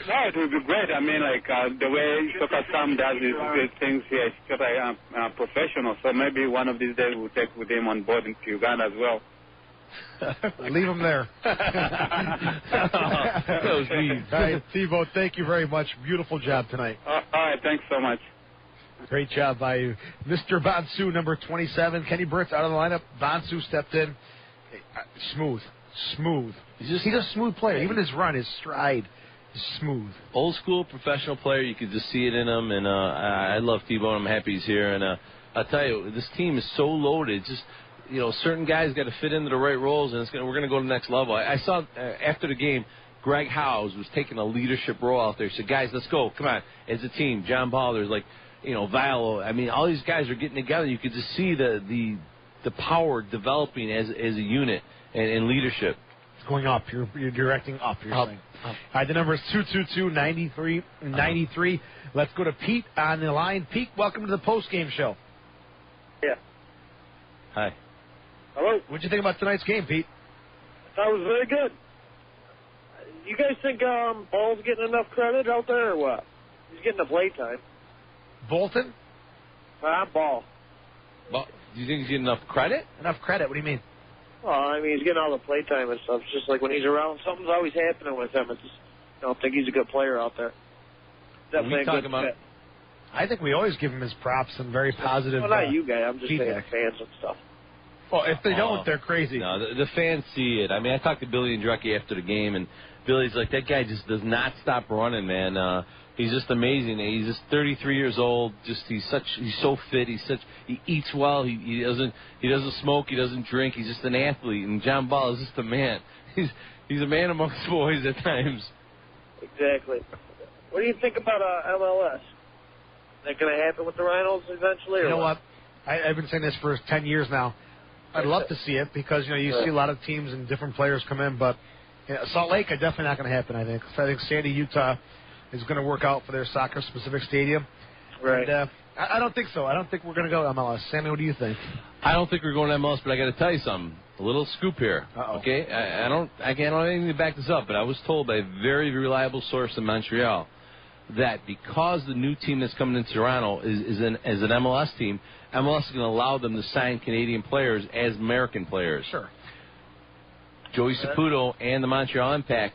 O: No, it would be great. I mean, like the way Soccer Sam does his things here, it's totally professional. So maybe one of these days we'll take with him on board into Uganda as well.
A: Leave him there.
F: That was mean.
A: All right, Timo, thank you very much. Beautiful job tonight.
O: All right, thanks so much.
A: Great job by you. Mr. Bonsu, number 27. Kenny Britt's out of the lineup. Bonsu stepped in. Smooth. He's a smooth player. Even his run, his stride is smooth.
F: Old school professional player. You could just see it in him. And I love T-Bone. I'm happy he's here. And I'll tell you, this team is so loaded. Just, certain guys got to fit into the right roles, and we're going to go to the next level. I saw after the game, Greg Howes was taking a leadership role out there. He said, guys, let's go. Come on. As a team. John Ball, there's Valo. I mean, all these guys are getting together. You could just see the power developing as a unit and leadership.
A: It's going up. You're directing up. You're saying. All right, the number is 222-93. Let's go to Pete on the line. Pete, welcome to the postgame show.
P: Yeah.
F: Hi.
P: Hello.
A: What'd you think about tonight's game, Pete?
P: I thought it was very good. You guys think Ball's getting enough credit out there or what? He's getting the play time.
A: Bolton?
P: Ball.
F: Do you think he's getting enough credit?
A: Enough credit? What do you mean?
P: Well, I mean, he's getting all the play time and stuff. It's just like when he's around, something's always happening with him. It's just, I don't think he's a good player out there. Definitely a good fit.
A: I think we always give him his props and very positive.
P: Well, not you guys. I'm just saying fans and stuff.
A: Well, if they don't, they're crazy.
F: No, the fans see it. I mean, I talked to Billy and Drucky after the game, and Billy's like, that guy just does not stop running, man. He's just amazing. He's just 33 years old. He's so fit. He eats well. He doesn't smoke. He doesn't drink. He's just an athlete. And John Ball is just a man. He's a man amongst boys at times.
P: Exactly. What do you think about MLS? Is that going to happen with the Rhinos eventually?
A: You know what? I've been saying this for 10 years now. I'd love to see it because you see a lot of teams and different players come in, but Salt Lake, definitely not going to happen. I think Sandy, Utah is going to work out for their soccer-specific stadium.
P: Right.
A: And, I don't think so. I don't think we're going to go to MLS. Sammy, what do you think?
F: I don't think we're going to MLS, but I got to tell you something. A little scoop here.
A: Uh-oh.
F: Okay? I don't have anything to back this up, but I was told by a very reliable source in Montreal that because the new team that's coming into Toronto is an MLS team, MLS is going to allow them to sign Canadian players as American players.
A: Sure.
F: Joey Saputo and the Montreal Impact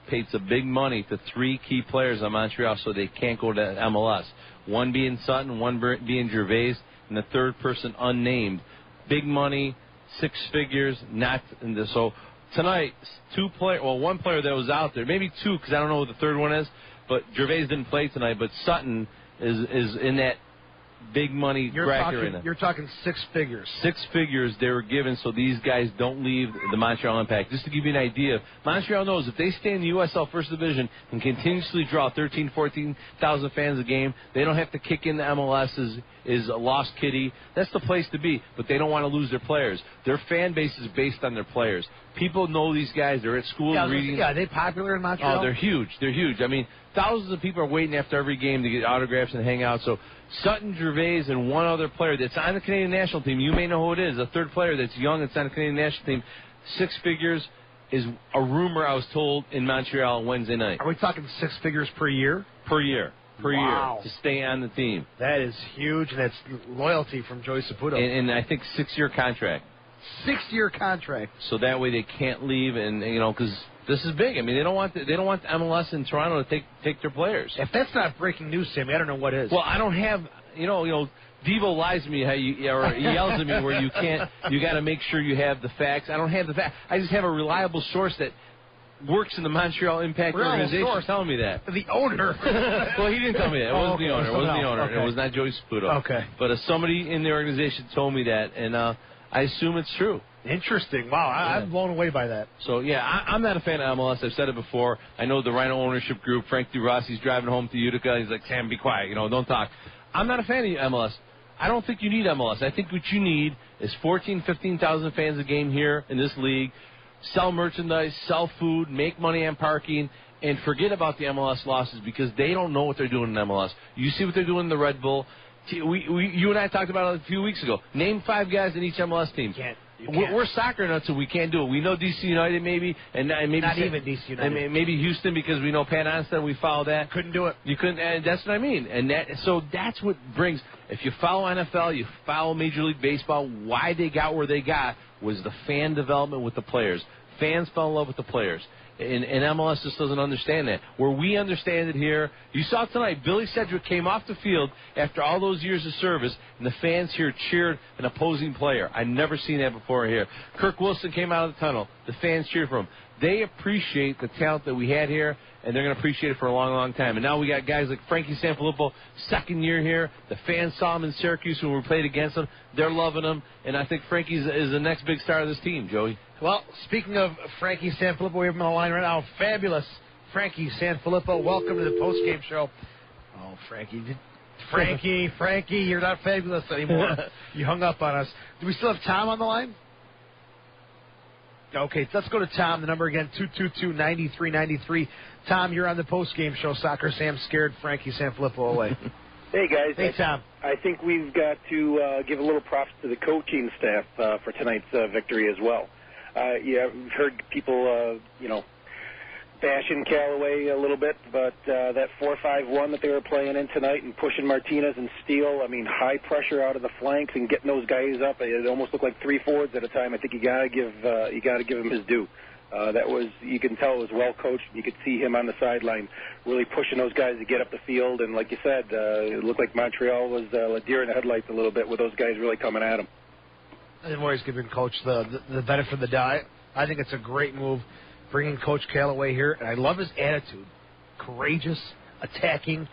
F: paid some big money to 3 key players on Montreal so they can't go to MLS. One being Sutton, one being Gervais, and the third person unnamed. Big money, 6 figures, so tonight, one player that was out there, maybe 2 because I don't know who the third one is, but Gervais didn't play tonight, but Sutton is in that big money bracket.
A: You're talking 6 figures.
F: 6 figures they were given so these guys don't leave the Montreal Impact. Just to give you an idea, Montreal knows if they stay in the USL First Division and continuously draw 13,000, 14,000 fans a game, they don't have to kick in the MLS is a lost kitty. That's the place to be, but they don't want to lose their players. Their fan base is based on their players. People know these guys. They're at school reading.
A: Yeah, are they popular in Montreal?
F: Oh, they're huge. They're huge. I mean, thousands of people are waiting after every game to get autographs and hang out. So Sutton, Gervais, and one other player that's on the Canadian national team. You may know who it is. A third player that's young that's on the Canadian national team. 6 figures is a rumor I was told in Montreal Wednesday night.
A: Are we talking 6 figures per year?
F: Per year.
A: Wow.
F: To stay on the team.
A: That is huge, and that's loyalty from Joey Saputo.
F: And I think 6-year contract.
A: 6-year contract.
F: So that way they can't leave, and because this is big. I mean, they don't want MLS in Toronto to take their players.
A: If that's not breaking news, Sammy, I don't know what is.
F: Well, I don't have Devo lies to me or he yells at me where you can't. You got to make sure you have the facts. I don't have the facts. I just have a reliable source that works in the Montreal Impact organization telling me that.
A: The owner.
F: Well, he didn't tell me that. It wasn't the owner. It wasn't the owner.
A: Okay.
F: It was not Joey Saputo.
A: Okay.
F: But somebody in the organization told me that, and I assume it's true.
A: Interesting. Wow, I'm blown away by that.
F: So, yeah, I'm not a fan of MLS. I've said it before. I know the Rhino ownership group. Frank DeRossi's driving home to Utica. He's like, Sam, be quiet. Don't talk. I'm not a fan of MLS. I don't think you need MLS. I think what you need is 14,000, 15,000 fans a game here in this league. Sell merchandise, sell food, make money on parking, and forget about the MLS losses because they don't know what they're doing in MLS. You see what they're doing in the Red Bull. You and I talked about it a few weeks ago. Name 5 guys in each MLS team. We're soccer nuts, so we can't do it. We know D.C. United maybe, and maybe
A: not even D.C. United,
F: and maybe Houston because we know Pat Onstad. We follow that.
A: Couldn't do it.
F: You couldn't, and that's what I mean. And that's what brings. If you follow NFL, you follow Major League Baseball. Why they got where they got was the fan development with the players. Fans fell in love with the players. And MLS just doesn't understand that. Where we understand it here, you saw tonight, Billy Cedric came off the field after all those years of service, and the fans here cheered an opposing player. I've never seen that before here. Kirk Wilson came out of the tunnel. The fans cheered for him. They appreciate the talent that we had here, and they're going to appreciate it for a long, long time. And now we got guys like Frankie Sanfilippo, second year here. The fans saw him in Syracuse when we played against them. They're loving him, and I think Frankie is the next big star of this team, Joey.
A: Well, speaking of Frankie Sanfilippo, we have him on the line right now. Fabulous Frankie Sanfilippo. Welcome to the postgame show. Oh, Frankie, you're not fabulous anymore. You hung up on us. Do we still have Tom on the line? Okay, let's go to Tom. The number again, 222-9393. Tom, you're on the postgame show. Soccer Sam scared Frankie Sanfilippo away.
Q: Hey, guys.
A: Hey, Tom.
Q: I think we've got to give a little props to the coaching staff for tonight's victory as well. We've heard people, bashing Callaway a little bit, but that 4-5-1 that they were playing in tonight and pushing Martinez and Steele, high pressure out of the flanks and getting those guys up. It almost looked like 3 forwards at a time. I think you got to give him his due. You can tell it was well coached. You could see him on the sideline really pushing those guys to get up the field. And like you said, it looked like Montreal was a deer in the headlights a little bit with those guys really coming at him.
A: I'm always giving Coach the benefit of the doubt. I think it's a great move bringing Coach Callaway here, and I love his attitude. Courageous, attacking,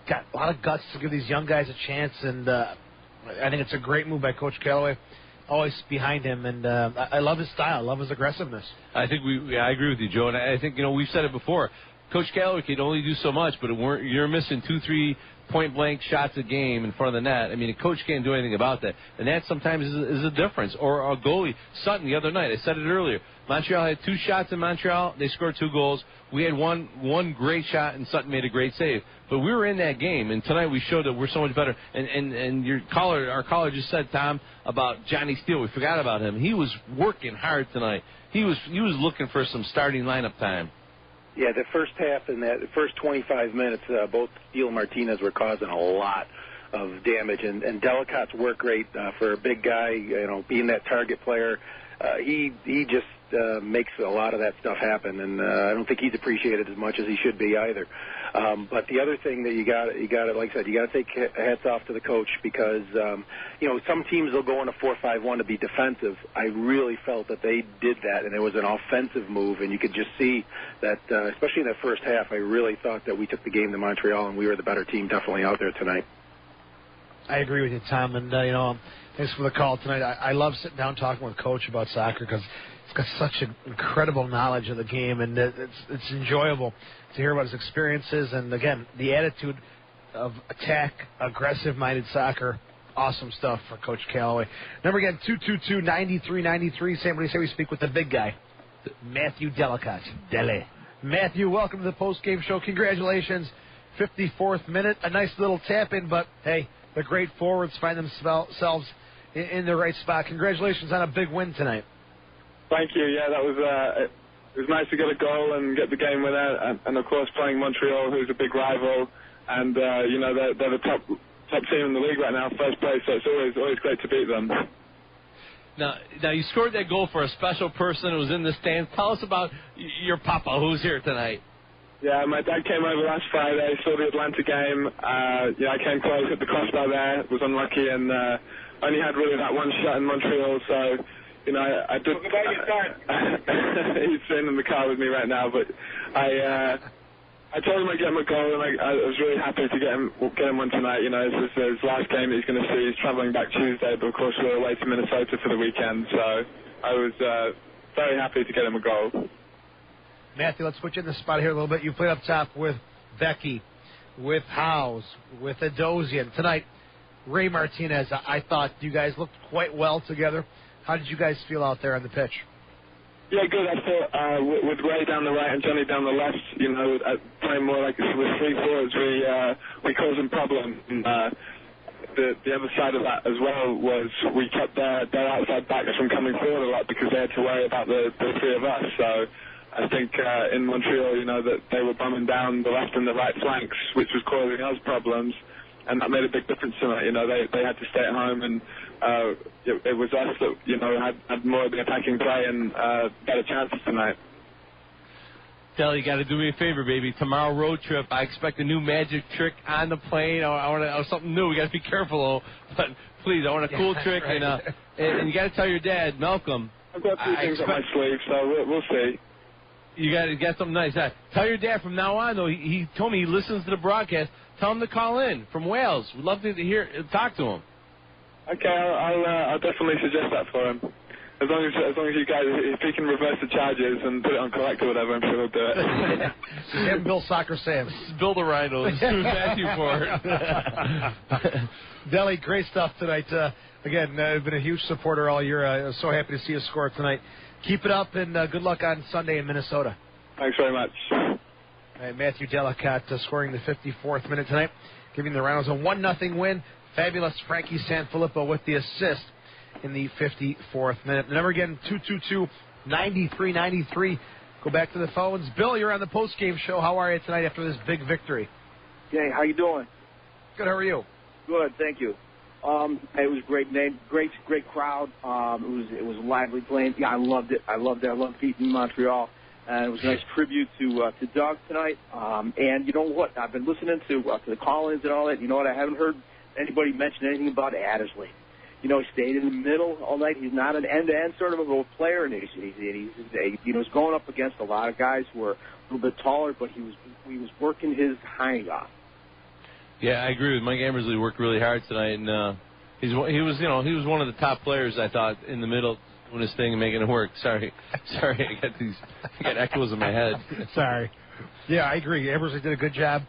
A: got a lot of guts to give these young guys a chance, and I think it's a great move by Coach Callaway. Always behind him, and I love his style. I love his aggressiveness.
F: I think I agree with you, Joe, and I think we've said it before. Coach Callaway can only do so much, but you're missing 2-3 point-blank shots a game in front of the net. A coach can't do anything about that, and that sometimes is a difference. Or a goalie, Sutton, the other night, I said it earlier. Montreal had 2 shots in Montreal. They scored 2 goals. We had one great shot, and Sutton made a great save. But we were in that game, and tonight we showed that we're so much better. And our caller just said, Tom, about Johnny Steele. We forgot about him. He was working hard tonight. He was looking for some starting lineup time.
Q: Yeah, the first half and the first 25 minutes, both Steele and Martinez were causing a lot of damage. And Delicate's work rate for a big guy, being that target player, he just makes a lot of that stuff happen. And I don't think he's appreciated as much as he should be either. But the other thing that you got to, like I said, you got to take hats off to the coach because, some teams will go in a 4-5-1 to be defensive. I really felt that they did that, and it was an offensive move, and you could just see that, especially in that first half, I really thought that we took the game to Montreal, and we were the better team definitely out there tonight.
A: I agree with you, Tom, and, thanks for the call tonight. I love sitting down talking with Coach about soccer because he's got such an incredible knowledge of the game, and it's enjoyable to hear about his experiences. And, again, the attitude of attack, aggressive-minded soccer, awesome stuff for Coach Callaway. Number again, 222-9393. Sam, what do you say we speak with the big guy, Matthew Delicate? Matthew, welcome to the post-game show. Congratulations. 54th minute, a nice little tap-in, but, hey, the great forwards find themselves in the right spot. Congratulations on a big win tonight.
R: Thank you. Yeah, that was it was nice to get a goal and get the game winner, and of course playing Montreal, who's a big rival, and they're the top team in the league right now, first place. So it's always great to beat them.
F: Now you scored that goal for a special person who was in the stands. Tell us about your papa, who's here tonight.
R: Yeah, my dad came over last Friday, saw the Atlanta game. I came close, hit the crossbar there, was unlucky, and only had really that one shot in Montreal. So, I did. Talk about your dad. He's sitting in the car with me right now, but I told him I'd get him a goal, and I was really happy to get him one tonight. This is his last game that he's going to see. He's traveling back Tuesday, but of course we're away to Minnesota for the weekend. So I was very happy to get him a goal.
A: Matthew, let's put you in the spot here a little bit. You played up top with Becky, with Howes, with Adosian. Tonight, Ray Martinez. I thought you guys looked quite well together. How did you guys feel out there on the pitch?
R: Yeah, good. I thought with Ray down the right and Johnny down the left, playing more like with three forwards, we caused them problems. The other side of that as well was we kept their outside backs from coming forward a lot because they had to worry about the three of us. So I think in Montreal, that they were bumming down the left and the right flanks, which was causing us problems, and that made a big difference tonight. They had to stay at home, and it was us that had more of the attacking play and better chances tonight.
F: Del, you got to do me a favor, baby. Tomorrow road trip, I expect a new magic trick on the plane. I want something new. We got to be careful, but please, I want a cool trick, right. and you got to tell your dad, Malcolm.
R: I've got two things up my sleeve, so we'll see.
F: You got something nice. Tell your dad from now on, though. He told me he listens to the broadcast. Tell him to call in from Wales. We'd love to talk to him.
R: Okay, I'll definitely suggest that for him. As long as you guys, if he can reverse the charges and put it on collect or whatever, I'm sure he'll do it.
A: Just have him Bill Soccer Sam.
F: Bill the Rhinos. Thank you for it.
A: Deli, great stuff tonight. Again, I've been a huge supporter all year. I was so happy to see you score tonight. Keep it up, and good luck on Sunday in Minnesota.
R: Thanks very much.
A: All right, Matthew Delacotte scoring the 54th minute tonight, giving the Rhinos a 1-0 win. Fabulous Frankie Sanfilippo with the assist in the 54th minute. The number again, 222-9393. Go back to the phones. Bill, you're on the postgame show. How are you tonight after this big victory?
S: Hey, how you doing?
A: Good. How are you?
S: Good, thank you. It was a great name, great crowd. It was lively playing. Yeah, I loved it. I loved beating Montreal. And it was a nice tribute to Doug tonight. And you know what? I've been listening to the call-ins and all that. You know what? I haven't heard anybody mention anything about Addersley. He stayed in the middle all night. He's not an end-to-end sort of a role player, and he's going up against a lot of guys who are a little bit taller, but he was working his hind off.
F: Yeah, I agree with Mike Ambersley. Worked really hard tonight, and he was one of the top players, I thought, in the middle, doing his thing and making it work. Sorry, I got echoes in my head.
A: Sorry. Yeah, I agree. Ambersley did a good job.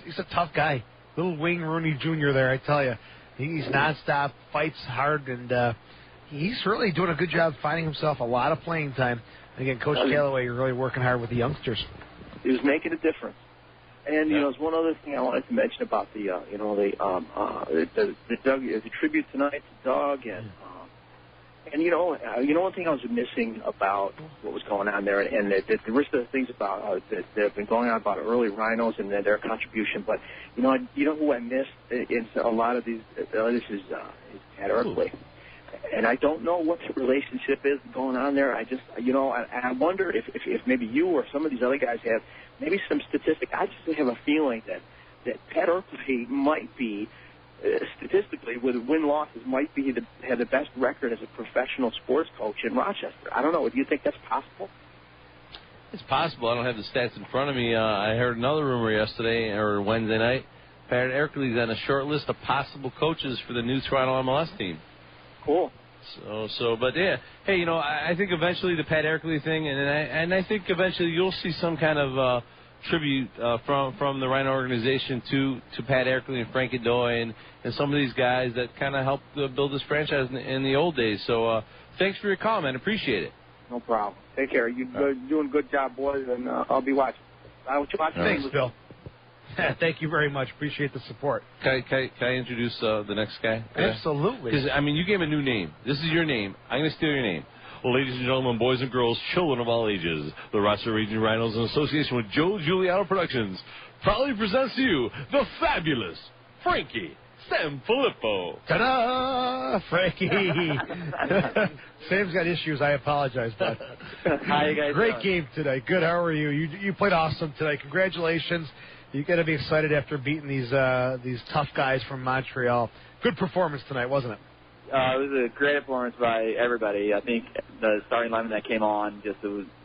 A: He's a tough guy. Little Wayne Rooney Jr. there, I tell you. He's nonstop, fights hard, and he's really doing a good job finding himself a lot of playing time. And again, Coach Callaway, you're really working hard with the youngsters.
S: He was making a difference. And there's one other thing I wanted to mention about the tribute tonight to Doug, and one thing I was missing about what was going on there, and the rest of the things about that have been going on about early Rhinos and their contribution. But you know who I missed in a lot of these. This is Pat Erkley, and I don't know what the relationship is going on there. I just and I wonder if maybe you or some of these other guys have maybe some statistic. I just have a feeling that Pat Erkley might be. Statistically, with win-losses, might have the best record as a professional sports coach in Rochester. I don't know. Do you think that's possible?
F: It's possible. I don't have the stats in front of me. I heard another rumor yesterday or Wednesday night. Pat Erkley's on a short list of possible coaches for the new Toronto MLS team.
S: Cool.
F: But yeah. Hey, I think eventually the Pat Erkley thing, and I think eventually you'll see some kind of tribute from the Rhino organization to Pat Erkley and Frank Godoy and some of these guys that kind of helped build this franchise in the old days. So thanks for your call, man. Appreciate it.
S: No problem. Take care. You're doing a good job, boys, and I'll be watching.
A: Thanks, Bill. Thank you very much. Appreciate the support.
F: Can I introduce the next guy?
A: Absolutely.
F: Because, you gave him a new name. This is your name. I'm going to steal your name. Ladies and gentlemen, boys and girls, children of all ages, the Rochester Region Rhinos, in association with Joe Giuliano Productions, proudly presents to you the fabulous Frankie Sanfilippo.
A: Ta-da! Frankie! Sam's got issues. I apologize, bud.
T: How you guys
A: Great
T: doing?
A: game today. Good. How are you? You played awesome tonight. Congratulations. You got to be excited after beating these tough guys from Montreal. Good performance tonight, wasn't it?
T: It was a great performance by everybody. I think the starting lineup that came on,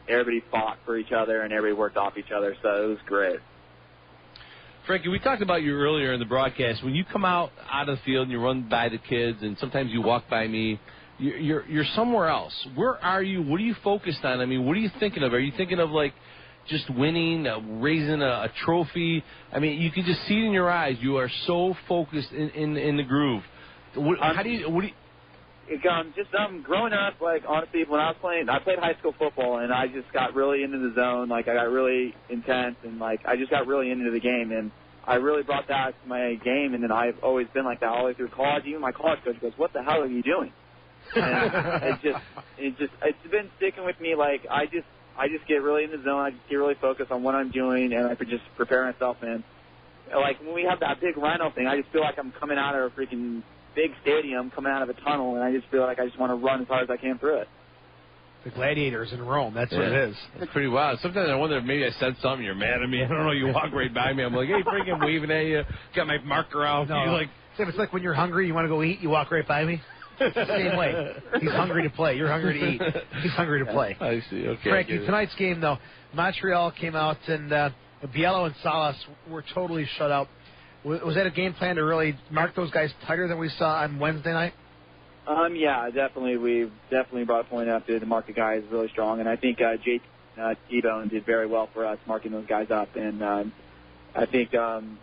T: everybody fought for each other and everybody worked off each other, so it was great.
F: Frankie, we talked about you earlier in the broadcast. When you come out of the field and you run by the kids and sometimes you walk by me, you're somewhere else. Where are you? What are you focused on? What are you thinking of? Are you thinking of, just winning, raising a trophy? You can just see it in your eyes. You are so focused in the groove. How do you? What do you?
T: Growing up, like, honestly, when I played high school football, and I just got really into the zone. Like, I got really intense, and, like, I just got really into the game, and I really brought that to my game, and then I've always been like that all the way through college. Even my college coach goes, "What the hell are you doing?" And it's been sticking with me. Like, I just get really in the zone. I just get really focused on what I'm doing, and I could just prepare myself. And, like, when we have that big Rhino thing, I just feel like I'm coming out of a freaking big stadium, coming out of a tunnel, and I just feel like I just want to run as hard as I can through it.
A: The gladiators in Rome, that's what it is.
F: It's pretty wild. Sometimes I wonder if maybe I said something, you're mad at me. I don't know, you walk right by me. I'm like, hey, freaking waving at you. Got my marker out.
A: No,
F: You're like,
A: it's like when you're hungry, you want to go eat, you walk right by me. It's the same way. He's hungry to play. You're hungry to eat. He's hungry to play.
F: I see. Okay.
A: Frankie, tonight's game, though, Montreal came out, and Biello and Salas were totally shut out. Was that a game plan to really mark those guys tighter than we saw on Wednesday night?
T: Yeah, definitely. We've definitely brought a point up to mark the guys really strong, and I think T-Bone did very well for us marking those guys up, and I think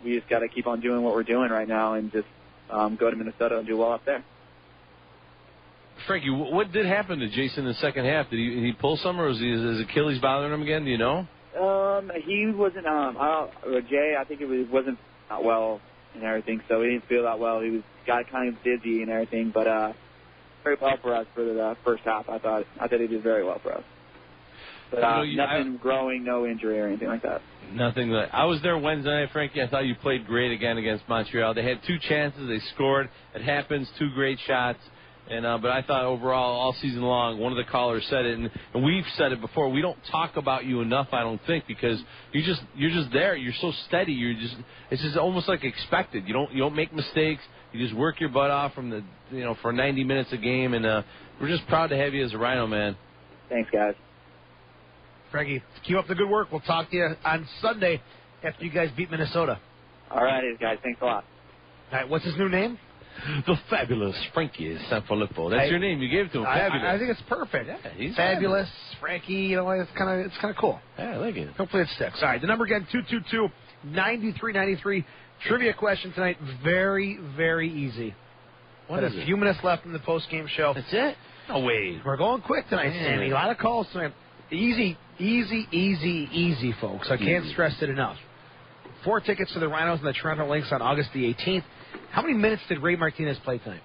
T: we just got to keep on doing what we're doing right now and just go to Minnesota and do well up there.
F: Frankie, what did happen to Jason in the second half? Did he pull some, or was his Achilles bothering him again? Do you know?
T: He wasn't. Jay, I think it wasn't that well and everything, so he didn't feel that well. He got kind of dizzy and everything, but very well for us for the first half. I thought he did very well for us. But nothing growing, no injury or anything like that.
F: Nothing. I was there Wednesday night, Frankie. I thought you played great again against Montreal. They had 2 chances. They scored. It happens. 2 great shots. And but I thought overall, all season long, one of the callers said it, and we've said it before. We don't talk about you enough, I don't think, because you're just there. You're so steady. It's just almost like expected. You don't make mistakes. You just work your butt off from for 90 minutes a game, and we're just proud to have you as a Rhino, man.
T: Thanks, guys.
A: Frankie, keep up the good work. We'll talk to you on Sunday after you guys beat Minnesota.
T: All right, guys. Thanks a lot.
A: All right, what's his new name?
F: The fabulous Frankie Sanfilippo. That's your name. You gave it to him. Fabulous.
A: I think it's perfect.
F: Yeah, he's
A: fabulous. Frankie, it's kind of cool.
F: Yeah, I like it.
A: Hopefully it sticks. All right, the number again, 222-9393. Trivia question tonight, very, very easy.
F: What is
A: a few minutes left in the post-game show.
F: That's it? No way.
A: We're going quick tonight, Sammy. A lot of calls tonight. Easy, folks. I can't stress it enough. 4 tickets to the Rhinos and the Toronto Lynx on August the 18th. How many minutes did Ray Martinez play tonight?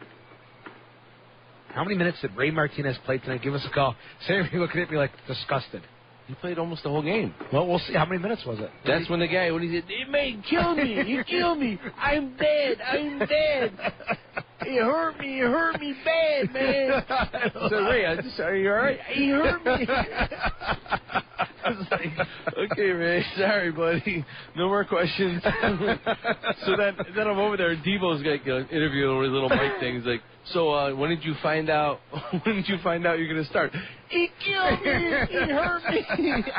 A: Give us a call. Sammy looking at me like disgusted.
F: He played almost the whole game.
A: Well, we'll see. How many minutes was it?
F: That's when he said, "They kill me. You kill me. I'm dead. It hurt me bad, man." So Ray, are you all right? He hurt me. I was like, okay, Ray, sorry, buddy. No more questions. So then I'm over there, and Devo's like interviewing with little Mike things like, so when did you find out? You're going to start? He killed me. He hurt me.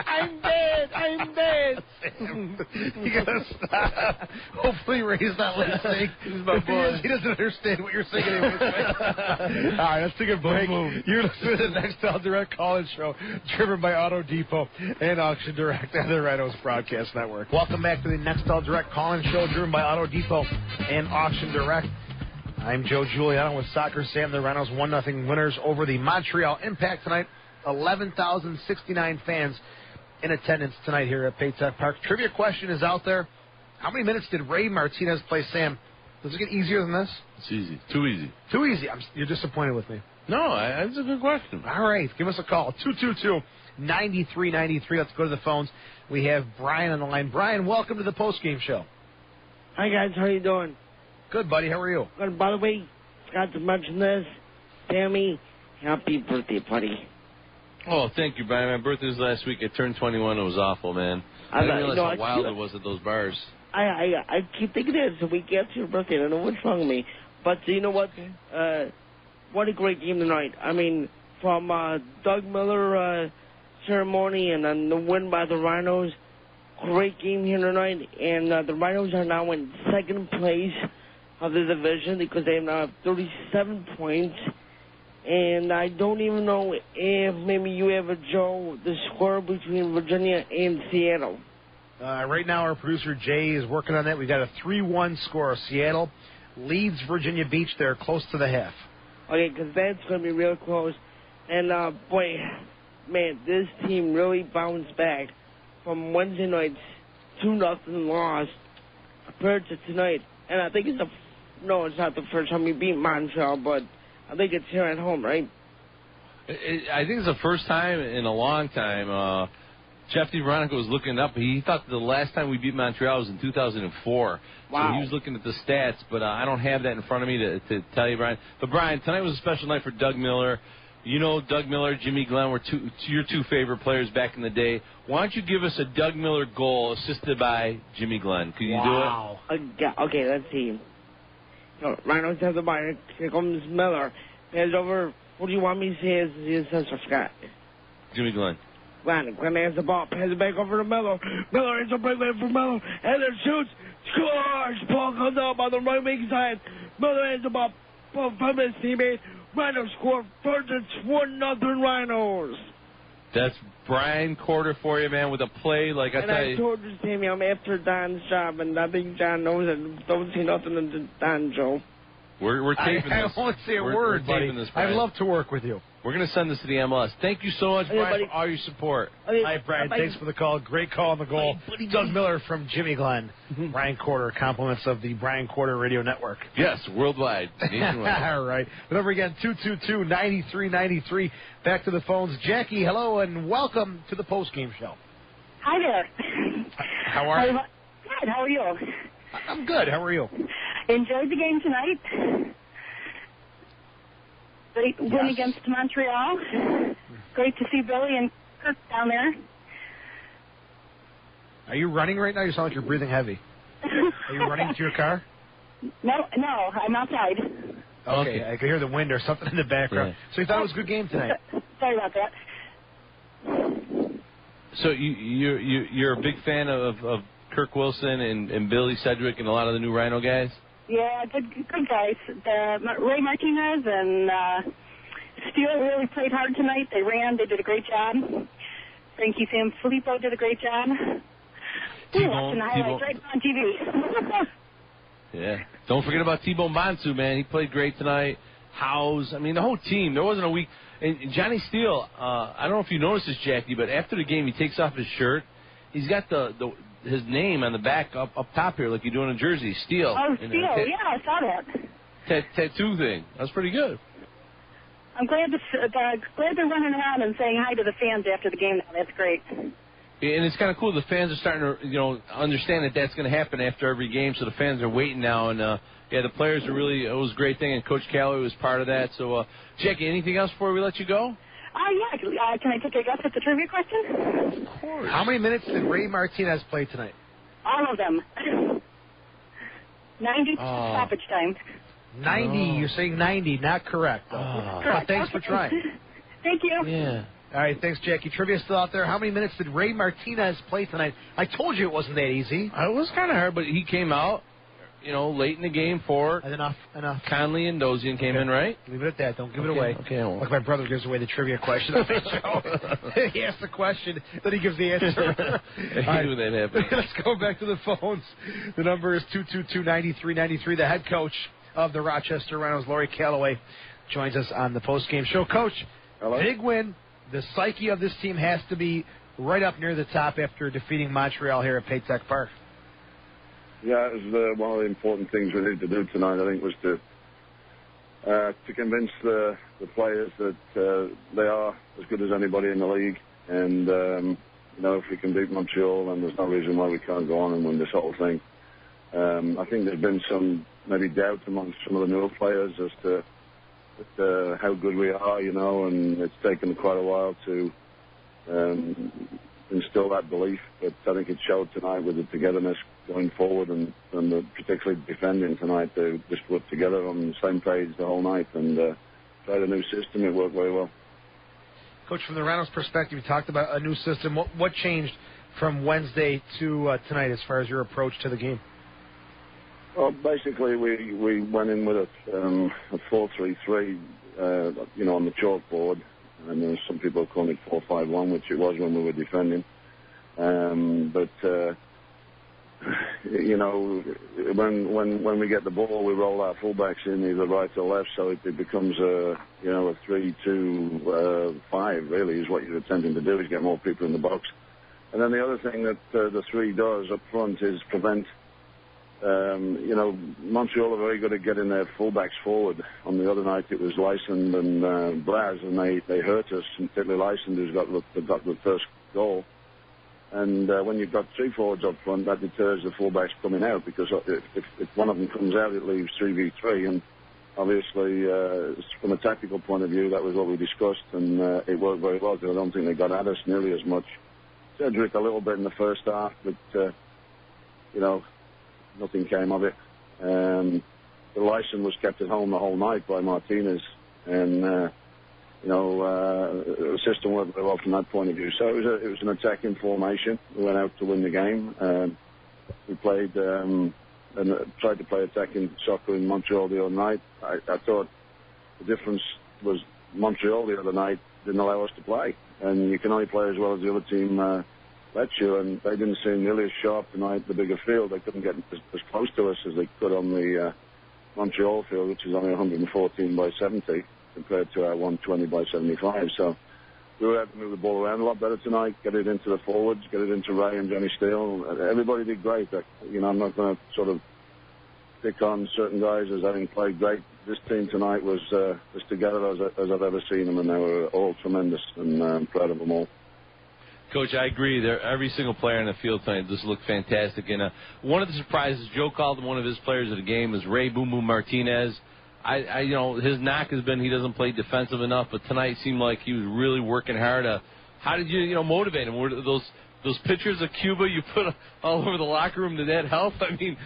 F: I'm dead.
A: You gotta stop. Hopefully Ray's not listening.
F: He's my boy.
A: He doesn't understand what you're saying anyway. All right, let's take a break. You're listening to the Nextel Direct Call-In Show, driven by Auto Depot and Auction Direct on the Rhinos Broadcast Network. Welcome back to the Nextel Direct Call-In Show, driven by Auto Depot and Auction Direct. I'm Joe Giuliano with Soccer Sam. The Rhinos 1-0 winners over the Montreal Impact tonight. 11,069 fans in attendance tonight here at Paytech Park. Trivia question is out there. How many minutes did Ray Martinez play, Sam? Does it get easier than this?
F: It's easy. Too easy.
A: Too easy. You're disappointed with me.
F: No, that's a good question.
A: All right. Give us a call. 222-9393. Let's go to the phones. We have Brian on the line. Brian, welcome to the postgame show.
U: Hi, guys. How you doing?
A: Good, buddy. How are you?
U: Good. By the way, forgot to mention this. Sammy, happy birthday, buddy.
F: Oh, thank you, Brian. My birthday was last week. I turned 21. It was awful, man. I didn't realize how wild it was at those bars.
U: I keep thinking it's a week after your birthday. I don't know what's wrong with me. But you know what? What a great game tonight. I mean, from Doug Miller ceremony and then the win by the Rhinos. Great game here tonight. And the Rhinos are now in second place of the division because they now have 37 points. And I don't even know if maybe you have the score between Virginia and Seattle.
A: Right now, our producer Jay is working on that. We got a 3-1 score. Seattle leads Virginia Beach there close to the half.
U: Okay, because that's going to be real close. And, boy, man, this team really bounced back from Wednesday night's 2-0 loss compared to tonight. And I think it's it's not the first time we beat Montreal, but I think it's here at home, right?
F: I think it's the first time in a long time. Jeff DeVeronica was looking up. He thought the last time we beat Montreal was in 2004.
U: Wow.
F: So he was looking at the stats, but I don't have that in front of me to tell you, Brian. But, Brian, tonight was a special night for Doug Miller. You know Doug Miller, Jimmy Glenn were your two favorite players back in the day. Why don't you give us a Doug Miller goal assisted by Jimmy Glenn? Can you do it?
U: Okay, let's see. So, Rhinos have the ball. Here comes Miller. Heads over. What do you want me to say? His I forgot.
F: Jimmy Glenn.
U: Glenn has the ball. Passes it back over to Miller. Miller is a breakaway for Miller. And then shoots. Scores. Ball comes up on the right wing side. Miller has the ball from his teammate. Rhinos score first. It's 1-0 Rhinos.
F: That's Brian Corder for you, man, with a play like I tell you.
U: And I told you, Tammy, I'm after Don's job, and I think John knows it. Don't say nothing to Don, Joe.
F: We're taping this.
A: I won't say a word, buddy. I'd love to work with you.
F: We're going to send this to the MLS. Thank you so much, Brian, for all your support.
A: Hi, Brian. Thanks for the call. Great call on the goal. Doug Miller from Jimmy Glenn. Brian Corder, compliments of the Brian Corder Radio Network.
F: Yes, worldwide.
A: All right. The number again, 222-9393. Back to the phones. Jackie, hello, and welcome to the postgame show.
B: Hi there.
A: How are you?
B: Good. How are you?
A: I'm good. How are you?
B: Enjoyed the game tonight. Great win against Montreal. Great to see Billy and Kirk down there.
A: Are you running right now? You sound like you're breathing heavy. Are you running to your car?
B: No, I'm outside.
A: Okay, I can hear the wind or something in the background. Yeah. So you thought it was a good game tonight?
B: Sorry about that.
F: So you're a big fan of Kirk Wilson and Billy Sedgwick and a lot of the new Rhino guys?
B: Yeah, good guys. Ray Martinez and Steele really played hard tonight. They ran. They did a great job. Frankie Sanfilippo did a great job. Watching the highlights right on TV.
F: Yeah. Don't forget about T-Bone Bonsu, man. He played great tonight. Howes. I mean, the whole team. There wasn't a week. And Johnny Steele, I don't know if you noticed this, Jackie, but after the game, he takes off his shirt. He's got his name on the back up top here, like you do in a jersey. Steele.
B: Oh, Steele. Yeah, I saw that.
F: Tattoo thing. That was pretty good.
B: I'm glad they're running around and saying hi to the fans after the game now. That's great.
F: And it's kind of cool. The fans are starting to, understand that that's going to happen after every game. So the fans are waiting now. And, the players are really, it was a great thing. And Coach Calloway was part of that. So, Jackie, anything else before we let you go?
B: Yeah. Can I take a guess at the trivia question?
A: Of course. How many minutes did Ray Martinez play tonight?
B: All of them. 90 stoppage time.
A: 90. You're saying 90. Not correct.
B: Correct.
A: Thanks for trying.
B: Thank you.
F: Yeah.
A: All right, thanks, Jackie. Trivia still out there. How many minutes did Ray Martinez play tonight? I told you it wasn't that easy.
F: It was kind of hard, but he came out, late in the game for
A: enough.
F: Conley and Dozian came in, right?
A: Leave it at that. Don't give it away.
F: Okay.
A: Like my brother gives away the trivia question on the show. He asks the question, then he gives the answer.
F: I hate when that happens.
A: Let's go back to the phones. The number is 222-9393. The head coach of the Rochester Rhinos, Lori Calloway, joins us on the postgame show. Coach,
V: hello.
A: Big win. The psyche of this team has to be right up near the top after defeating Montreal here at Paytech Park.
V: Yeah, it was one of the important things we needed to do tonight, I think, was to convince the players that they are as good as anybody in the league. And, if we can beat Montreal, then there's no reason why we can't go on and win this whole thing. I think there's been some maybe doubt amongst some of the newer players as to how good we are, and it's taken quite a while to instill that belief. But I think it showed tonight with the togetherness going forward and particularly defending tonight. They just worked together on the same page the whole night and tried a new system. It worked very well.
A: Coach, from the Rhinos' perspective, you talked about a new system. What changed from Wednesday to tonight as far as your approach to the game?
V: Well, basically, we went in with a 4-3-3, on the chalkboard, and some people call it 4-5-1, which it was when we were defending. But you know, when we get the ball, we roll our fullbacks in either right or left, so it becomes a 3-2-5. Really, is what you're attempting to do, is get more people in the box. And then the other thing that the 3 does up front is prevent. Montreal are very good at getting their fullbacks forward. On the other night, it was Lysand and Braz, and they hurt us, and particularly Lysand, who's got the first goal. And when you've got 3 forwards up front, that deters the fullbacks coming out, because if one of them comes out, it leaves 3v3. And obviously, from a tactical point of view, that was what we discussed, and it worked very well, because I don't think they got at us nearly as much. Cedric a little bit in the first half, but, nothing came of it. The Lysand was kept at home the whole night by Martinez, and the system worked very well from that point of view. So it was an attacking formation. We went out to win the game. We played and tried to play attacking soccer in Montreal the other night. I thought the difference was Montreal the other night didn't allow us to play, and you can only play as well as the other team lets you, and they didn't seem nearly as sharp tonight, the bigger field. They couldn't get as close to us as they could on the Montreal field, which is only 114 by 70 compared to our 120 by 75. So we were able to move the ball around a lot better tonight, get it into the forwards, get it into Ray and Johnny Steele. Everybody did great. I'm not going to sort of pick on certain guys as having played great. This team tonight was as together as I've ever seen them, and they were all tremendous, and I'm proud of them all.
F: Coach, I agree. Every single player in the field tonight just looked fantastic. And one of the surprises, Joe called him one of his players of the game, is Ray Boom Boom Martinez. His knock has been he doesn't play defensive enough, but tonight seemed like he was really working hard. How did you, motivate him? Were those pictures of Cuba you put all over the locker room, did that help? I mean,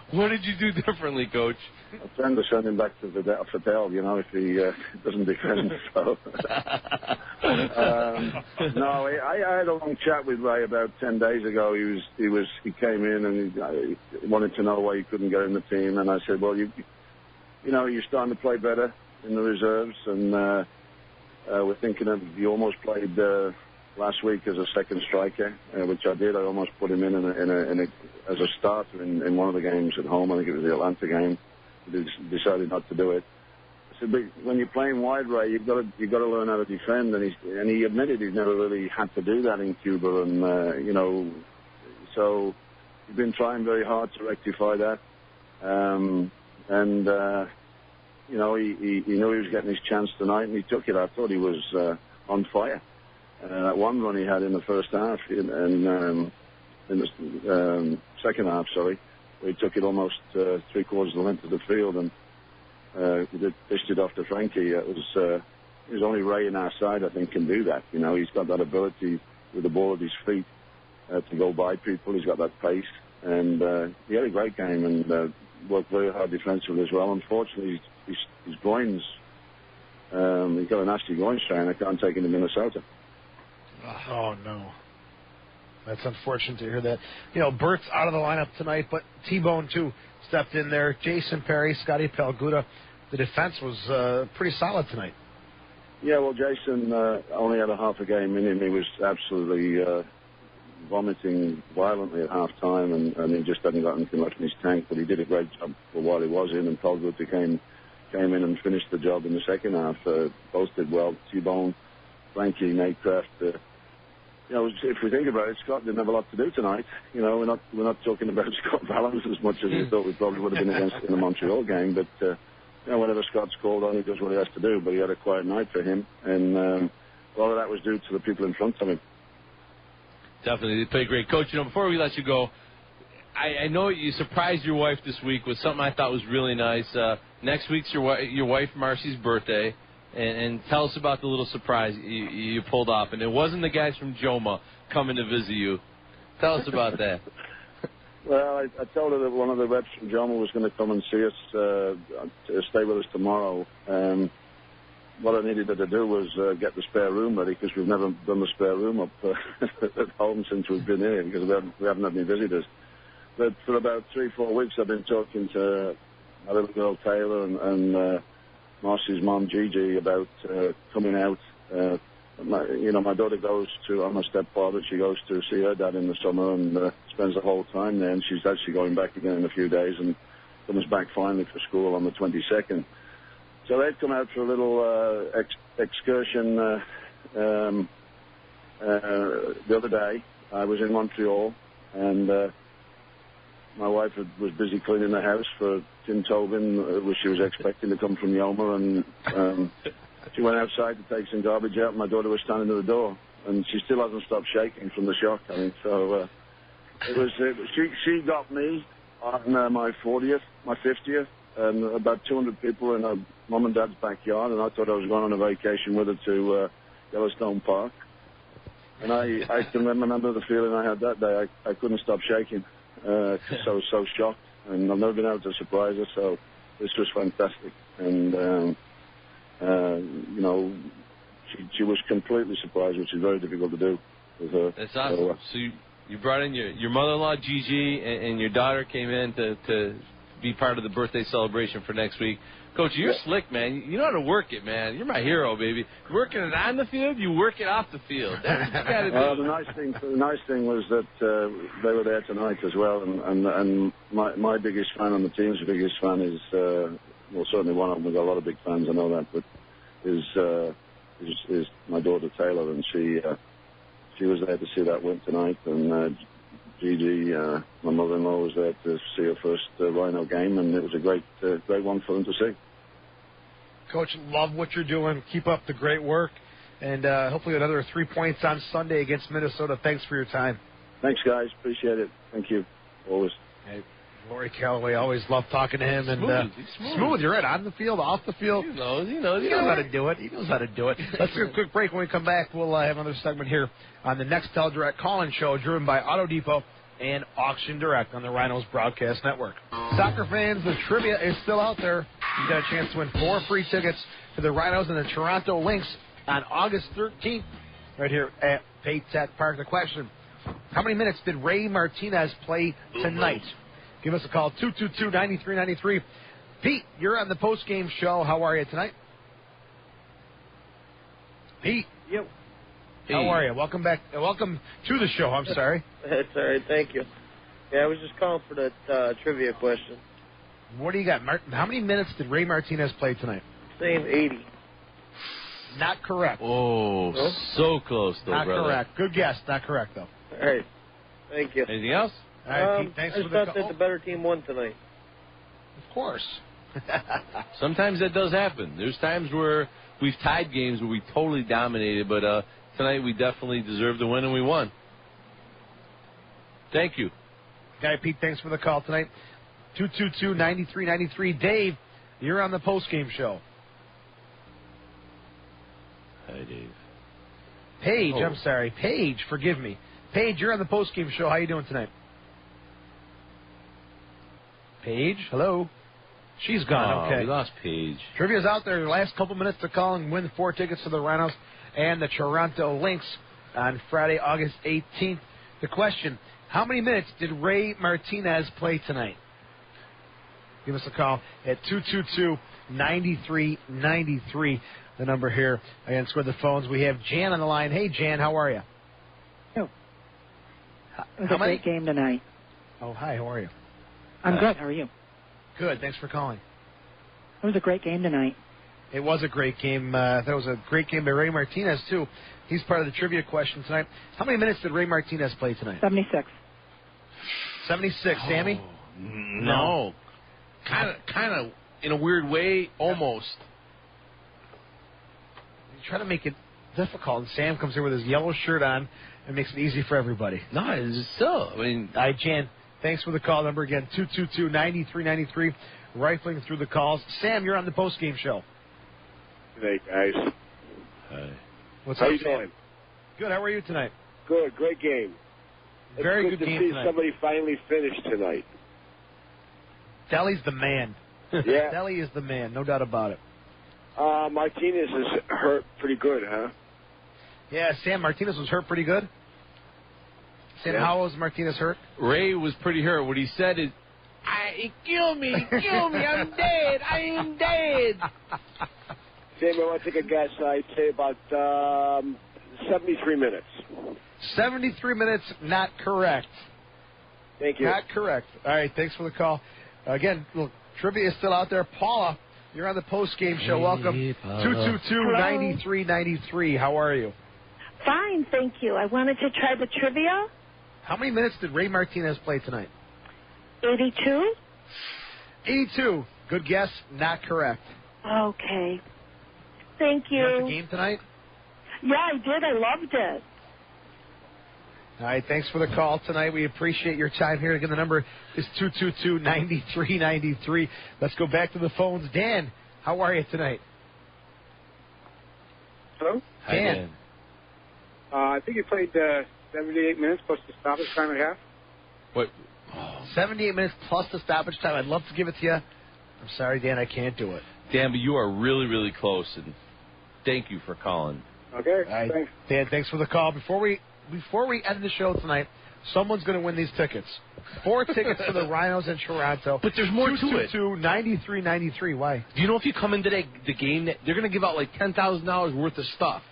F: what did you do differently, Coach?
V: I'm trying to send him back to Fidel, if he doesn't defend. So. No, I had a long chat with Ray about 10 days ago. He came in and he wanted to know why he couldn't get in the team, and I said, well, you're starting to play better in the reserves, and we're thinking of you almost played last week as a second striker, which I did. I almost put him in as a starter in one of the games at home. I think it was the Atlanta game. He decided not to do it. I said, but when you're playing wide, Ray, you've got to learn how to defend, and he admitted he's never really had to do that in Cuba, and so he's been trying very hard to rectify that. He knew he was getting his chance tonight, and he took it. I thought he was on fire. That one run he had in the first half, in the second half, where he took it almost 3/4 of the length of the field and he dished it off to Frankie. It was only Ray in our side, I think, can do that. He's got that ability with the ball at his feet to go by people. He's got that pace, and he had a great game and worked very hard defensively as well. Unfortunately, his groins, he's got a nasty groin strain. I can't take him to Minnesota.
A: Oh, no. That's unfortunate to hear that. Bert's out of the lineup tonight, but T-Bone, too, stepped in there. Jason Perry, Scotty Pelguda. The defense was pretty solid tonight.
V: Yeah, well, Jason only had a half a game in him. He was absolutely vomiting violently at half-time, and he just hadn't got anything left in his tank, but he did a great job for while he was in, and Pelguda came in and finished the job in the second half. Both did well. T-Bone, Frankie, Nate Kraft. If we think about it, Scott didn't have a lot to do tonight. We're not talking about Scott Valens as much as we thought we probably would have been against in the Montreal game. But whenever Scott's called on, he does what he has to do. But he had a quiet night for him, and a lot of that was due to the people in front of him.
F: Definitely, they played great, Coach. Before we let you go, I know you surprised your wife this week with something I thought was really nice. Next week's your wife Marcy's birthday. And tell us about the little surprise you pulled off. And it wasn't the guys from Joma coming to visit you. Tell us about that.
V: Well, I told her that one of the reps from Joma was going to come and see us, stay with us tomorrow. What I needed her to do was get the spare room ready, because we've never done the spare room up at home since we've been here, because we haven't had any visitors. But for about 3-4 weeks, I've been talking to my little girl Taylor and Marcy's mom, Gigi, about coming out my daughter goes to, I'm a stepfather, she goes to see her dad in the summer and spends the whole time there, and she's actually going back again in a few days and comes back finally for school on the 22nd. So they've come out for a little excursion the other day. I was in Montreal, and my wife was busy cleaning the house for Tim Tobin, which she was expecting to come from Yoma, and she went outside to take some garbage out, and my daughter was standing at the door, and she still hasn't stopped shaking from the shock. I mean, so she got me on my 40th, my 50th, and about 200 people in her mom and dad's backyard, and I thought I was going on a vacation with her to Yellowstone Park. And I can remember the feeling I had that day. I couldn't stop shaking, so shocked, and I've never been able to surprise her. So this was fantastic, and she was completely surprised, which is very difficult to do with her.
F: That's awesome. So you brought in your mother-in-law Gigi, and your daughter came in to be part of the birthday celebration for next week. Coach, you're slick, man. You know how to work it, man. You're my hero, baby. Working it on the field, you work it off the field. That's what you got to do.
V: The nice thing was that they were there tonight as well, and my biggest fan and the team's biggest fan is certainly one of them. We've got a lot of big fans, I know that, but is my daughter Taylor, and she was there to see that win tonight, and Gigi, my mother-in-law, was there to see her first Rhino game, and it was a great one for them to see.
A: Coach, love what you're doing. Keep up the great work, and hopefully another 3 points on Sunday against Minnesota. Thanks for your time.
V: Thanks, guys. Appreciate it. Thank you. Always.
A: Hey, Rory Callaway, always love talking to him. Smooth. You're right. On the field, off the field. He knows how to do it. He knows how to do it. Let's take a quick break. When we come back, we'll have another segment here on the next Direct call-in show, driven by Auto Depot and Auction Direct on the Rhinos Broadcast Network. Soccer fans, the trivia is still out there. You got a chance to win 4 free tickets to the Rhinos and the Toronto Lynx on August 13th, right here at Paytech Park. The question: how many minutes did Ray Martinez play tonight? Give us a call, 222-9393. Pete, you're on the postgame show. How are you tonight? Pete.
D: Yep.
A: How are you? Welcome back. Welcome to the show. I'm sorry.
D: That's all right. Thank you. Yeah, I was just calling for that trivia question.
A: What do you got, Martin? How many minutes did Ray Martinez play tonight?
D: Same 80.
A: Not correct.
F: Oh, no? So close, though,
A: Not
F: brother.
A: correct. Good guess. Not correct, though.
D: All right. Thank you.
F: Anything else?
A: All right, Pete, thanks
D: I
A: for
D: just
A: the
D: thought
A: call.
D: that the better team won tonight.
A: Of course.
F: Sometimes that does happen. There's times where we've tied games where we totally dominated, but tonight we definitely deserved the win, and we won. Thank you.
A: Guy Pete, thanks for the call tonight. 222-9393. Dave, you're on the postgame show.
F: Hi, Dave.
A: Paige, I'm sorry. Paige, forgive me. Paige, you're on the postgame show. How you doing tonight? Paige, hello. She's gone. Okay.
F: We lost Paige.
A: Trivia's out there. The last couple minutes to call and win 4 tickets to the Rhinos and the Toronto Lynx on Friday, August 18th. The question: how many minutes did Ray Martinez play tonight? Give us a call at 222-9393. The number here against with the phones. We have Jan on the line. Hey, Jan, how are you?
E: It was a great game tonight.
A: Oh, hi, how are you?
E: I'm good. How are you?
A: Good, thanks for calling.
E: It was a great game tonight.
A: It was a great game. That was a great game by Ray Martinez, too. He's part of the trivia question tonight. How many minutes did Ray Martinez play tonight?
E: 76.
A: 76, Sammy?
F: No. Kind of, in a weird way, almost.
A: You try to make it difficult, and Sam comes here with his yellow shirt on and makes it easy for everybody.
F: No, it's still. I mean,
A: all right, Jan, thanks for the call. Number again, 222-9393. Rifling through the calls. Sam, you're on the postgame show.
W: Hey, guys.
F: Hi.
A: What's
W: How
A: up,
W: you
A: Sam?
W: doing?
A: Good. How are you tonight?
W: Good. Great game.
A: Very
W: it's
A: good game
W: to see
A: tonight.
W: somebody finally finished tonight.
A: Deli's the man.
W: Yeah.
A: Deli is the man, no doubt about it.
W: Martinez is hurt pretty good, huh?
A: Yeah, Sam, Martinez was hurt pretty good. Sam,
W: Yeah.
A: how was Martinez hurt?
F: Ray was pretty hurt. What he said is, kill me, I'm dead, I am dead.
W: Sam, I want to take a guess. I'd say about 73 minutes.
A: 73 minutes, not correct.
W: Thank you.
A: Not correct. All right, thanks for the call. Again, look, trivia is still out there. Paula, you're on the post-game show. Welcome. 222-9393. How are you?
B: Fine, thank you. I wanted to try the trivia.
A: How many minutes did Ray Martinez play tonight?
B: 82.
A: 82. Good guess. Not correct.
B: Okay. Thank you.
A: You watched the game tonight?
B: Yeah, I did. I loved it.
A: All right, thanks for the call tonight. We appreciate your time here. Again, the number is 222-9393. Let's go back to the phones. Dan, how are you tonight?
C: Hello?
A: Hi, Dan.
C: I think you played 78 minutes plus the stoppage time at half.
A: What? 78 minutes plus the stoppage time. I'd love to give it to you. I'm sorry, Dan, I can't do it.
F: Dan, but you are really, really close, and thank you for calling.
C: Okay,
A: right.
C: thanks.
A: Dan, thanks for the call. Before we end the show tonight, someone's going to win these tickets. 4 tickets for the Rhinos in Toronto.
F: But there's more to it.
A: 222-9393. Why?
F: Do you know if you come into the game, they're going to give out like $10,000 worth of stuff.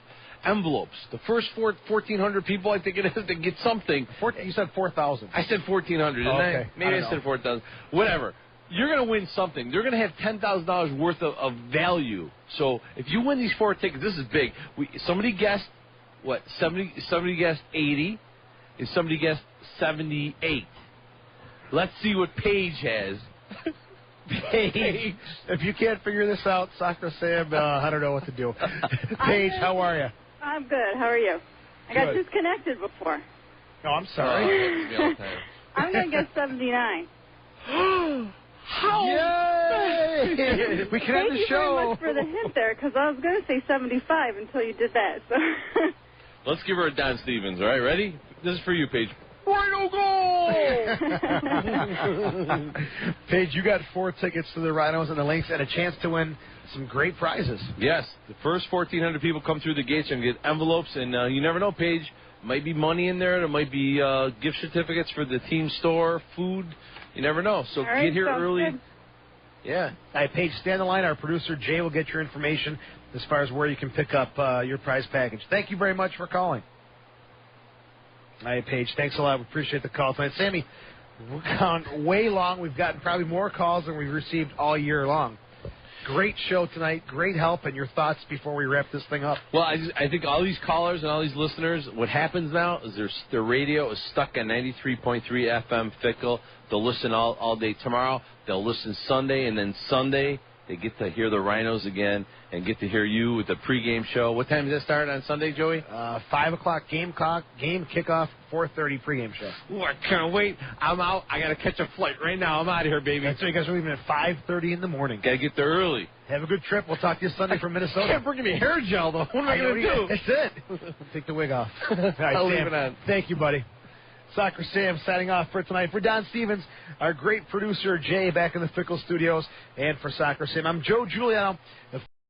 F: Envelopes. The first 1,400 people, I think it is, that get something.
A: You said 4,000.
F: I said 1,400, didn't I? Maybe I said 4,000. Whatever. You're going to win something. They're going to have $10,000 worth of value. So if you win these 4 tickets, this is big. Somebody guessed, what, somebody guessed 80, and somebody guessed 78. Let's see what Paige has.
A: Paige. If you can't figure this out, Soccer Sam, I don't know what to do. Paige, how are you?
G: I'm good. How are you? I got disconnected before.
A: Oh, I'm sorry.
G: I'm going to guess 79.
A: How? Yay! We can end the show.
G: Thank you very much for the hint there, because I was going to say 75 until you did that. So.
F: Let's give her a Don Stevens, all right? Ready? This is for you, Paige.
A: Rhino goal! Paige, you got 4 tickets to the Rhinos and the Lynx and a chance to win some great prizes.
F: Yes. The first 1,400 people come through the gates and get envelopes, and you never know, Paige. Might be money in there. There might be gift certificates for the team store, food. You never know. So get here early. Good.
A: Yeah. All right, Paige, stay on the line. Our producer, Jay, will get your information as far as where you can pick up your prize package. Thank you very much for calling. All right, Paige, thanks a lot. We appreciate the call tonight. Sammy, we've gone way long. We've gotten probably more calls than we've received all year long. Great show tonight. Great help. And your thoughts before we wrap this thing up?
F: Well, I think all these callers and all these listeners, what happens now is their radio is stuck on 93.3 FM Fickle. They'll listen all day tomorrow. They'll listen Sunday, and then Sunday they get to hear the Rhinos again and get to hear you with the pregame show. What time does that start on Sunday, Joey?
A: 5 o'clock game kickoff, 4:30 pregame show.
F: Ooh, I can't wait. I'm out. I got to catch a flight right now. I'm out of here, baby.
A: That's right. You guys are leaving at 5:30 in the morning.
F: Got to get there early.
A: Have a good trip. We'll talk to you Sunday from Minnesota.
F: I can't bring me hair gel, though. What am I going to do?
A: That's it. Take the wig off. All right,
F: I'll
A: Sam,
F: leave it on.
A: Thank you, buddy. Soccer Sam signing off for tonight. For Don Stevens, our great producer, Jay, back in the Fickle Studios, and for Soccer Sam, I'm Joe Giuliano.